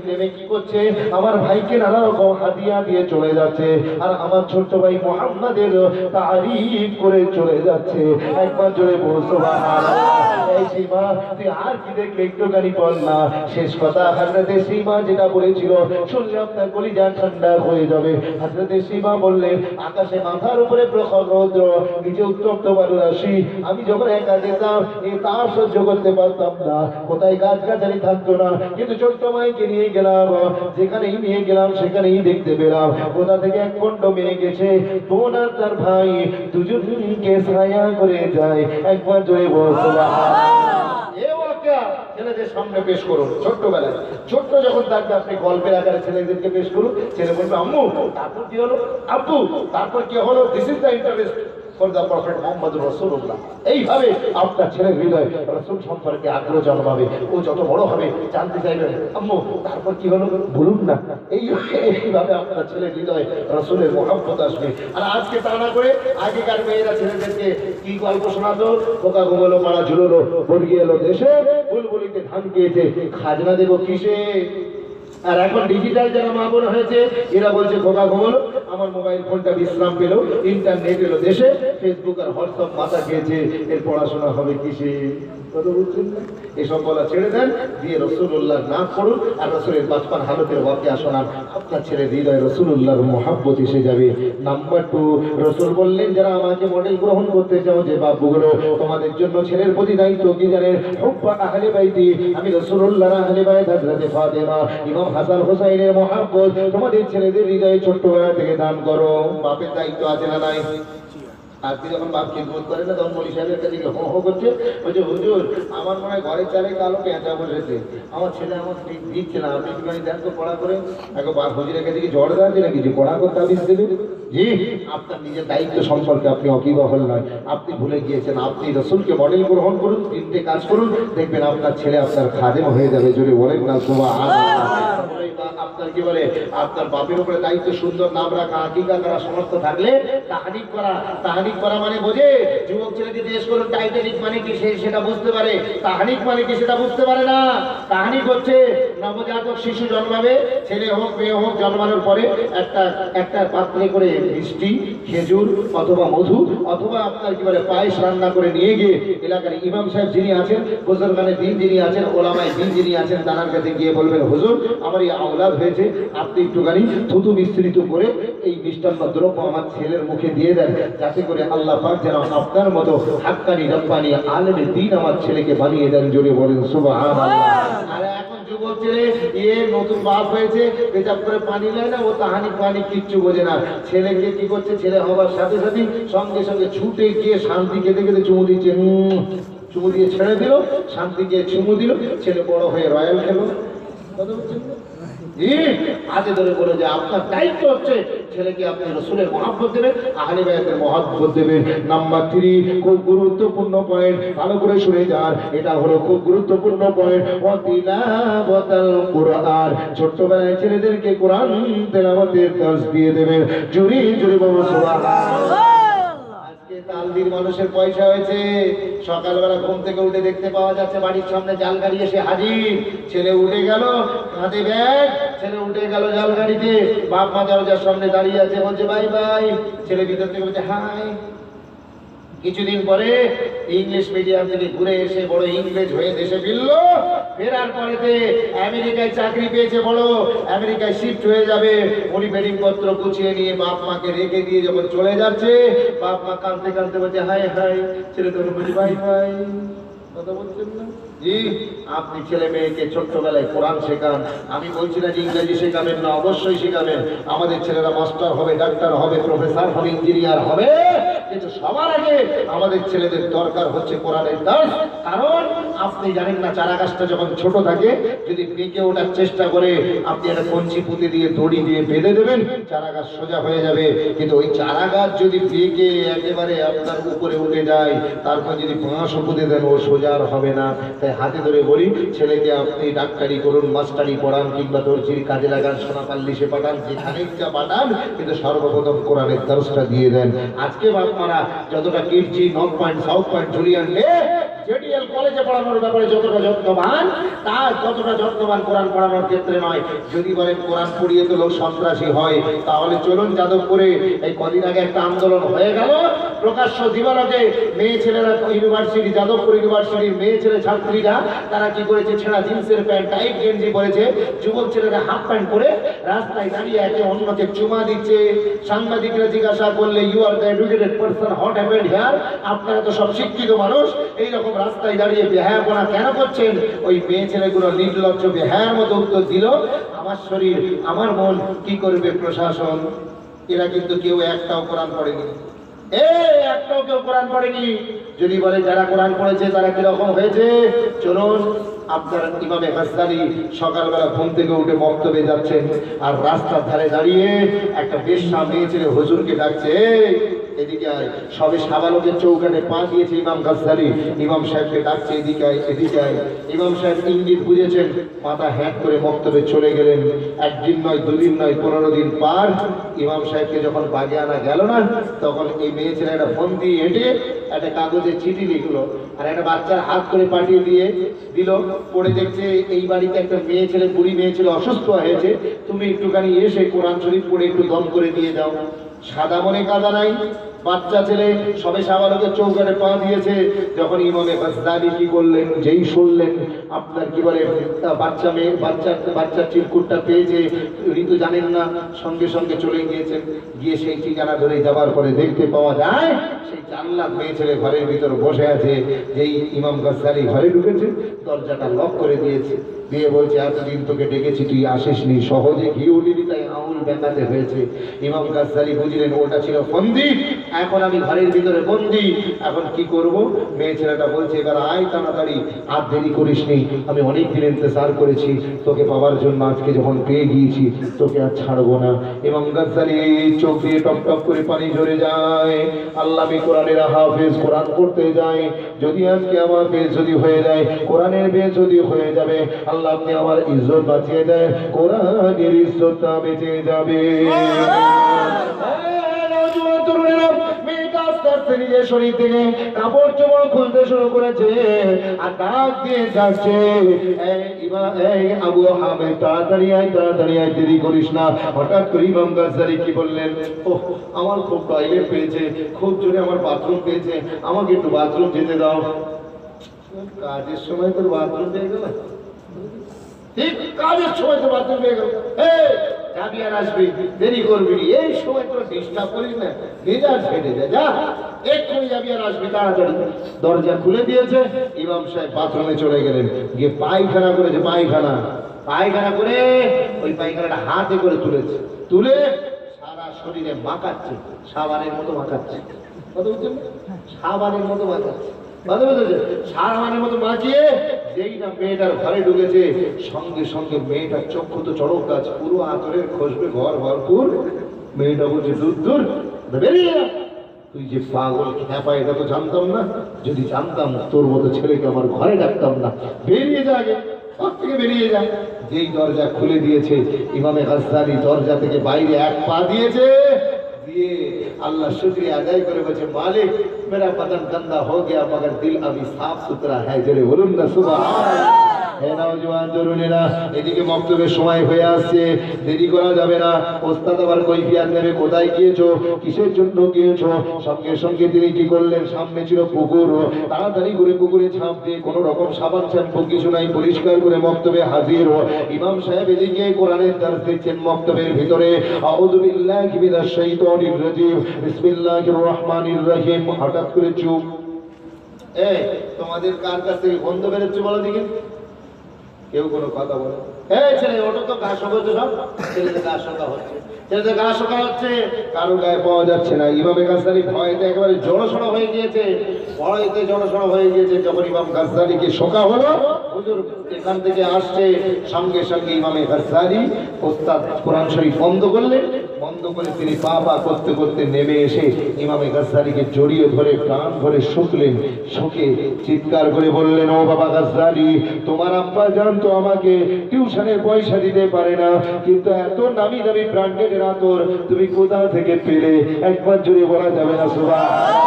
নেমে কি করছে? আমার ভাইকে নানা রকম হাদিয়া দিয়ে চলে যাচ্ছে, আর আমার ছোট্ট ভাই মোহাম্মদের তারিফ করে চলে যাচ্ছে। একবার জোরে বল সুবহানাল্লাহ। এই সীমা তুই আর কি দেখলে একটুখানি বল না। শেষ কথা হযরতে সীমা যেটা বলেছিল শুনলে আপনার কলিজা ঠান্ডা হয়ে যাবে। হযরতে সীমা বললেন আকাশে মাথার উপরে প্রখর রৌদ্র, নিচে উত্তপ্ত বালুরাশি, আমি যখন একা যেতাম এই তাপ সহ্য করতে পারতাম না, কোথায় গাছ গাছালি থাকতো না। কিন্তু ছোট্ট ভাইকে নিয়ে গেলাম, যেখানেই নিয়ে গেলাম সেখানেই দেখতে পেলাম কোথা থেকে এক পণ্ড মেয়ে গেছে, বোন আর তার ভাই দুজনকে ছায়া করে যায়। একবার জোরে বল সুবহানাল্লাহ। ছেলেদের সামনে পেশ করুন। ছোট্টবেলায় ছোট্ট যখন থাকবে আপনি গল্পের আকারে ছেলেদেরকে পেশ করুন, ছেলে বলবে আম্মু তারপর কি হলো, আব্বু তারপর কি হলো, this is the interest for the prophet Muhammad রাসূলুল্লাহ। এইভাবে আপনার ছেলের হৃদয় রাসূল সম্পর্কে আগ্রহ জন্মাবে, ও যত বড় হবে জানতে চাইবে আম্মু তারপর কি হলো বলুন না। এইভাবে আপনার ছেলের হৃদয় রাসূলের মহব্বত আসবে। আর আজকে তা না করে আগেকার মেয়েরা ছেলেদেরকে কি গল্প শোনাতো, পোকা ঘুমলো মারা ঝুললো, বর্গি এলো দেশে, বুলবুলিতে ধান খেয়েছে, খাজনা দেবো কিসে। আর এখন ডিজিটাল যারা মা বোন হয়েছে এরা বলছে খোকা ঘুমলো, আমার মোবাইল ফোনটা বিশ্রাম পেল, ইন্টারনেট এলো দেশে, ফেসবুক আর হোয়াটসঅ্যাপ মাথা খেয়েছে, এর পড়াশোনা হবে কিসে? কথা বলছেন না? এসব বলা ছেড়ে দেন, দিয়ে রাসূলুল্লাহ নাম পড়ুন আর রাসূলের বাচপান হালতের ওয়াকিয়া শোনান, আপনার ছেলে হৃদয় রাসূলুল্লাহর মহব্বত এসে যাবে। নাম্বার 2, রাসূল বললেন যারা আমাকে মডেল গ্রহণ করতে চাও, যে বাবুগুলো তোমাদের জন্য ছেলের প্রতি দায়িত্ব কি জানেন? হুব্বা আহলে বাইতি, আমি রাসূলুল্লাহর আহলে বাইত হযরতে ফাতেমা, ইমাম হাসান হুসাইনের মহব্বত তোমাদের ছেলেদের হৃদয়ে ছোট্টবেলা থেকে দান করো। বাপের দায়িত্ব আছে না নাই? আজকে যখন বাপ খেদমত করে না তখন মলি সাহেবের কাছে হো হো করছে, বলছে হুজুর আমার মনে হয় ঘরের চালে কালো পেঁচা বসেছে, আমার ছেলে আমার ঠিক দিচ্ছে না, আপনি একটুখানি দেন তো পড়া করে। এখন বাপ হুজুরের কাছে কি জ্বর দেওয়া নাকি যে পড়া করতে আদেশ দেবে? জি, আপনার নিজের দায়িত্ব সম্পর্কে আপনি অকিবহল নয়, আপনি ভুলে গিয়েছেন। আপনি রাসূলকে মডেল গ্রহণ করুন, 3টে কাজ করুন, দেখবেন আপনার ছেলে আপনার খাদেম হয়ে যাবে। জোরে বলেন না সুবহানাল্লাহ। আপনার কি বলে আপনার বাপের উপরে দায়িত্ব সুন্দর নাম রাখা, আকিকা করা, সমস্ত থাকলে তাহনিক করা। তাহনিক করা মানে বোঝে? যুবক ছেলেকে জিজ্ঞেস করুন টাইটানিক মানে কি, সেটা বুঝতে পারে। তাহনিক মানে কি সেটা বুঝতে পারে না। তাহনিক হচ্ছে নবজাতক শিশু জন্মাবে, ছেলে হোক মেয়ে হোক, জন্মানোর পরে একটা পাত্রে করে মিষ্টি, খেজুর অথবা মধু অথবা আপনার কি বলে পায়েস রান্না করে নিয়ে গিয়ে এলাকার ইমাম সাহেব যিনি আছেন, বুজুর্গানে দিন যিনি আছেন, ওলামায়ে দিন যিনি আছেন, তার কাছে গিয়ে বলবেন হুজুর আমার এই আওলাদ হয়েছে, আপনি একটুখানি থুতু মিশ্রিত করে এই মিষ্টান্ন দ্রব্য আমার ছেলের মুখে দিয়ে দেন, যাতে করে আল্লাহ পাক যেন আপনার মতো হাক্কানি রব্বানি আলেমে দ্বীন আমার ছেলেকে বানিয়ে দেন। জোরে বলেন সুবহানাল্লাহ। আর এখন যুবক ছেলে নতুন বাপ হয়েছে, পেচাপ করে পানি নেয় না, ও তাহানি পানি কিচ্ছু বোঝে না। ছেলেকে কি করছে, ছেলে হবার সাথে সাথে সঙ্গে সঙ্গে ছুটে গিয়ে শান্তি খেতে খেতে চুমু দিচ্ছে, চুমু দিয়ে ছেড়ে দিল, শান্তি গিয়ে চুমু দিল, ছেলে বড় হয়ে রয়্যাল খেলো। কথা বলছেন না? হাতে ধরে বলে যে আপনার দায়িত্ব হচ্ছে ছেলেকে আপনি রসুলের মহব্বত দেবেন, আহলে বায়াতের মহব্বত দেবেন। নাম্বার 3, খুব গুরুত্বপূর্ণ পয়েন্ট, ভালো করে শুনে যান, এটা হলো খুব গুরুত্বপূর্ণ পয়েন্ট। তিলাওয়াতুল কুরআন, ছোট্টবেলায় ছেলেদেরকে কোরআন তেলাওয়াতের দর্শ দিয়ে দেবেন। জোরে জোরে বলুন সুবহানাল্লাহ। আজকে তালদির মানুষের পয়সা হয়েছে, সকালবেলা ঘুম থেকে উঠে দেখতে পাওয়া যাচ্ছে বাড়ির সামনে জাল গাড়ি এসে হাজির। ছেলে উঠে গেল, কাঁধে ব্যাগ, ছেলে উঠে গেল জাল গাড়িতে, বাপ মা দরজার সামনে দাঁড়িয়ে আছে, বলছে বাই বাই। ছেলে ভিতর থেকে বলছে হাই। কিছুদিন পরে ইংলিশ মিডিয়াম থেকে ঘুরে এসে বড় ইংরেজ হয়ে দেশে ফিরলো। ফেরার পরেতে আমেরিকায় চাকরি পেয়েছে, বড় আমেরিকায় শিফট হয়ে যাবে। উনি বেডিং পত্র গুছিয়ে নিয়ে বাপ মাকে রেখে দিয়ে যখন চলে যাচ্ছে, বাপ মা কাঁদতে কাঁদতে বলছে হাই হাই। ছেলে তখন বলছে বাই বাই। কথা বলছেন না জি? আপনি ছেলে মেয়েকে ছোট্টবেলায় কোরআন শেখান। আমি বলছি না যে ইংরেজি শেখাবেন না, অবশ্যই শেখাবেন। আমাদের ছেলেরা মাস্টার হবে, ডাক্তার হবে, প্রফেসর হবে, ইঞ্জিনিয়ার হবে, কিন্তু সবার আগে আমাদের ছেলেদের দরকার হচ্ছে কোরআনের দর্শ। কারণ আপনি জানেন না, চারা গাছটা যখন ছোট থাকে, যদি পেকে ওঠার চেষ্টা করে, আপনি একটা কঞ্চি পুঁতে দিয়ে দড়ি দিয়ে বেঁধে দেবেন, চারা গাছ সোজা হয়ে যাবে। কিন্তু ওই চারা গাছ যদি পেকে একেবারে আপনার উপরে উঠে যায়, তারপর যদি বাঁশ পুঁতে দেন, ও সোজা আর হবে না। তাই হাতে ধরে বলি, ছেলেকে আপনি ডাক্তারি করুন, মাস্টারি পড়ান, কিংবা দর্জির কাজে লাগান, সোনাপাল্লিশে পাঠান, যেখানে ইচ্ছা পাঠান, কিন্তু সর্বপ্রথম কোরআনের দর্শটা দিয়ে দেন। আজকে বাপমারা যতটা Kidzee, North Point, South Point, Julien Day, JDL কলেজে পড়ানোর ব্যাপারে যতটা যত্নবান, তার ততটা যত্নবান কোরআন পড়ানোর ক্ষেত্রে নয়। যদি বলেন কোরআন পড়িয়ে তো লোক সন্ত্রাসী হয়, তাহলে চলুন যাদবপুরে এই কদিন আগে একটা আন্দোলন হয়ে গেল, প্রকাশ্য দিবালকে মেয়ে ছেলেরা, ইউনিভার্সিটি, যাদবপুর ইউনিভার্সিটির মেয়ে ছেলে ছাত্রীরা, তারা কি করেছে, ছেঁড়া জিন্সের প্যান্ট, টাইট গেঞ্জি পরেছে, যুবক ছেলেরা হাফ প্যান্ট পরে রাস্তায় দাঁড়িয়ে একে অন্যকে চুমা দিচ্ছে। সাংবাদিকরা জিজ্ঞাসা করলে, you are the educated person, what happened here? আপনারা তো সব শিক্ষিত মানুষ, এইরকম রাস্তায় দাঁড়িয়ে বেহায়াপনা কেন করছেন? ওই মেয়ে ছেলেগুলো নির্লজ্জ বেহায়ার মতো উত্তর দিল, আমার শরীর, আমার মন, কি করবে প্রশাসন? এরা কিন্তু কেউ একটাও কোরআন পড়েনি, একটাও কেউ কোরআন পড়েনি। যদি বলে যারা কোরআন পড়েছে তারা কিরকম হয়েছে, চলুন। আপনার ইমামে গাজ্জালী সকালবেলা ঘুম থেকে উঠে বক্তব্যে যাচ্ছেন, আর রাস্তার ধারে দাঁড়িয়ে একটা বেশ্যা মেয়ে ছেলে হুজুরকে ডাকছে, এদিকে আয়। সবে সাবালকের চৌকানে পা দিয়েছে ইমাম গাজ্জালী, ইমাম সাহেবকে ডাকছে, এদিকে আয়, এদিকে আয়। ইমাম সাহেব ইঙ্গিত বুঝেছেন, মাথা হ্যাক করে বক্তব্যে চলে গেলেন। একদিন নয়, দুদিন নয়, 15 দিন পার। ইমাম সাহেবকে যখন বাগে আনা গেল না, তখন এই মেয়ে ছেলে একটা ফোন দিয়ে হেঁটে একটা কাগজে চিঠি লিখলো, আর একটা বাচ্চার হাত করে পাঠিয়ে দিয়ে দিল। পড়ে দেখছে, এই বাড়িতে একটা মেয়ে ছেলে, বুড়ি মেয়ে ছেলে অসুস্থ হয়েছে, তুমি একটুখানি এসে কোরআন শরীফ পড়ে একটু দম করে দিয়ে যাও। সাদা মনে কাদা নাই, বাচ্চা ছেলে সবে সাবালকের চৌকানে পা দিয়েছে। যখন ইমামে গাজ্জালী কি করলেন, যেই শুনলেন আপনার কি বলে বাচ্চা মেয়ে, বাচ্চার চিরকুটটা পেয়েছে, ঋতু জানেন না, সঙ্গে সঙ্গে চলে গিয়েছেন। গিয়ে সেই ঠিকানা ধরে যাবার পরে দেখতে পাওয়া যায়, সেই জানলা মেয়ে ছেলে ঘরের ভিতর বসে আছে। যেই ইমাম গাজ্জালী ঘরে ঢুকেছে, দরজাটা লক করে দিয়েছে, দিয়ে বলছে, এতদিন তোকে ডেকেছি, তুই আসিসনি, সহজে ঘি উঠিনি, তাই আঙুল বেঁকাতে হয়েছে। ইমাম গাজ্জালী বুঝলেন ওটা ছিল ফন্দি, এখন আমি ঘরের ভিতরে বন্দি, এখন কি করব? মেয়ে ছেলেটা বলছে, এবার আয় তাড়াতাড়ি, আর দেরি করিসনি, আমি অনেক দিন ইন্তজার করেছি তোকে পাওয়ার জন্য, আজকে যখন পেয়ে গিয়েছি তোকে আর ছাড়বো না। ইমাম গাজ্জালী চোখ দিয়ে টপ টপ করে পানি ঝরে যায়। আল্লামী কোরআনের হাফেজ, কোরআন পড়তে যায়, যদি আজকে আমার বেশ যদি হয়ে যায়, কোরআনের বেশ যদি হয়ে যাবে, আল্লাহ আপনি আমার ইজ্জত বাঁচিয়ে দেয়, কোরআনের ইজ্জতটা বেঁচে যাবে। নিজের শরীর থেকে কাপড় চোপড় খুলতে শুরু করেছে, আর ডাক দিয়ে যাচ্ছে, আবু হামেদ তাড়াতাড়ি আয়, তাড়াতাড়ি আয়, দেরি করিস না। হঠাৎ করে ইমাম গাজ্জালী কি বললেন, ও আমার খুব টয়লেট পেয়েছে, খুব জোরে আমার বাথরুম পেয়েছে, আমাকে একটু বাথরুম যেতে দাও। কাজের সময় তোর বাথরুম পেয়ে গেল, ঠিক কাজের সময় তো বাথরুম পেয়ে গেল, যাবি আর আসবি, দেরি করবি, এই সময় তোরা ডিস্টার্ব করিস না, মেজাজ ফেটে যায়, যা এক্ষুনি যাবি আর আসবি তাড়াতাড়ি। দরজা খুলে দিয়েছে, ইমাম সাহেব বাথরুমে চলে গেলেন, গিয়ে পায়খানা করেছে, পায়খানা করে ওই পায়খানাটা হাতে করে তুলেছে, তুলে সারা শরীরে মাখাচ্ছে, সাবানের মতো মাখাচ্ছে, কথা বুঝছেন? সাবানের মতো মাখাচ্ছে, সাবানের মতো মাখিয়ে যেই না মেয়েটার ঘরে ঢুকেছে সঙ্গে সঙ্গে মেয়েটার চক্ষু তো চড়ক গাছ, পুরো আতরের খসবে ঘর ভরপুর। মেয়েটা বলছে দূর দূর বেরিয়ে যা। তুই যে পাগল খ্যাপা, এটা তো জানতাম না। যদি জানতাম তোর মতো ছেলেকে আমার ঘরে ডাকতাম না। বেরিয়ে যা আগে, ঘর থেকে বেরিয়ে যা। যেই দরজা খুলে দিয়েছে ইমামে গাজ্জালী দরজা থেকে বাইরে এক পা দিয়েছে, দিয়ে আল্লাহ শুকরিয়া আদায় করে বলছে মালিক মেরা বদন গন্দা হো গয়া মগর দিল अभी साफ सुथरा है। জোরে বলুন না সুবহানাল্লাহ। হে নওজোয়ান তরুণেরা, এদিকে মক্তবের সময় হয়ে আসছে, দেরি করা যাবে না। ওস্তাদ আবার কৈফিয়ত নেবে, কোথায় গিয়েছো, কিসের জন্য গিয়েছো। সঙ্গে সঙ্গে তিনি কি করলেন, সামনে ছিল পুকুর, তাড়াতাড়ি করে পুকুরে ঝাঁপ দিয়ে কোনো রকম সাবান শ্যাম্পু কিছু নাই, পরিষ্কার করে মক্তবে হাজির। ইমাম সাহেব এদিকে কোরআনের দর্শ দিচ্ছেন মক্তবের ভিতরে। আউযু বিল্লাহি মিনাশ শাইতানির রাজিম, বিসমিল্লাহির রহমানির রহিম। হঠাৎ করে চুপ। এই তোমাদের কার কাছ থেকে বন্ধ বেরোচ্ছে বলো দেখি, কেউ কোনো কথা বলে? এই ছেলে ওটা তো গা শোকা হচ্ছে, সব ছেলেদের গা শোকা হচ্ছে, ছেলেদের গা শোকা হচ্ছে, কারো গায়ে পাওয়া যাচ্ছে না। ইমামে গাজ্জালী ভয়েতে একেবারে জড়সড় হয়ে গিয়েছে, ভয়েতে জড়সড় হয়ে গিয়েছে। যখন ইমাম গাজ্জালীকে শোকা হলো, হুজুর এখান থেকে আসছে, সঙ্গে সঙ্গে ইমামে গাজ্জালী ওস্তাদ কোরআন শরীফ বন্ধ করলেন। বন্ধ করে তিনি পা পা করতে করতে নেমে এসে ইমামে গাজ্জালীকে জড়িয়ে ধরে প্রাণ ভরে শুকলেন। শুকে চিৎকার করে বললেন, ও বাবা গাজ্জালী, তোমার আব্বা জান তো আমাকে টিউশনের পয়সা দিতে পারে না, কিন্তু এত নামি দামি ব্র্যান্ডেড আতর তুমি কোথা থেকে পেলে? একবার জোরে বলা যাবে না সুবহানাল্লাহ।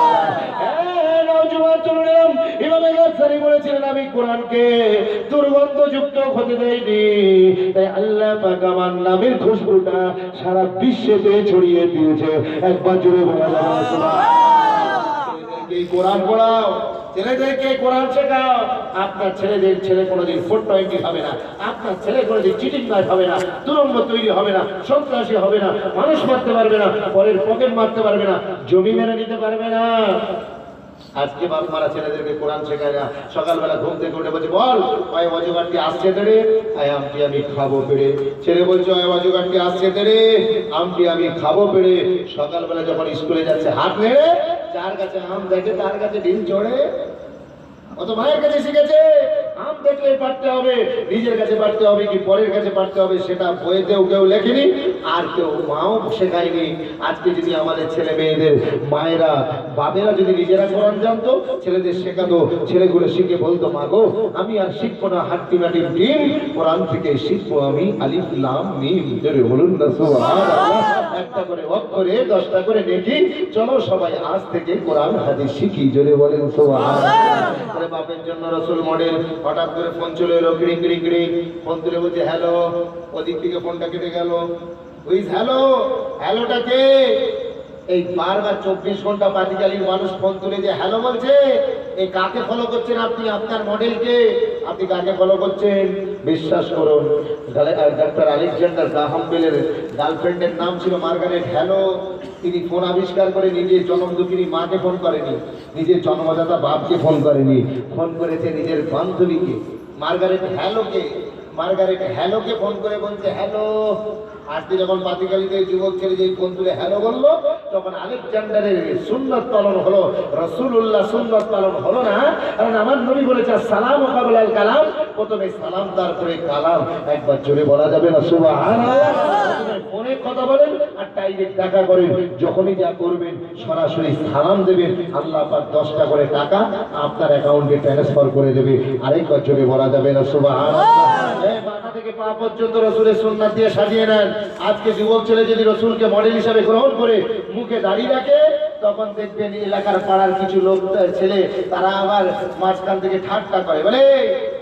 ইমামে গাজ্জালী বলেছিলেন, আমি কোরআনকে দুর্গন্ধযুক্ত হতে দেইনি, তাই আল্লাহ পাক আমার নামের খুশবুটা সারা বিশ্বেতে ছড়িয়ে দিয়েছে। একবার জোরে বলা যাবে না সুবহানাল্লাহ। এই কোরআন পড়াও, ছেলেদেরকে কোরআন শেখাও। আপনার ছেলেদের ছেলে কোনোদিন 420 হবে না, আপনার ছেলে কোনোদিন চিটিং বাজ হবে না, দুরম্ব তৈরি হবে না, সন্ত্রাসী হবে না, মানুষ মারতে পারবে না, পরের পকেট মারতে পারবে না, জমি মেরে নিতে পারবে না। আজকে বাপ মারা ছেলেদেরকে কোরআন শেখায় না। সকালবেলা ঘুম থেকে উঠে বলছে, বল ওই অজগারটি আসছে তেরে, আমটি আমি খাবো পেড়ে। ছেলে বলছে, ওই অজগারটি আসছে তেরে, আমটি আমি খাবো পেড়ে। সকালবেলা যখন স্কুলে যাচ্ছে, হাত নেড়ে যার কাছে আম দেখে তার কাছে ডিম চড়ে। অত মায়ের কাছে শিখেছে, আম দেখলে পারতে হবে, নিজের কাছে পারতে হবে কি পরের কাছে পারতে হবে সেটা বইতেও কেউ লেখেনি, আর কেউ মাও শেখায়নি। আজকে যদি আমাদের ছেলে মেয়েদের মায়েরা বাবেরা যদি নিজেরা কোরআন জানতো, ছেলেদের শেখাতো, ছেলেগুলো শিখে বলতো, মা গো আমি আর শিখবো না হাট্টি মাটির ডিম, কোরআন থেকে শিখবো আমি আলিফ লাম মিম। জোরে বলুন না সুবহানাল্লাহ। একটা করে অক্ষরে 10টা করে নেকি। চলো সবাই আজ থেকে কোরআন হাদিস শিখি। জোরে বলেন সুবহানাল্লাহ। বাপের জন্য রসুল মডেল। হঠাৎ করে ফোন চলে এলো, গ্রিং গ্রিং গ্রিং। ফোন তুলে বলছে, হ্যালো। ওদিক থেকে ফোনটা কেটে গেল। উইজ হ্যালো, হ্যালোটা কে? এই বারবার 24 ঘন্টা বাতিকালীন মানুষ ফোন তুলে যে হ্যালো বলছে, এই কাকে ফলো করছেন আপনি? আপনার মডেলকে আপনি কাকে ফলো করছেন? বিশ্বাস করুন, ডাক্তার আলেকজান্ডার গ্রাহাম বেলের গার্লফ্রেন্ডের নাম ছিল মার্গারেট হ্যালো। তিনি ফোন আবিষ্কার করে নিজের জন্ম দুঃখিনী মাকে ফোন করেনি, নিজের জন্মদাতা বাপকে ফোন করেনি, ফোন করেছে নিজের বান্ধবীকে মার্গারেট হ্যালোকে। মার্গারেট হ্যালোকে ফোন করে বলছে, হ্যালো। আজকে যখন পাতিকালীতে যুবক ছেলে যেই ফোন তুলে হ্যালো বললো, তখন আলেকজান্ডারের সুন্নাত পালন হলো, রাসূলুল্লাহ সুন্নাত পালন হলো না। কারণ আমার নবী বলেছে, সালাম কাবলাল কালাম, প্রথমে সালাম তারপরে কালাম। একবার জোরে বলা যাবে না সুবহানাল্লাহ। ফোনে কথা বলেন আর ডাইরেক্ট দেখা করেন, যখনই যা করবেন সরাসরি সালাম দেবেন, আল্লাহ পাক 10টা করে টাকা আপনার অ্যাকাউন্টে ট্রান্সফার করে দেবে। আরেকবার জোরে বলা যাবে না সুবহানাল্লাহ। মাথা থেকে পা পর্যন্ত রসুলের সুন্নাত দিয়ে সাজিয়ে নেন। আজকে যুবক ছেলে যদি রসুলকে মডেল হিসাবে গ্রহণ করে মুখে দাড়ি রাখে, তখন দেখবেন এলাকার পাড়ার কিছু লোক ছেলে তারা আবার মাঝখান থেকে ঠাট্টা করে, বলে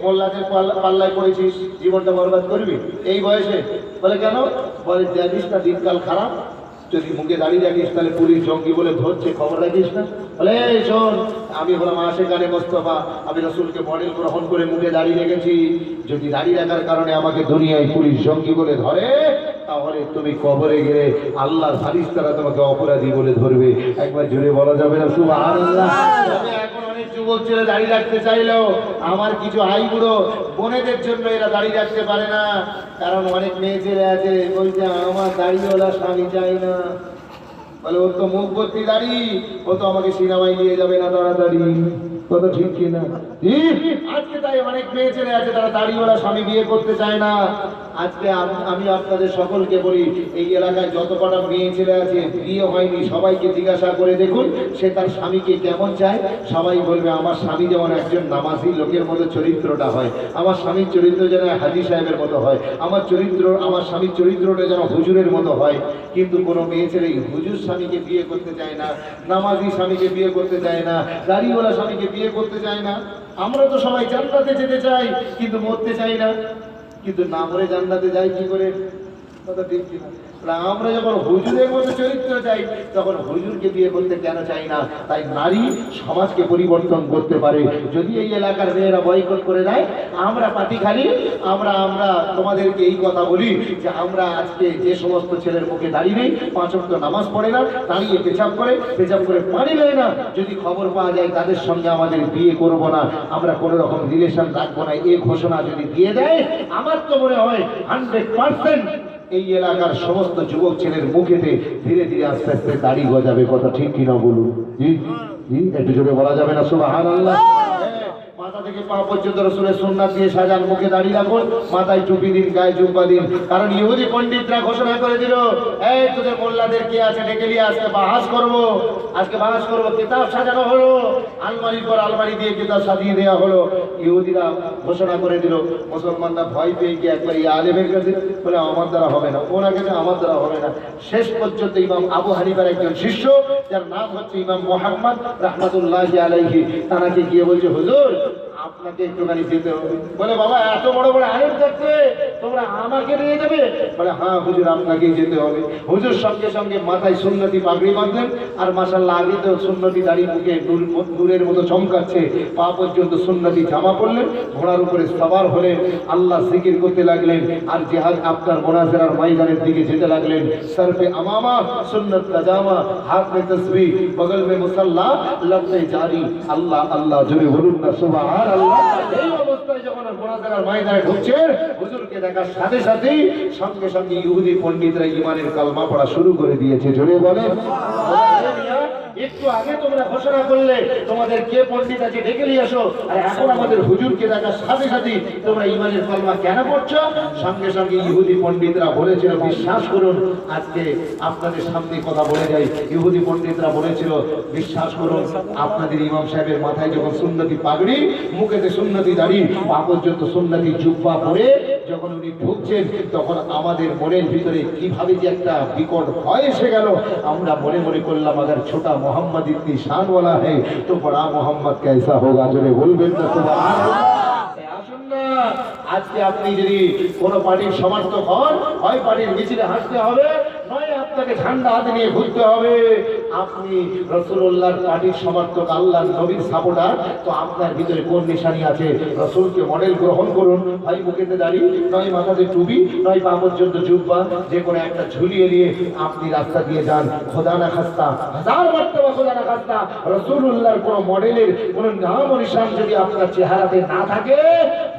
মোল্লাদের পাল্লায় পড়েছিস, জীবনটা বরবাদ করবি এই বয়সে। বলে কেন? বলে জানিস না দিনকাল খারাপ, যদি মুখে দাঁড়িয়ে রাখিস তাহলে পুলিশ জঙ্গি বলে ধরছে, খবর রাখিস না। বলে শোন, আমি হলাম আশেকানে মোস্তফা, আমি রসুলকে মডেল গ্রহণ করে মুখে দাঁড়িয়ে রেখেছি, যদি দাঁড়িয়ে রাখার কারণে আমাকে দুনিয়ায় পুলিশ জঙ্গি বলে ধরে, তাহলে তুমি কবরে গেলে আল্লাহর ফারিস্তারা তোমাকে অপরাধী বলে ধরবে। একবার জোরে বলা যাবে না সুবহানাল্লাহ। এখন অনেক যুবক ছেলে দাঁড়িয়ে রাখতে চাইলেও আমার কিছু হাই বুড়ো বোনেদের জন্য এরা দাঁড়িয়ে রাখতে পারে না। কারণ অনেক মেয়ে ছেলে আছে বলছে, আমার দাড়িওয়ালা স্বামী চাই না। বলে ওর তো মুখ ভর্তি দাড়ি, ও তো আমাকে সিনেমায় নিয়ে যাবে না তাড়াতাড়ি। কথা ঠিক কিনা? আজকে তাই অনেক মেয়ে ছেলে আছে তারা দাড়িওয়ালা স্বামী বিয়ে করতে চায় না। আজকে আমি আপনাদের সকলকে বলি, এই এলাকায় যত কটা মেয়ে ছেলে আছে বিয়ে হয়নি সবাইকে জিজ্ঞাসা করে দেখুন সে তার স্বামীকে কেমন চায়। সবাই বলবে আমার স্বামী যেমন একজন নামাজি লোকের মতো চরিত্রটা হয়, আমার স্বামীর চরিত্র যেন হাজী সাহেবের মতো হয়, আমার স্বামীর চরিত্রটা যেন হুজুরের মতো হয়। কিন্তু কোনো মেয়ে ছেলে হুজুর স্বামীকে বিয়ে করতে চায় না, নামাজি স্বামীকে বিয়ে করতে চায় না, দাড়িওয়ালা স্বামীকে বিয়ে করতে চায় না। আমরা তো সবাই জান্নাতে যেতে চাই কিন্তু মরতে চাই না, কিন্তু না মরে জান্নাতে যাই কি করে? কথা ঠিক কিনা? আমরা যখন হুজুরের মতো চরিত্র চাই তখন হুজুরকে বিয়ে করতে কেন চাই না? তাই নারী সমাজকে পরিবর্তন করতে পারে যদি এই এলাকার মেয়েরা বয়কট করে দেয়। আমরা পাতিখালি আমরা তোমাদেরকে এই কথা বলি যে আমরা আজকে যে সমস্ত ছেলের মুখে দাঁড়িয়ে নেই, 5 ওয়াক্ত নামাজ পড়ে না, দাঁড়িয়ে পেশাব করে পানি নেয় না, যদি খবর পাওয়া যায় তাদের সঙ্গে আমাদের বিয়ে করব না, আমরা কোনো রকম রিলেশন রাখবো না, এই ঘোষণা যদি দিয়ে দেয়, আমার তো মনে হয় 100% এই এলাকার সমস্ত যুবক ছেলের মুখেতে ধীরে ধীরে আস্তে আস্তে দাড়ি গজাবে। কথা ঠিক কিনা বলুন? জি জি, একটু জোরে বলা যাবে না সুবহানাল্লাহ? মাথা থেকে পা পর্যন্ত রাসূলের সুন্নাত দিয়ে সাজান, মুখে দাড়ি রাখুন, মাথায় টুপি দিন, গায়ে জুব্বা দিন। কারণ ইহুদি পণ্ডিতরা ঘোষণা করে দিল, এই তোদের মোল্লাদের কে আছে ডেকে নিয়ে আজকে বাহাস করব। কিতাব সাজানো হলো, আলমারির পর আলমারি দিয়ে কিতাব সাজিয়ে দেওয়া হলো। ইহুদিরা ঘোষণা করে দিল, মুসলমানরা ভয় পেয়ে গিয়ে একবার এই আলেমের কাছে বলে আমার দ্বারা হবে না, ওনার কাছে আমার দ্বারা হবে না। শেষ পর্যন্ত ইমাম আবু হানিফার একজন শিষ্য যার নাম হচ্ছে ইমাম মুহাম্মদ রাহমাতুল্লাহি আলাইহি, তানাকে গিয়ে বলছে হুজুর আপনাকে একটুখানি যেতে হবে। বলে বাবা এত বড় বড় আলেম থাকতে তোমরা আমাকে নিয়ে যাবে? বলে হ্যাঁ হুজুর আপনাকেই যেতে হবে। হুজুর সঙ্গে সঙ্গে মাথায় সুন্নতি পাগড়ি বাঁধলেন, আর মাশাআল্লাহ আগে তো সুন্নতি দাড়ি মুখে নূরের মতো চমকাচ্ছে, পা পর্যন্ত সুন্নতি জামা পরলেন, ঘোড়ার উপরে সওয়ার হলেন, আল্লাহ জিকির করতে লাগলেন, আর জিহাদ আপনার মুনাজারার ময়দানের দিকে যেতে লাগলেন। সর পে আমামা সুন্নত জামা, হাত মে তসবিহ, বগল মে মুসাল্লা, लब में जारी, আল্লাহ আল্লাহ জোরে বলুন না সুবহানাল্লাহ। এই অবস্থায় যখন মুনাজারার ময়দানে ঢুকছেন, হুজুরকে দেখার সাথে সাথেই সঙ্গে সঙ্গে ইহুদি পণ্ডিতরা ঈমানের কালমা পড়া শুরু করে দিয়েছে। জোরে বলেন। একটু আগে তোমরা ঘোষণা করলে তোমাদের কে পণ্ডিত আছে ডেকে নিয়ে আসো, আর এখন আমাদের হুজুরকে দেখার সাথে সাথে তোমরা ঈমানের কালমা কেন পড়ছো? সঙ্গে সঙ্গে ইহুদি পণ্ডিতরা বলেছিল, বিশ্বাস করুন, আজকে আপনাদের সামনে কথা বলে যাই, ইহুদি পণ্ডিতরা বলেছিল বিশ্বাস করুন, আপনাদের ইমাম সাহেবের মাথায় যখন সুন্নতি পাগড়ি, মুখেতে সুন্নতি দাড়ি, পা পর্যন্ত সুন্নতি জুব্বা পরে যখন উনি ঢুকছেন, তখন আমাদের মনের ভিতরে কিভাবে যে একটা বিকট ভয় এসে গেল। আমরা মনে মনে করলাম अगर छोटा मोहम्मद इतनी शान वाला है तो बड़ा मोहम्मद कैसा होगा? জোরে বলবেন না সুবহানাল্লাহ। আসুন না, আজকে আপনি যদি কোনো পার্টির সমর্থক হন, হয় পার্টির মিছিলে হাঁটতে হবে, নয় আপনাকে ঝান্ডা হাতে নিয়ে ঘুরতে হবে। আপনি রাসূলুল্লাহর পার্টির সমর্থক, আল্লাহর নবীর সাপোর্টার, তো আপনার ভিতরে কোন নিশানি আছে? রাসূলকে মডেল গ্রহণ করুন, হয় মুখেতে দাড়ি, নয় মাথাতে টুপি, নয় পা পর্যন্ত জুব্বা, যে কোনো একটা ঝুলিয়ে নিয়ে আপনি রাস্তা দিয়ে যান। খোদা না খাস্তা, হাজার মার্তবা খোদা না খাস্তা, রাসূলুল্লাহর কোনো মডেলের কোনো নাম ও নিশান যদি আপনার চেহারাতে না থাকে,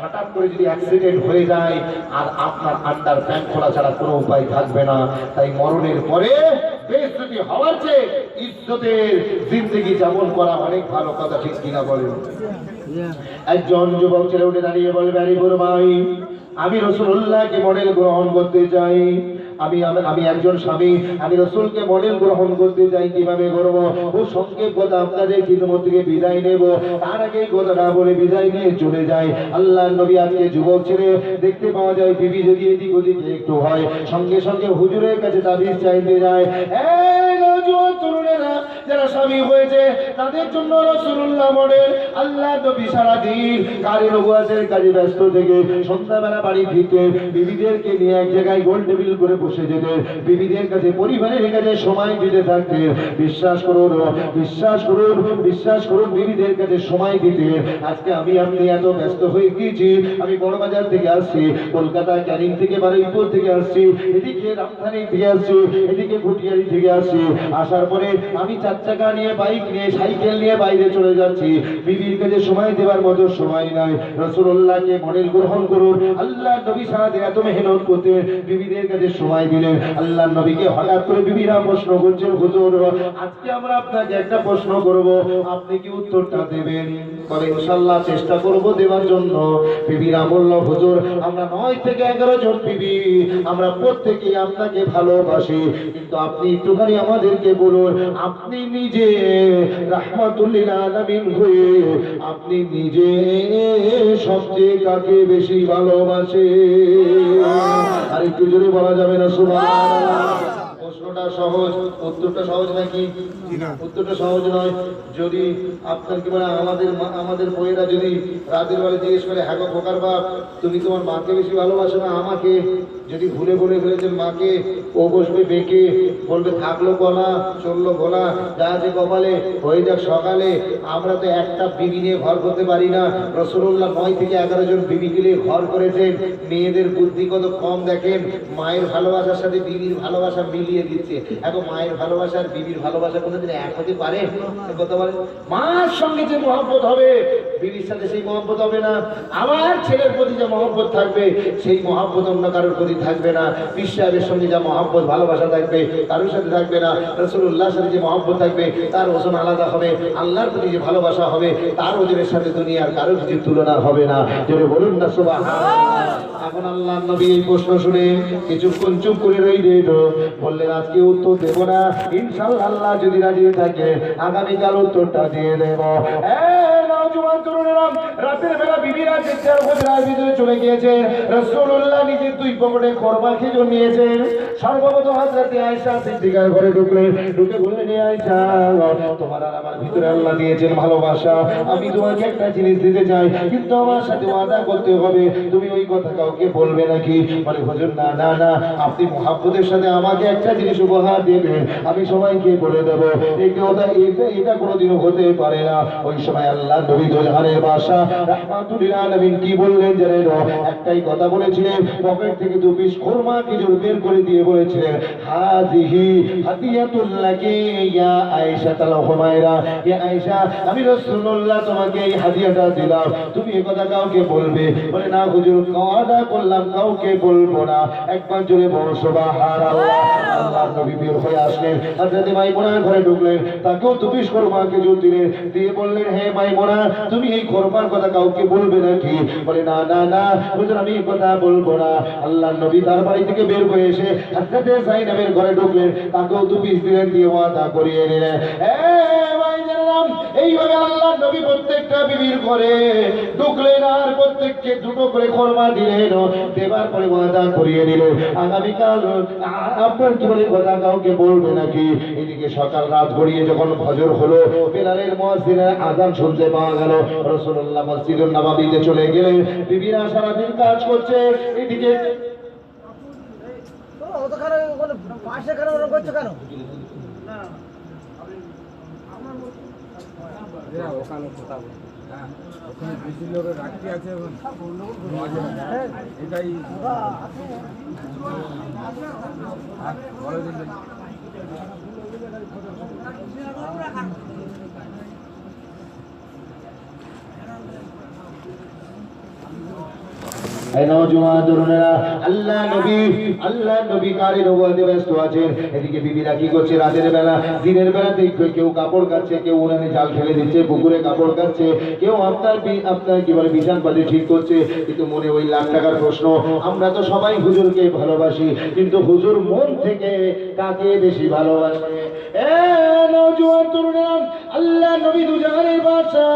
হঠাৎ করে যদি অ্যাক্সিডেন্ট হয়ে যায় আর আপনার আন্ডার প্যান্ট খোলা ছাড়া কোনো উপায় থাকবে না। তাই মরণের পরে বেইজ্জতি হওয়ার চেয়ে ইজ্জতের জিন্দেগি যাপন করা অনেক ভালো। কথা ঠিক কিনা বলেন? একজন যুবক ছেলে উঠে দাঁড়িয়ে বলবে, আরে বড় ভাই, আমি রাসূলুল্লাহকে মডেল গ্রহণ করতে চাই। আমি একজন স্বামী, আমি রাসূলকে মডেল গ্রহণ করতে চাই। কিভাবে করব? ও সংক্ষেপ কথা আপনাদের খিদমত থেকে বিদায় নেব, তার আগে কথাটা বলে বিদায় নিয়ে চলে যায়। আল্লাহর নবী আজকে যুবক ছেলে দেখতে পাওয়া যায়, বিবি যদি এদিক ওদিক একটু হয়, সঙ্গে সঙ্গে হুজুরের কাছে তাবিজ চাইতে যায়। এই নওজোয়ান তরুণেরা যারা স্বামী হয়েছে তাদের জন্য রাসূলুল্লাহ মডেল। আল্লাহর নবী সারা দিন কাজে নবুয়তের কাজে ব্যস্ত থেকে সন্ধ্যাবেলা বাড়ি ফিরতে বিবিদেরকে নিয়ে এক জায়গায় গোল টেবিল করে বসে যেতেন, বিবিদের কাছে পরিবারের কাছে সময় দিতে থাকতেন। বিশ্বাস করুন, বিশ্বাস করুন, বিশ্বাস করুন, বিবিদের কাছে সময় দিতেন। আজকে আমি আপনি এত ব্যস্ত হয়ে গিয়েছি, আমি বড় বাজার থেকে আসছি, কলকাতা ক্যানিং থেকে বারুইপুর থেকে আসছি, এদিকে রাজধানী থেকে আসছি, এদিকে ঘুটিয়ারি থেকে আসছি, আসার পরে আমি 4 চাকা নিয়ে, বাইক নিয়ে, সাইকেল নিয়ে বাইরে চলে যাচ্ছি। বিবির কাছে সময় দেওয়ার মতো সময় নাই। রাসূলুল্লাহকে মডেল গ্রহণ করুন। আল্লাহ নবী সারাদিন এত মেহনত করতেন, বিবিদের কাছে সময় সময় দিলেন। আল্লাহ নবীকে হঠাৎ করে বিবিরা প্রশ্ন করছেন, হুজুর আজকে আমরা আপনাকে একটা প্রশ্ন করব, আপনি কি উত্তরটা দেবেন? বলে ইনশাআল্লাহ চেষ্টা করব দেওয়ার জন্য। বিবিরা বলল, হুজুর আমরা 9 থেকে 11 জন বিবি, আমরা প্রত্যেকেই আপনাকে ভালোবাসি, কিন্তু আপনি একটুখানি আমাদেরকে বলুন, আপনি নিজে রাহমাতুল লিল আলামিন হয়ে আপনি নিজে সবচেয়ে কাকে বেশি ভালোবাসে? আর একটু জোরে বলা যাবে না সুবহানাল্লাহ? প্রশ্নটা সহজ, উত্তরটা সহজ নাকি? উত্তরটা সহজ নয়। যদি আপনার কি বলে আমাদের বইয়েরা যদি রাতের বেলা জিজ্ঞেস করে, হ্যাঁ গো খোকার বাপ তুমি তোমার মাকে বেশি ভালোবাসো না আমাকে? যদি ভুলে বলে ফেলেছেন মাকে, ও বসবে বেঁকে, বলবে থাকলো গলা চললো গলা, যা আছে কপালে হয়ে যাক সকালে। আমরা তো একটা বিবি নিয়ে ঘর করতে পারি না। রাসূলুল্লাহ 9 থেকে 11 জন বিবি মিলে ঘর করেছেন। মেয়েদের বুদ্ধি কত কম দেখেন, মায়ের ভালোবাসার সাথে বিবির ভালোবাসা মিলিয়ে দিচ্ছে। এখন মায়ের ভালোবাসা আর বিবির ভালোবাসা কোনোদিন এক হতে পারে? কথা বলে, মার সঙ্গে যে মহব্বত হবে বিবির সাথে সেই মহব্বত হবে না। আমার ছেলের প্রতি যে মহব্বত থাকবে সেই মহব্বত অন্য কারোর প্রতি থাকবে না। পীর সাহেবের সঙ্গে যা মহব্বত ভালোবাসা থাকবে কারোর সাথে থাকবে না। রাসূলুল্লাহর সাথে যে মহব্বত থাকবে তার ওজন আলাদা হবে। আল্লাহর প্রতি যে ভালোবাসা হবে তার ওজনের সাথে দুনিয়ার কারোর কিছু তুলনা হবে না। যদি বলুন না সুবহানাল্লাহ। এখন আল্লাহ নবী এই প্রশ্ন শুনে কিছুক্ষণ চুপ করে রইলেন, বললেন আজকে উত্তর দেব না, ইনশাআল্লাহ আল্লাহ যদি রাজি থাকে আগামীকাল উত্তরটা দিয়ে দেব। নওজোয়ান তরুণেরা, রাতের বেলা বিবিরা চিৎকার হুজরার ভিতরে চলে গিয়েছে। রাসূলুল্লাহ নিজে 2 পকেটে খরমা খেজুর নিয়েছেন। সর্বপ্রথম হযরতে আয়েশা সিদ্দিকার ঘরে ঢুকলেন, ঢুকে বললেন, এ আয়েশা তোমার আর আমার ভিতরে আল্লাহ দিয়েছেন ভালোবাসা, আমি তোমাকে একটা জিনিস দিতে চাই, কিন্তু আমার সাথে ওয়াদা করতে হবে, তুমি ওই কথা কাউকে বলবে নাকি? বলে হুজুর না না না, আপনি মুহাব্বতের সাথে আমাকে একটা জিনিস উপহার দেবেন, আমি সবাইকে বলে দেব। এটা কোনোদিনও হতে পারে না। ওই সময় আল্লাহ নবী দোজাহানের বাদশা রাহমাতুল লিল আলামিন কি বললেন জানেন? একটাই কথা বলেছিলেন, পকেট থেকে 2 পিস খরমা খেজুর বের করে দিয়ে বলেছিলেন, হাযিহি হাদিয়াতুল লাকি ইয়া আয়েশা তাল হুমায়রা, ইয়া আয়েশা আমি রাসূলুল্লাহ তোমাকে এই হাদিয়াটা দিলাম, তুমি এই কথা কাউকে বলবে? বলে না হুজুর, ওয়াদা করলাম কাউকে বলবো না। একবার জোরে বল সুবহানাল্লাহ। আল্লাহ নবী বের হয়ে আসলেন, হযরত মাইমুনার ঘরে ঢুকলেন, তাকেও 2 পিস খরমা খেজুর দিলেন, দিয়ে বললেন, হে মাইমুনা তুমি এই খরমার কথা কাউকে বলবে নাকি? বলে না না না হুজুর, আমি এই কথা বলবো না। আল্লাহ নবী তার বাড়ি থেকে বের হয়ে এসে হযরত যায়েনবের ঘরে ঢুকলেন, তাকেও 2 পিস দিলেন, দিয়ে ওয়াদা করিয়ে নিলেন। এইভাবে আল্লাহ নবী প্রত্যেকটা বিবির ঘরে ঢুকলেন আর প্রত্যেককে 2টো করে খরমা দিলেন, দেবার পরে ওয়াদা করিয়ে দিলেন আগামীকাল আপনার কি বলে কথা কাউকে বলবে নাকি? এদিকে সকাল রাত গড়িয়ে যখন ফজর হলো, বেলালের মুয়াজ্জিনের আযান শুনতে পাওয়া গেল। রাসূলুল্লাহ মসজিদুন নববীতে চলে গেলেন, বিবিরা সারাদিন কাজ করছে। এদিকে পাশে কেন করছো কেন? ওখানে ওখানে বেশি লোকের রাখতে আছে, এটাই বলে দিন। নওজোয়ান তরুণেরা, আল্লাহ নবী কারে নবুয়তে ব্যস্ত আছেন। এদিকে বিবিরা কি করছে? রাতের বেলা, দিনের বেলা দেখবে কেউ কাপড় কাচ্ছে, কেউ উনানে জাল ফেলে দিচ্ছে, পুকুরে কাপড় কাচ্ছে, কেউ আপনার কি বলে বিছান পাতি ঠিক করছে। কিন্তু মনে ওই লাখ টাকার প্রশ্ন, আমরা তো সবাই হুজুরকে ভালোবাসি, কিন্তু হুজুর মন থেকে কাকে বেশি ভালোবাসে? নওজোয়ান তরুণেরা, আল্লাহ নবী দুজাহানের বাদশা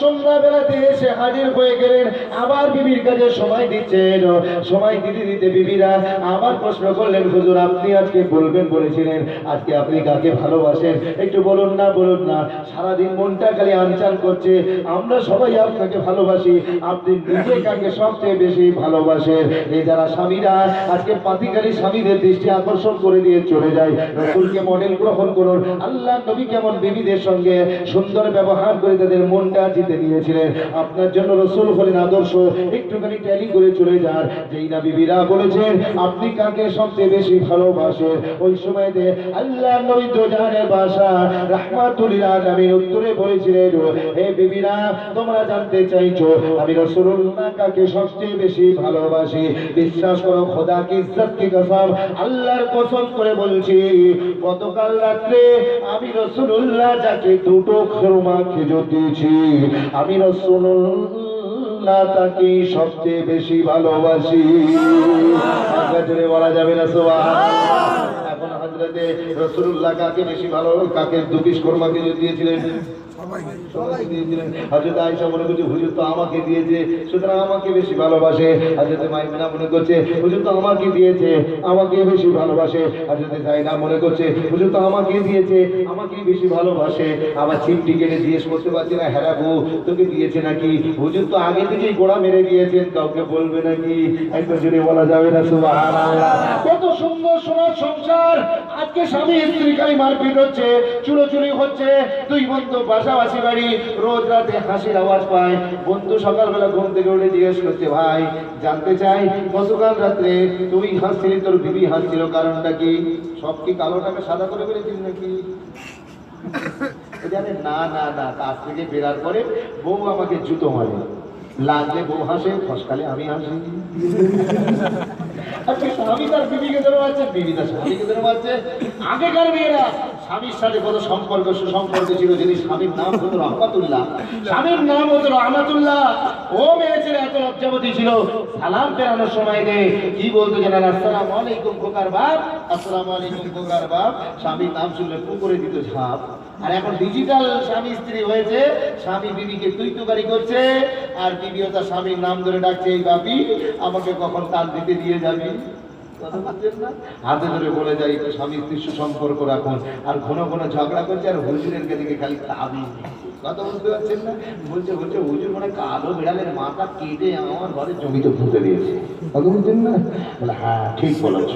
সন্ধ্যা বেলাতে এসে হাজির হয়ে গেলেন। আবার বিবির কাছে সময় দিচ্ছেন, সময় দিতে দিতে বিবিরা আবার প্রশ্ন করলেন, হুজুর আপনি আজকে বলবেন বলেছিলেন, আজকে আপনি কাকে ভালোবাসেন? একটু বলুন না বলুন না, সারাদিন মনটা খালি আনচান করছে, আমরা সবাই আপনাকে ভালোবাসি, আপনি নিজে কাকে সবচেয়ে বেশি ভালোবাসেন? এই যারা স্বামীরা আজকে পাতিকারী স্বামীদের দৃষ্টি আকর্ষণ করে দিয়ে চলে যায়, রাসূলকে মডেল গ্রহণ করুন। আল্লাহ নবী কেমন বিবিদের সঙ্গে সুন্দর ব্যবহার করে তাদের মনটা জিতে নিয়েছিলেন। আপনার জন্য রাসূল হলেন আদর্শ। একটুখানি ছিনতাই করে চলে যান। যেই না বিবিরা বলেছেন আপনি কাকে সবচেয়ে বেশি ভালোবাসেন, ওই সময়তে আল্লাহর নবী দোজানের বাসা রাহমাতুল লিল আলামিন উত্তরে বলেছিলেন, হে বিবিরা তোমরা জানতে চাইছো আমি রাসূলুল্লাহ কাকে সবচেয়ে বেশি ভালোবাসি? বিশ্বাস করো খোদা কি ইজ্জত কি কসম, আল্লাহর কসম করে বলছি গতকাল রাত্রে আমি রাসূলুল্লাহ যাকে দুটো খুরমা খেজুর দিয়েছি আমি রাসূলুল্লাহ তাকে সবচেয়ে বেশি ভালোবাসি। একবারে বলা যাবে না সুবহানাল্লাহ। এখন হযরতে রাসূলুল্লাহ কাকে বেশি ভালো, কাকে দু পিস খুরমা খেজুর দিয়েছিলেন? সবাইকে দিয়েছিলেন। হযরত আয়েশা মনে করছে হুজুর তো আমাকে দিয়েছে সুতরাং আমাকে বেশি ভালোবাসে। হযরত মাইমুনা মনে করছে হুজুর তো আমাকে দিয়েছে আমাকে বেশি ভালোবাসে। হযরত যায়েনা মনে করছে হুজুর তো আমাকে দিয়েছে আমাকে বেশি ভালোবাসে। আবার চিমটি কেটে জিজ্ঞেস করতে পারছে না, হ্যাঁ গো তোকে দিয়েছে নাকি? হুজুর তো আগে থেকেই গোড়া মেরে দিয়েছেন, কাউকে বলবে নাকি? একটু জোরে বলা যাবে না সুবহানাল্লাহ। কত সুন্দর সোনার সংসার, আজকে স্বামী স্ত্রী খালি মারপিট হচ্ছে, চুলোচুলি হচ্ছে, দুই বন্ধু পাশাপাশি বাড়ি, রোজ রাতে হাসির আওয়াজ পায়। বন্ধু সকালবেলা ঘুম থেকে উঠে জিজ্ঞেস করছে, ভাই জানতে চাই গতকাল রাত্রে তুই হাসছিলি তোর বিবি হাসছিল কারণটা কি? সব কি কালোটাকে সাদা করে ফেলেছিস নাকি? জানে না না না, কাজ থেকে বেরার পরে বউ আমাকে জুতো মারে, লাগলে বউ হাসে, ফসকালে আমি হাসি। আজকে স্বামী তার বিবিকে ধরে মারছে, বিবি তার স্বামীকে ধরে মারছে। আগেকার মেয়েরা স্বামীর সাথে কত সম্পর্ক সুসম্পর্ক ছিল, যদি স্বামীর নাম হতো রহমাতুল্লাহ, স্বামীর নাম হতো রহমাতুল্লাহ, ও মেয়ে ছিল এত লজ্জাবতী ছিল, সালাম ফেরানোর সময় দে কি বলতো জানেন? আসসালামু আলাইকুম খোকার বাপ, আসসালামু আলাইকুম খোকার বাপ। স্বামীর নাম শুনলে পুকুরে দিত ঝাঁপ। আর এখন ডিজিটাল স্বামী স্ত্রী হয়েছে, স্বামী বিবিকে তুই তুকারি করছে আর বিবিও তার স্বামীর নাম ধরে ডাকছে, এই বাপি আমাকে কখন তাল দিতে দিয়ে যাবি? কথা বলছেন না? হাতে ধরে বলে যায় একটু স্বামী স্ত্রীর সুসম্পর্ক রাখুন, আর ঘন ঘন ঝগড়া করছে আর হুজুরের দিকে খালি তাবিজ। কথা বুঝতে পারছেন না? বলছে বলছে হুজুর মানে কালো বিড়ালের মাথা কেটে আমার ঘরে জমিতে পুঁতে দিয়েছে। কথা বুঝছেন না? বলে হ্যাঁ ঠিক বলেছ।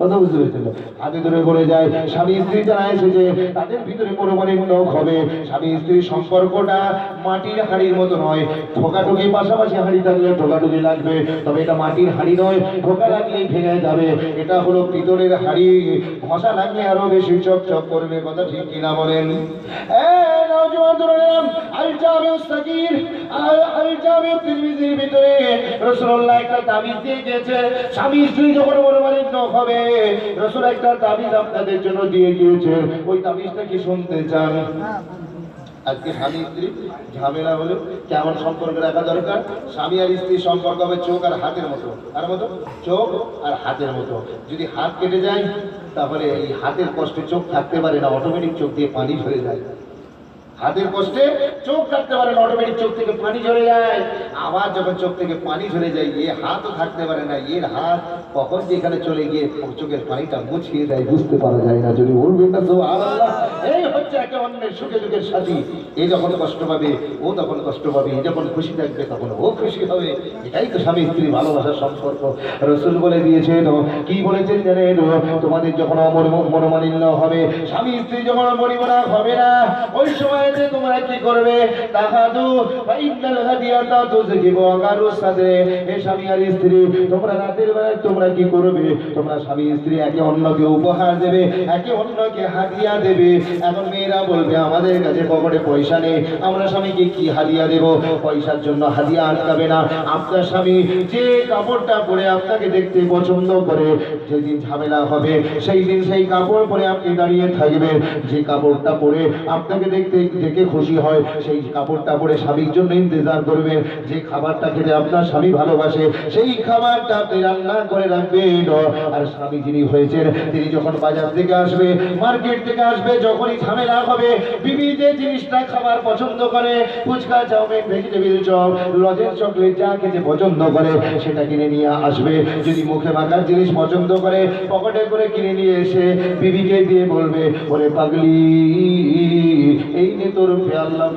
কথা বুঝতে পেরেছিল। হাতে ধরে বলে যায় স্বামী স্ত্রী যারা এসেছে তাদের ভিতরে কোনো মানে নখ হবে। স্বামী স্ত্রীর সম্পর্কটা মাটির হাঁড়ির মতো নয়, ঠোকাঠুকি পাশাপাশি হাঁড়ি থাকলে ঠোকাঠুকি লাগবে, তবে এটা মাটির হাঁড়ি নয়, ঠোকা লাগলেই ভেঙে যাবে। এটা হলো পিতলের হাঁড়ি, ঘষা লাগলে আরো বেশি চকচক করবে। কথা ঠিক কিনা বলেন? ভিতরে রাসূলুল্লাহ একটা তাবিজ দিয়ে গিয়েছে, স্বামী স্ত্রী যখন মনোমালিন্য হবে রাসূল একটা তাবিজ আপনাদের জন্য দিয়ে গিয়েছে। ওই তাবিজটা কি শুনতে চান? আজকে স্বামী স্ত্রী ঝামেলা হলে কেমন সম্পর্ক রাখা দরকার? স্বামী আর স্ত্রীর সম্পর্ক হবে চোখ আর হাতের মতো। কার মতো? চোখ আর হাতের মতো। যদি হাত কেটে যায় তাহলে এই হাতের কষ্টে চোখ থাকতে পারে না, অটোমেটিক চোখ দিয়ে পানি ঝরে যায়। হাতের কষ্টে চোখ থাকতে পারে না, অটোমেটিক চোখ থেকে পানি ঝরে যায়। আবার যখন চোখ থেকে পানি ঝরে যায় এ হাতও থাকতে পারে না, এর হাত কখন যেখানে চলে গিয়ে চোখের পানিটা মুছিয়ে দেয় বুঝতে পারা যায় না। যদি বলবেন না তো আল্লাহ, এই হচ্ছে একে অন্যের সুখে দুঃখের সাথী। এ যখন কষ্ট পাবে ও তখন কষ্ট পাবে, এ যখন খুশি থাকবে তখন ও খুশি হবে। এটাই তো স্বামী স্ত্রী ভালোবাসার সম্পর্ক। রাসূল বলে দিয়েছে তো কি বলেছেন জানেন? তোমাদের যখন মনোমালিন্য হবে, স্বামী স্ত্রী যখন মরিমনা হবে না, ওই সময় তোমরা কি করবে? তাহাদু ফাইনাল হাদিয়াতা তুযিবু আগারুস সাদে। হে স্বামী আর স্ত্রী তোমরা রাতের বেলায় তোমরা কি করবে? তোমরা স্বামী স্ত্রী একে অন্যকে উপহার দেবে, একে অন্যকে হাদিয়া দেবে। এখন মেয়েরা বলবে আমাদের কাছে পকেটে পয়সা নেই, আমরা স্বামীকে কি হাদিয়া দেব? পয়সার জন্য হাদিয়া আটকাবে না। আপনার স্বামী যে কাপড়টা পরে আপনাকে দেখতে পছন্দ করে, যেদিন ঝামেলা হবে সেই দিন সেই কাপড় পরে আপনি দাঁড়িয়ে থাকবেন। যে কাপড়টা পরে আপনাকে দেখতে দেখে খুশি হয় সেই কাপড়টা পরে স্বামীর জন্য ইন্তজার করবেন। যে খাবারটা খেতে আপনার স্বামী ভালোবাসে সেই খাবারটা আপনি রান্না করে রাখবেন। আর স্বামী যিনি হয়েছেন তিনি যখন বাজার থেকে আসবে, মার্কেট থেকে আসবে, যখনই ঝামেলা হবে বিবি যে জিনিসটা খাবার পছন্দ করে, fuchka, chowmein, vegetable chop, lozenges, chocolate যা খেতে পছন্দ করে সেটা কিনে নিয়ে আসবে। যদি মুখে মাখার জিনিস পছন্দ করে পকেটে করে কিনে নিয়ে এসে বিবিকে দিয়ে বলবে, ওরে পাগলি এই নে তোর আল্লাহ।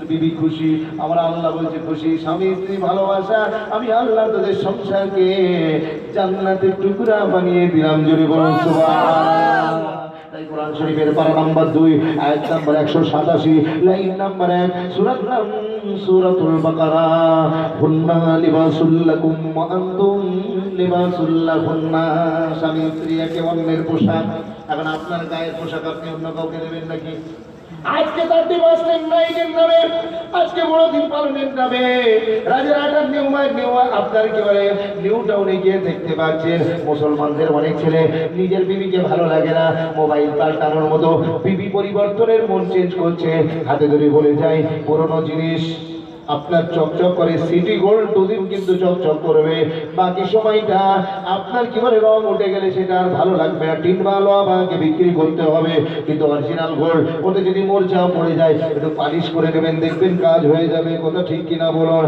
বিবি খুশি, আমার আল্লাহ বলছে খুশি। স্বামী স্ত্রী ভালোবাসা, আমি আল্লাহ তোদের সংসারকে জান্নাতের টুকরা বানিয়ে দিলাম। জোরে বলুন সুবহানাল্লাহ। তাই কোরআন শরীফের পারা নাম্বার 2 আয়াত নাম্বার 187 লাইন নাম্বার 1 সূরার নাম সূরাতুল বাকারা হুন্না লিবাসুল লাকুম ওয়া আনতুম লিবাসুল লাহুন্না। স্বামী স্ত্রী একে অন্যের পোশাক। এখন আপনার গায়ের পোশাক আপনি অন্য কাউকে দেবেন নাকি? আজকে তার দিবস নাইটের নামে, আজকে বড়দিন পালনের নামে রাজারহাটের নিউ আপনার কি বলে নিউ টাউনে গিয়ে দেখতে পাচ্ছেন মুসলমানদের অনেক ছেলে নিজের বিবিকে ভালো লাগে না, মোবাইল পাল্টানোর মতো বিবি পরিবর্তনের মন চেঞ্জ করছে, হাতে ধরে বলে যায় পুরনো জিনিস আপনার চকচক করে, সিটি গোল্ড দুদিন কিন্তু চকচক করবে, বাকি সময়টা আপনার কি বলে রং উঠে গেলে সেটা আর ভালো লাগবে না, টিন ভালো আমাকে বিক্রি করতে হবে, কিন্তু অরিজিনাল গোল্ড ওটা যদি মোরচাও পড়ে যায় একটু পালিশ করে নেবেন, দেখবেন কাজ হয়ে যাবে। কথা ঠিক কিনা বলুন?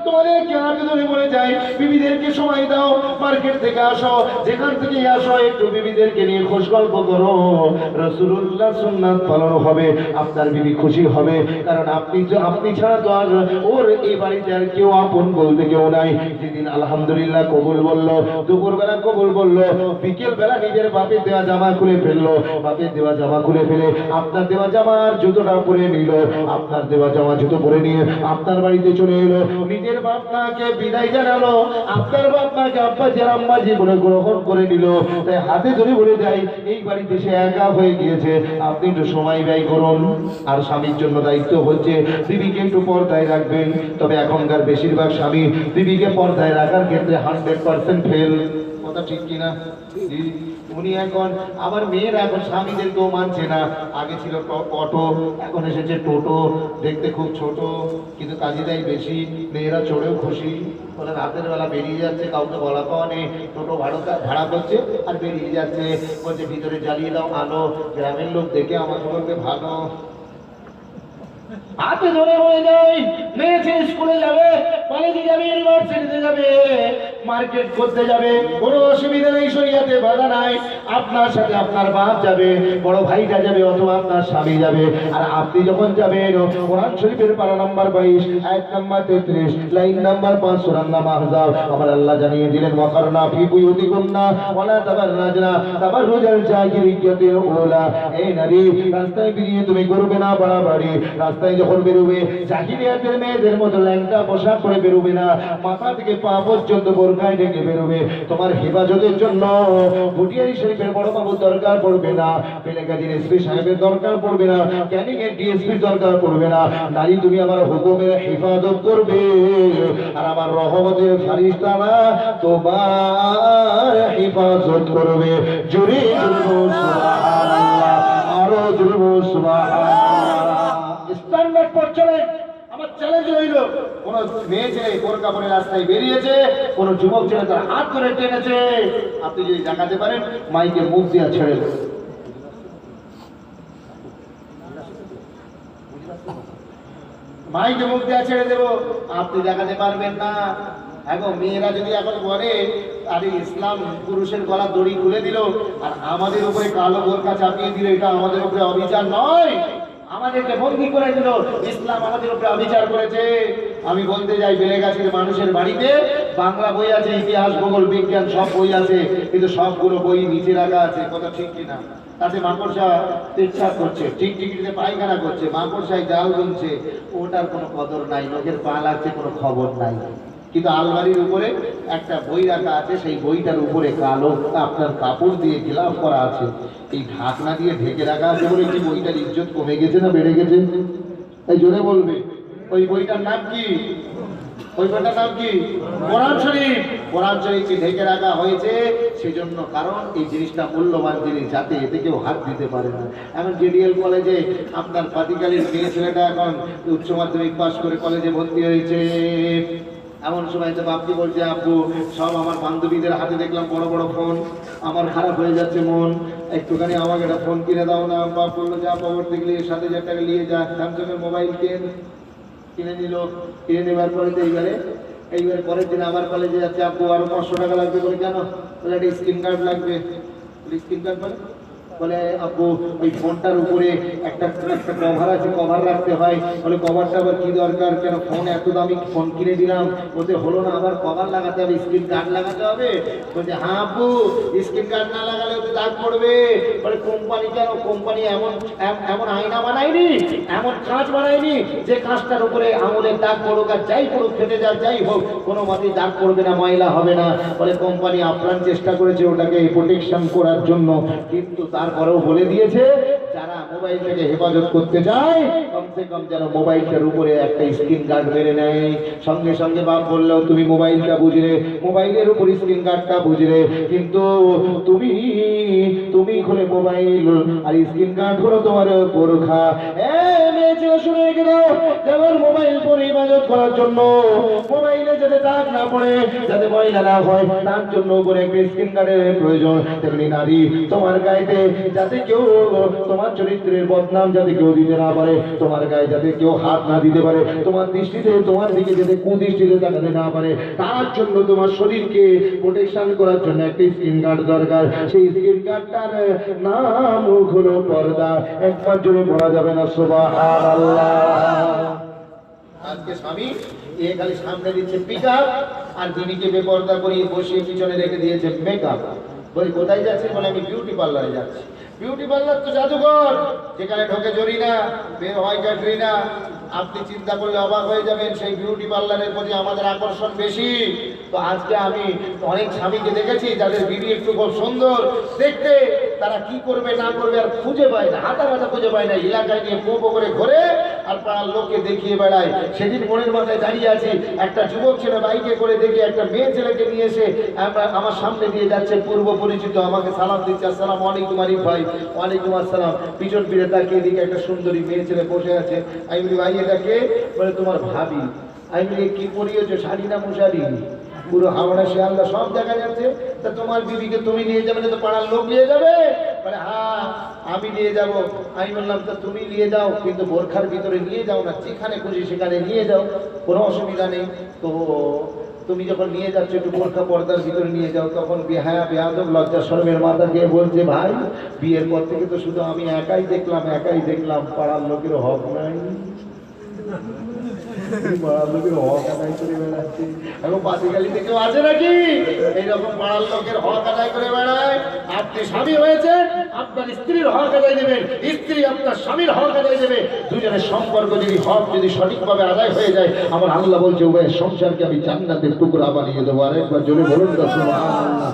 তোমাদের হাতে ধরে বলে যায় বিবিদেরকে সময় দাও, মার্কেট থেকে আসো, যেখান থেকে আসো একটু বিবিদেরকে নিয়ে খোঁজ গল্প করো, রাসূলুল্লাহ সুন্নাত পালন হবে, আপনার বিবি খুশি হবে, কারণ আপনি ছাড়া তো আর ওর এই বাড়িতে আর কেউ আপন বলতে কেউ নাই। যেদিন আলহামদুলিল্লাহ কবুল বললো, দুপুরবেলা কবুল বললো, বিকেল বেলা নিজের বাপের দেওয়া জামা খুলে ফেললো, বাপের দেওয়া জামা খুলে ফেলে আপনার দেওয়া জামার জুতোটা পরে নিল, আপনার দেওয়া জামা জুতো পরে নিয়ে আপনার বাড়িতে চলে এলো, নিজের বাপ মাকে বিদায় জানালো, আপনার বাপ মাকে আব্বা যার আম্মা জীবনে গ্রহণ করে নিল, তাই হাতে ধরে বলে যায় এই বাড়িতে সে একা হয়ে গিয়েছে, আপনি একটু সময় ব্যয় করুন। আর স্বামীর জন্য দায়িত্ব হচ্ছে বিবিকে একটু পর্দায় রাখবেন, তবে এখনকার বেশিরভাগ স্বামী বিবিকে পর্দায় রাখার ক্ষেত্রে 100% ফেল। কথা ঠিক কিনা? উনি এখন আবার মেয়েরা এখন স্বামীদেরকেও মানছে না, আগে ছিল অটো, এখন এসেছে টোটো, দেখতে খুব ছোট কিন্তু কাজে দেয় বেশি, মেয়েরা চড়েও খুশি, বলে রাতের বেলা বেরিয়ে যাচ্ছে, কাউকে বলা পাওয়া নেই, টোটো ভাড়া করছে আর বেরিয়ে যাচ্ছে, বলছে ভিতরে জ্বালিয়ে দাও আলো, গ্রামের লোক দেখে আমাকে বলবে ভালো। হাতে ধরে বলে যায় মেয়ে ছেলে স্কুলে যাবে, কলেজে যাবে, ইউনিভার্সিটিতে যাবে, মার্কেট করতে যাবে, কোনো অসুবিধা নেই, শরীয়তে বাধা নাই, আপনার সাথে আপনার বাপ যাবে, বড় ভাইটা যাবে অথবা আপনার স্বামী যাবে, আর আপনি যখন যাবেন কোরআন শরীফের পারা নাম্বার 22 আয়াত নাম্বার 33 লাইন নাম্বার 5 সূরা আহজাব আমার আল্লাহ জানিয়ে দিলেন ওয়াকারনা ফি বুয়ুতিকুন্না ওয়ালা তাবাররাজনা তাবাররুজাল জাহিলিয়াতিল উলা। এই নারী রাস্তায় বেরিয়ে তুমি করবে না বাড়াবাড়ি, রাস্তায় যখন বেরোবে জাহিলিয়াতের মেয়েদের মতো ল্যাংটা পোশাক পরে বেরোবে না, মাথা থেকে পা পর্যন্ত বোরকায় ঢেকে বেরোবে, তোমার হেফাজতের জন্য ভুটিয়ারি শরীফের বড় বাবুর দরকার পড়বে না, বেলেগাজীর এসপি সাহেবের দরকার পড়বে না, ক্যানিং এর ডিএসপির দরকার পড়বে না, নারী তুমি আমার হুকুমের হেফাজত করবে, আর আমার রহমতের ফারিস্তারা তোমার হেফাজত করবে। জোরে সুবহানাল্লাহ, আরো জোরে সুবহানাল্লাহ। স্ট্যান্ডার্ড পর চলে। আমার চ্যালেঞ্জ রইল, কোন মেয়ে ছেলে বোরকা পরে রাস্তায় বেরিয়েছে, কোন যুবক ছেলে তার হাত ধরে টেনেছে, আপনি যদি দেখাতে পারেন মাইকে মুখ দিয়ে ছেড়ে দেবেন। মাইকে মুখ দিয়ে ছেড়ে দেবো, আপনি দেখাতে পারবেন না। এখন মেয়েরা যদি এখন বলে আরে ইসলাম পুরুষের গলা দড়ি খুলে দিল আর আমাদের উপরে কালো বোরকা চাপিয়ে দিল, এটা আমাদের উপরে অবিচার নয়, আমাদেরকে বন্দী করে দিল, ইসলাম আমাদের উপরে অবিচার করেছে। আমি বলতে যাই বেলেগাছির মানুষের বাড়িতে বাংলা বই আছে, ইতিহাস ভূগোল বিজ্ঞান সব বই আছে, কিন্তু সবগুলো বই নিচে রাখা আছে। কথা ঠিক কিনা? তাতে মাকড়সা পেচ্ছাপ করছে, টিকটিকিতে পায়খানা করছে, মাকড়সায় জাল গুনছে, ওটার কোনো কদর নাই, লোকের পা লাগছে কোনো খবর নাই। কিন্তু আলমারির উপরে একটা বই রাখা আছে, সেই বইটার উপরে কালো আপনার কাপড় দিয়ে গিলাফ করা আছে, এই ঢাকনা দিয়ে ঢেকে রাখা আছে বলে কি বইটার ইজ্জত কমে গেছে না বেড়ে গেছে? এই জোরে বলবে। ওই বইটার নাম কি? ওই বইটার নাম কি? কোরআন শরীফ। কোরআন শরীফকে ঢেকে রাখা হয়েছে সেজন্য, কারণ এই জিনিসটা মূল্যবান জিনিস, যাতে এতে কেউ হাত দিতে পারে না। এখন জেডিএল কলেজে আপনার পাতিকালীর মেয়ে ছেলেটা এখন উচ্চ মাধ্যমিক পাস করে কলেজে ভর্তি হয়েছে, এমন সময় তো বাপকে বলছে আব্বু সব আমার বান্ধবীদের হাতে দেখলাম বড় বড় ফোন, আমার খারাপ হয়ে যাচ্ছে মন, একটুখানি আমাকে একটা ফোন কিনে দাও না। বাপ বললো যা খবর দেখলে 7,000 টাকা নিয়ে যা, স্যামসাংয়ের মোবাইল কিনে নিল। কিনে নেওয়ার পরে তো এইবার পরের দিন আবার কলেজে যাচ্ছে, আব্বু আরো 500 টাকা লাগবে। বলে কেন? বলে একটা স্ক্রিন কার্ড লাগবে। স্ক্রিন কার্ড মানে বলে আপু ওই ফোনটার উপরে একটা একটা কভার আছে, কভার রাখতে হয়। বলে কভারটা আবার কি দরকার, কেন ফোন এত দামি ফোন কিনে দিলাম, ওতে হলো না, আবার কভার লাগাতে হবে, স্ক্রিন গার্ড লাগাতে হবে। বলছে হ্যাঁ আপু, স্ক্রিন গার্ড না লাগালে ওতে দাগ পড়বে। বলে কোম্পানি কেন, কোম্পানি এমন এমন আয়না বানায়নি, এমন কাঁচ বানায়নি যে কাঁচটার উপরে আঙুলের দাগ পড়ুক আর যাই পড়ুক, ফেটে যাক যাই হোক, কোনো মতেই দাগ পড়বে না, ময়লা হবে না। বলে কোম্পানি আপ্রাণ চেষ্টা করেছে ওটাকে প্রোটেকশন করার জন্য, কিন্তু তারপরেও বলে দিয়েছে যারা মোবাইলটাকে হেফাজত করতে চায় কমসে কম যেন মোবাইলটার উপরে একটা স্ক্রিন গার্ড মেরে নেয়। সঙ্গে সঙ্গে বাপ বললো তুমি মোবাইলটা বুঝলে, মোবাইলের উপর স্ক্রিন গার্ডটা বুঝলে, কিন্তু তুমি তুমি খুলে মোবাইল আর স্ক্রিন গার্ড হলো তোমার বোরখা। মেয়ে ছেলে শুনে রেখে দাও, যেমন মোবাইল ফোন হেফাজত করার জন্য মোবাইলে যাতে দাগ না পড়ে, যাতে ময়লা না হয়, তার জন্য উপরে একটা স্ক্রিন গার্ডের প্রয়োজন। তেমনি নারী, তোমার গায়েতে যাতে কেউ তোমার চরিত্রের বদনাম যাতে কেউ দিতে না পারে, তোমার গায়ে যাতে কেউ হাত না দিতে পারে, তোমার দৃষ্টিতে তোমার দিকে যাতে কুদৃষ্টিতে তাকাতে না পারে, তার জন্য তোমার শরীরকে প্রোটেকশন করার জন্য একটা স্ক্রিন গার্ড দরকার। সেই স্ক্রিন গার্ডটার নাম হলো পর্দা। একবার জন্য পড়া যাবে না সুবহানাল্লাহ। আজকে স্বামী এ খালি সামনে দিচ্ছে পিকআপ আর দিদিকে বেপর্দা করিয়ে বসিয়ে পিছনে রেখে দিয়েছে মেকআপ। বলি কোথায় যাচ্ছে, বলে আমি বিউটি পার্লারে যাচ্ছি। বিউটি পার্লার তো জাদুঘর, যেখানে ঢোকে জরিনা, বের হয় ক্যাটরিনা। আপনি চিন্তা করলে অবাক হয়ে যাবেন, সেই বিউটি পার্লারের প্রতি আমাদের আকর্ষণ বেশি। তো আজকে আমি অনেক স্বামীকে দেখেছি যাদের বিবি একটু খুব সুন্দর দেখতে, তারা কি করবে না করবে আর খুঁজে পায় না, হাতা মাথা খুঁজে পায় না, এলাকায় নিয়ে পোপো করে ঘোরে আর পাড়ার লোককে দেখিয়ে বেড়ায়। সেদিন মনের মাথায় দাঁড়িয়ে আছি, একটা যুবক ছেলে বাইকে করে দেখে একটা মেয়ে ছেলেকে নিয়ে এসে আমার সামনে দিয়ে যাচ্ছে, পূর্ব পরিচিত, আমাকে সালাম দিচ্ছে, আসসালামু আলাইকুম আরিফ ভাই। ওয়ালাইকুম আসসালাম। পিছন ফিরে তাকিয়ে দিকে একটা সুন্দরী মেয়ে ছেলে বসে আছে। আমি বলি ভাই এটাকে, বলে তোমার ভাবি। আমি বলি কি পরিয়েছো, শাড়ি না মশারি? পুরো হাওড়া শিয়ালদা সব দেখা যাচ্ছে। তা তোমার বিবিকে তুমি নিয়ে যাবে না তো পাড়ার লোক নিয়ে যাবে? বলে হ্যাঁ আমি নিয়ে যাব। আমি বললাম তো তুমি নিয়ে যাও, কিন্তু বোরখার ভিতরে নিয়ে যাও না, যেখানে খুশি সেখানে নিয়ে যাও, কোনো অসুবিধা নেই। তো তুমি যখন নিয়ে যাচ্ছ একটু বোরখা পর্দার ভিতরে নিয়ে যাও। তখন বেয়াদব লজ্জা শরমের মাথা গিয়ে বলছে ভাই বিয়ের পর থেকে তো শুধু আমি একাই দেখলাম, পাড়ার লোকের হক নাই, পাড়ার লোকের হক আদায় করে বেড়াচ্ছে। এখন পাতিকালিতে কেউ আছে নাকি এইরকম পাড়ার লোকের হক আদায় করে বেড়ায়? আপনি স্বামী হয়েছেন, আপনার স্ত্রীর হক আদায় দেবেন, স্ত্রী আপনার স্বামীর হক আদায় দেবে। দুজনের সম্পর্ক যদি হক যদি সঠিকভাবে আদায় হয়ে যায়, আমার আল্লাহ বলছে উভয়ের সংসারকে আমি জান্নাতের টুকরা বানিয়ে দেবো। আরেকবার জোরে বলুন তো সুবহানাল্লাহ।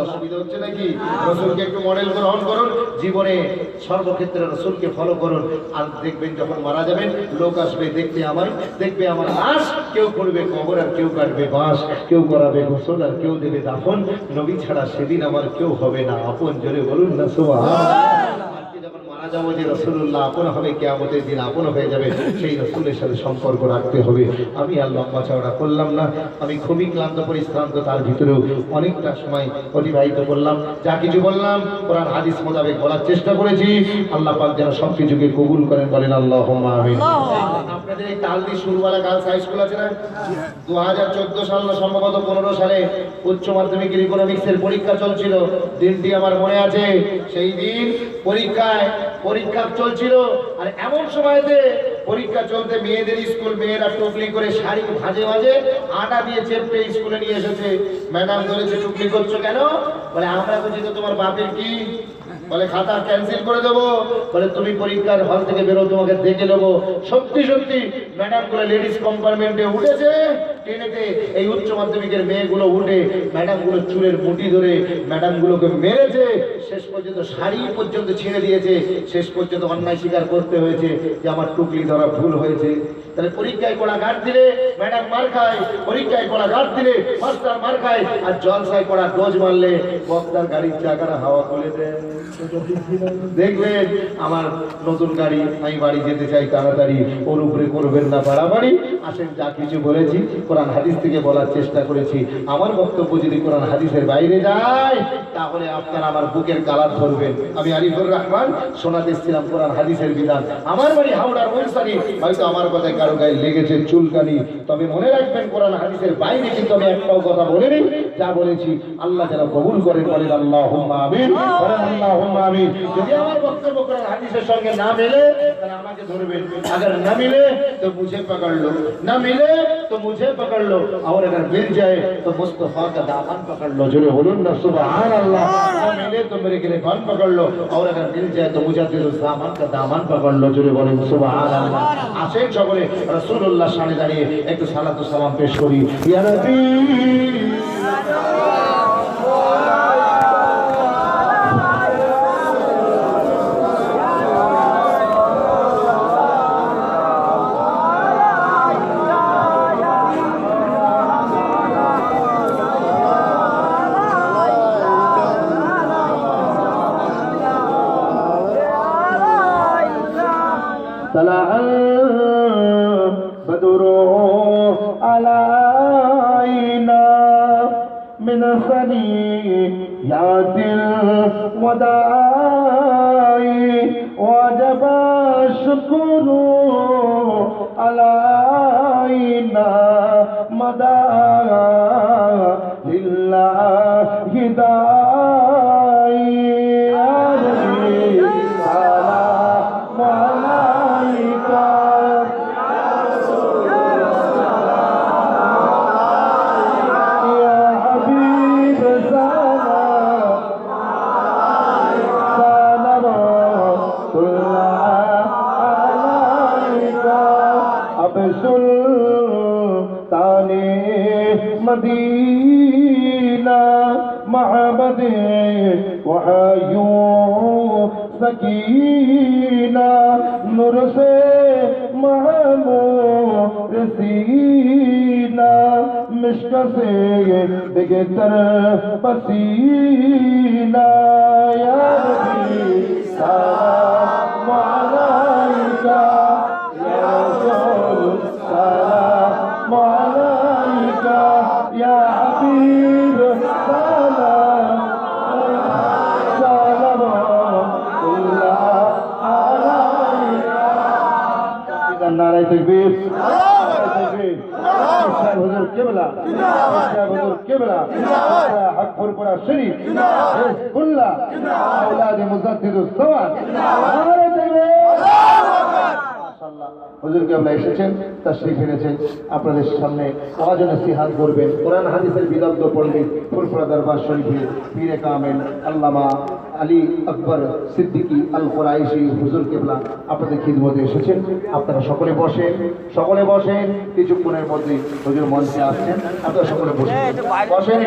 অসুবিধা হচ্ছে নাকি? রাসূলকে একটু মডেল গ্রহণ করুন, জীবনে সর্বক্ষেত্রে রাসূলকে ফলো করুন, আর দেখবেন যখন মারা যাবেন লোক আসবে দেখতে আমায়, দেখবে আমার লাশ, কেউ করবে কবর আর কেউ কাটবে বাঁশ, কেউ করাবে গোসল আর কেউ দেবে দাফন। নবী ছাড়া সেদিন আমার কেউ হবে না আপন। জোরে বলুন না সুবহানাল্লাহ। যখন মারা যাবো যে রাসূলুল্লাহ আপন হবে, কিয়ামতের দিন আপন হয়ে যাবে, সেই রাসূলের সাথে সম্পর্ক রাখতে হবে। আমি আর লম্বা চওড়া করলাম না, আমি খুবই ক্লান্ত পরিশ্রান্ত, তার ভিতরেও অনেকটা সময় অতিবাহিত করলাম। যা কিছু বললাম কোরআন হাদিস মোতাবেক বলার চেষ্টা করেছি। আল্লাহ পাক যেন সব কিছুকে কবুল করেন, বলেন আল্লাহুম্মা আমিন। আপনাদের এই তালদি সুরওয়ালা গার্লস হাই স্কুল আছে না, 2014 সাল না সম্ভবত 15 সালে উচ্চ মাধ্যমিকের ইকোনমিক্সের পরীক্ষা চলছিল। দিনটি আমার মনে আছে। সেই দিন পরীক্ষা চলছিল, আর এমন সময়তে পরীক্ষা চলতে মেয়েদের স্কুল, মেয়েরা টুকলি করে শাড়ি ভাজে ভাজে আটা দিয়ে চেপে স্কুলে নিয়ে এসেছে। ম্যাডাম ধরেছে টুকলি করছো কেন? বলে আমরা বুঝি তো তোমার বাপের কি? বলে খাতা ক্যান্সেল করে দেবো। বলে তুমি পরীক্ষার হল থেকে বেরো, তোমাকে দেখে নেবো। সত্যি সত্যি ম্যাডাম গুলো লেডিস কম্পার্টমেন্টে উঠেছে ট্রেনেতে। এই উচ্চ মাধ্যমিকের মেয়েগুলো উঠে ম্যাডাম গুলো চুলের মুঠি ধরে ম্যাডাম গুলোকে মেরেছে, শেষ পর্যন্ত শাড়ি পর্যন্ত ছেড়ে দিয়েছে। শেষ পর্যন্ত অন্যায় স্বীকার করতে হয়েছে যে আমার টুকলি ধরা ভুল হয়েছে। তাহলে পরীক্ষায় কড়া গার্ড দিলে ম্যাডাম মার খায়, পরীক্ষায় কড়া গার্ড দিলে মাস্টার মার খায়, আর জলসায় কড়া ডোজ মারলে বক্তার গাড়ির চাকাটা হাওয়া খুলে দেয়। দেখবেন আমার নতুন গাড়ি, আমি বাড়ি যেতে চাই তাড়াতাড়ি, ওর উপরে করবেন না বাড়াবাড়ি। আসেন যা কিছু বলেছি কোরআন হাদিস থেকে বলার চেষ্টা করেছি। আমার বক্তব্য যদি কোরআন হাদিসের বাইরে যায় তাহলে আপনারা আমার বুকের কালার ধরবেন। আমি আরিফুর রহমান শোনাতে এসেছিলাম কোরআন হাদিসের বিধান। আমার বাড়ি হাওড়ার ওইসানি, হয়তো আমার কথায় কারো গায়ে লেগেছে চুলকানি, তবে মনে রাখবেন কোরআন হাদিসের বাইরে কিন্তু আমি একটাও কথা বলিনি। যা বলেছি আল্লাহ যেন কবুল করেন, বলেন আল্লাহুম্মা আমিন, বলেন আল্লাহুম্মা আল্লাহুম্মা আমিন। যদি আমার বক্তব্য কোরআন হাদিসের সঙ্গে না মেলে তাহলে আমাকে ধরবেন, अगर न मिले तो मुझे पकड़ लो, न मिले तो मुझे पकड़ लो, और अगर मिल जाए तो मुस्तफा का दामन पकड़ लो। जोरे बोलूं ना सुभान अल्लाह। न मिले तो मेरे गिरबान पकड़ लो, और अगर मिल जाए तो मुजाद्दिदुल ज़मान का दामन पकड़ लो। जोरे बोलें सुभान अल्लाह। আসেন সকলে রাসূলুল্লাহ সামনে দাঁড়িয়ে একটু সালাত ও সালাম পেশ করি। ইয়া নবী طلع البدر علينا من ثنيات الوداع وجب الشكر علينا مدى لله داعي يا نبي سلام عليك يا حبيب سلام سلام الله عليك أبو سلطان مدينة معبد وحيو سكينة نور سے معمور سینہ مشک سے بگتر پسینہ یا نبی سلام علیکہ یا رسول سلام علیکہ یا حبیب سلام سلام नाराय तकबीर हुजूर किबला हुजूर किबला हक फुरपुरा शरीफ हिजबुल्लाह औलाद मुजद्दिदुस सवाद नाराय तकबीर হুজুর কেবলা এসেছেন, তাশরীফ এনেছেন, আপনাদের সামনে ওয়াজ ও নসিহত করবেন। কোরআন হাদিসের বিদগ্ধ পণ্ডিত ফুরফুরা দরবার শরীফের পীরে কামেল আল্লামা আলী আকবর সিদ্দিকী আল কুরাইশি হুজুর কেবলা আপনাদের খিদমতে এসেছেন। আপনারা সকলে বসেন, সকলে বসেন। কিছুক্ষণের মধ্যে হুজুর মঞ্চে আসছেন, আপনারা সকলে বসেন বসেন।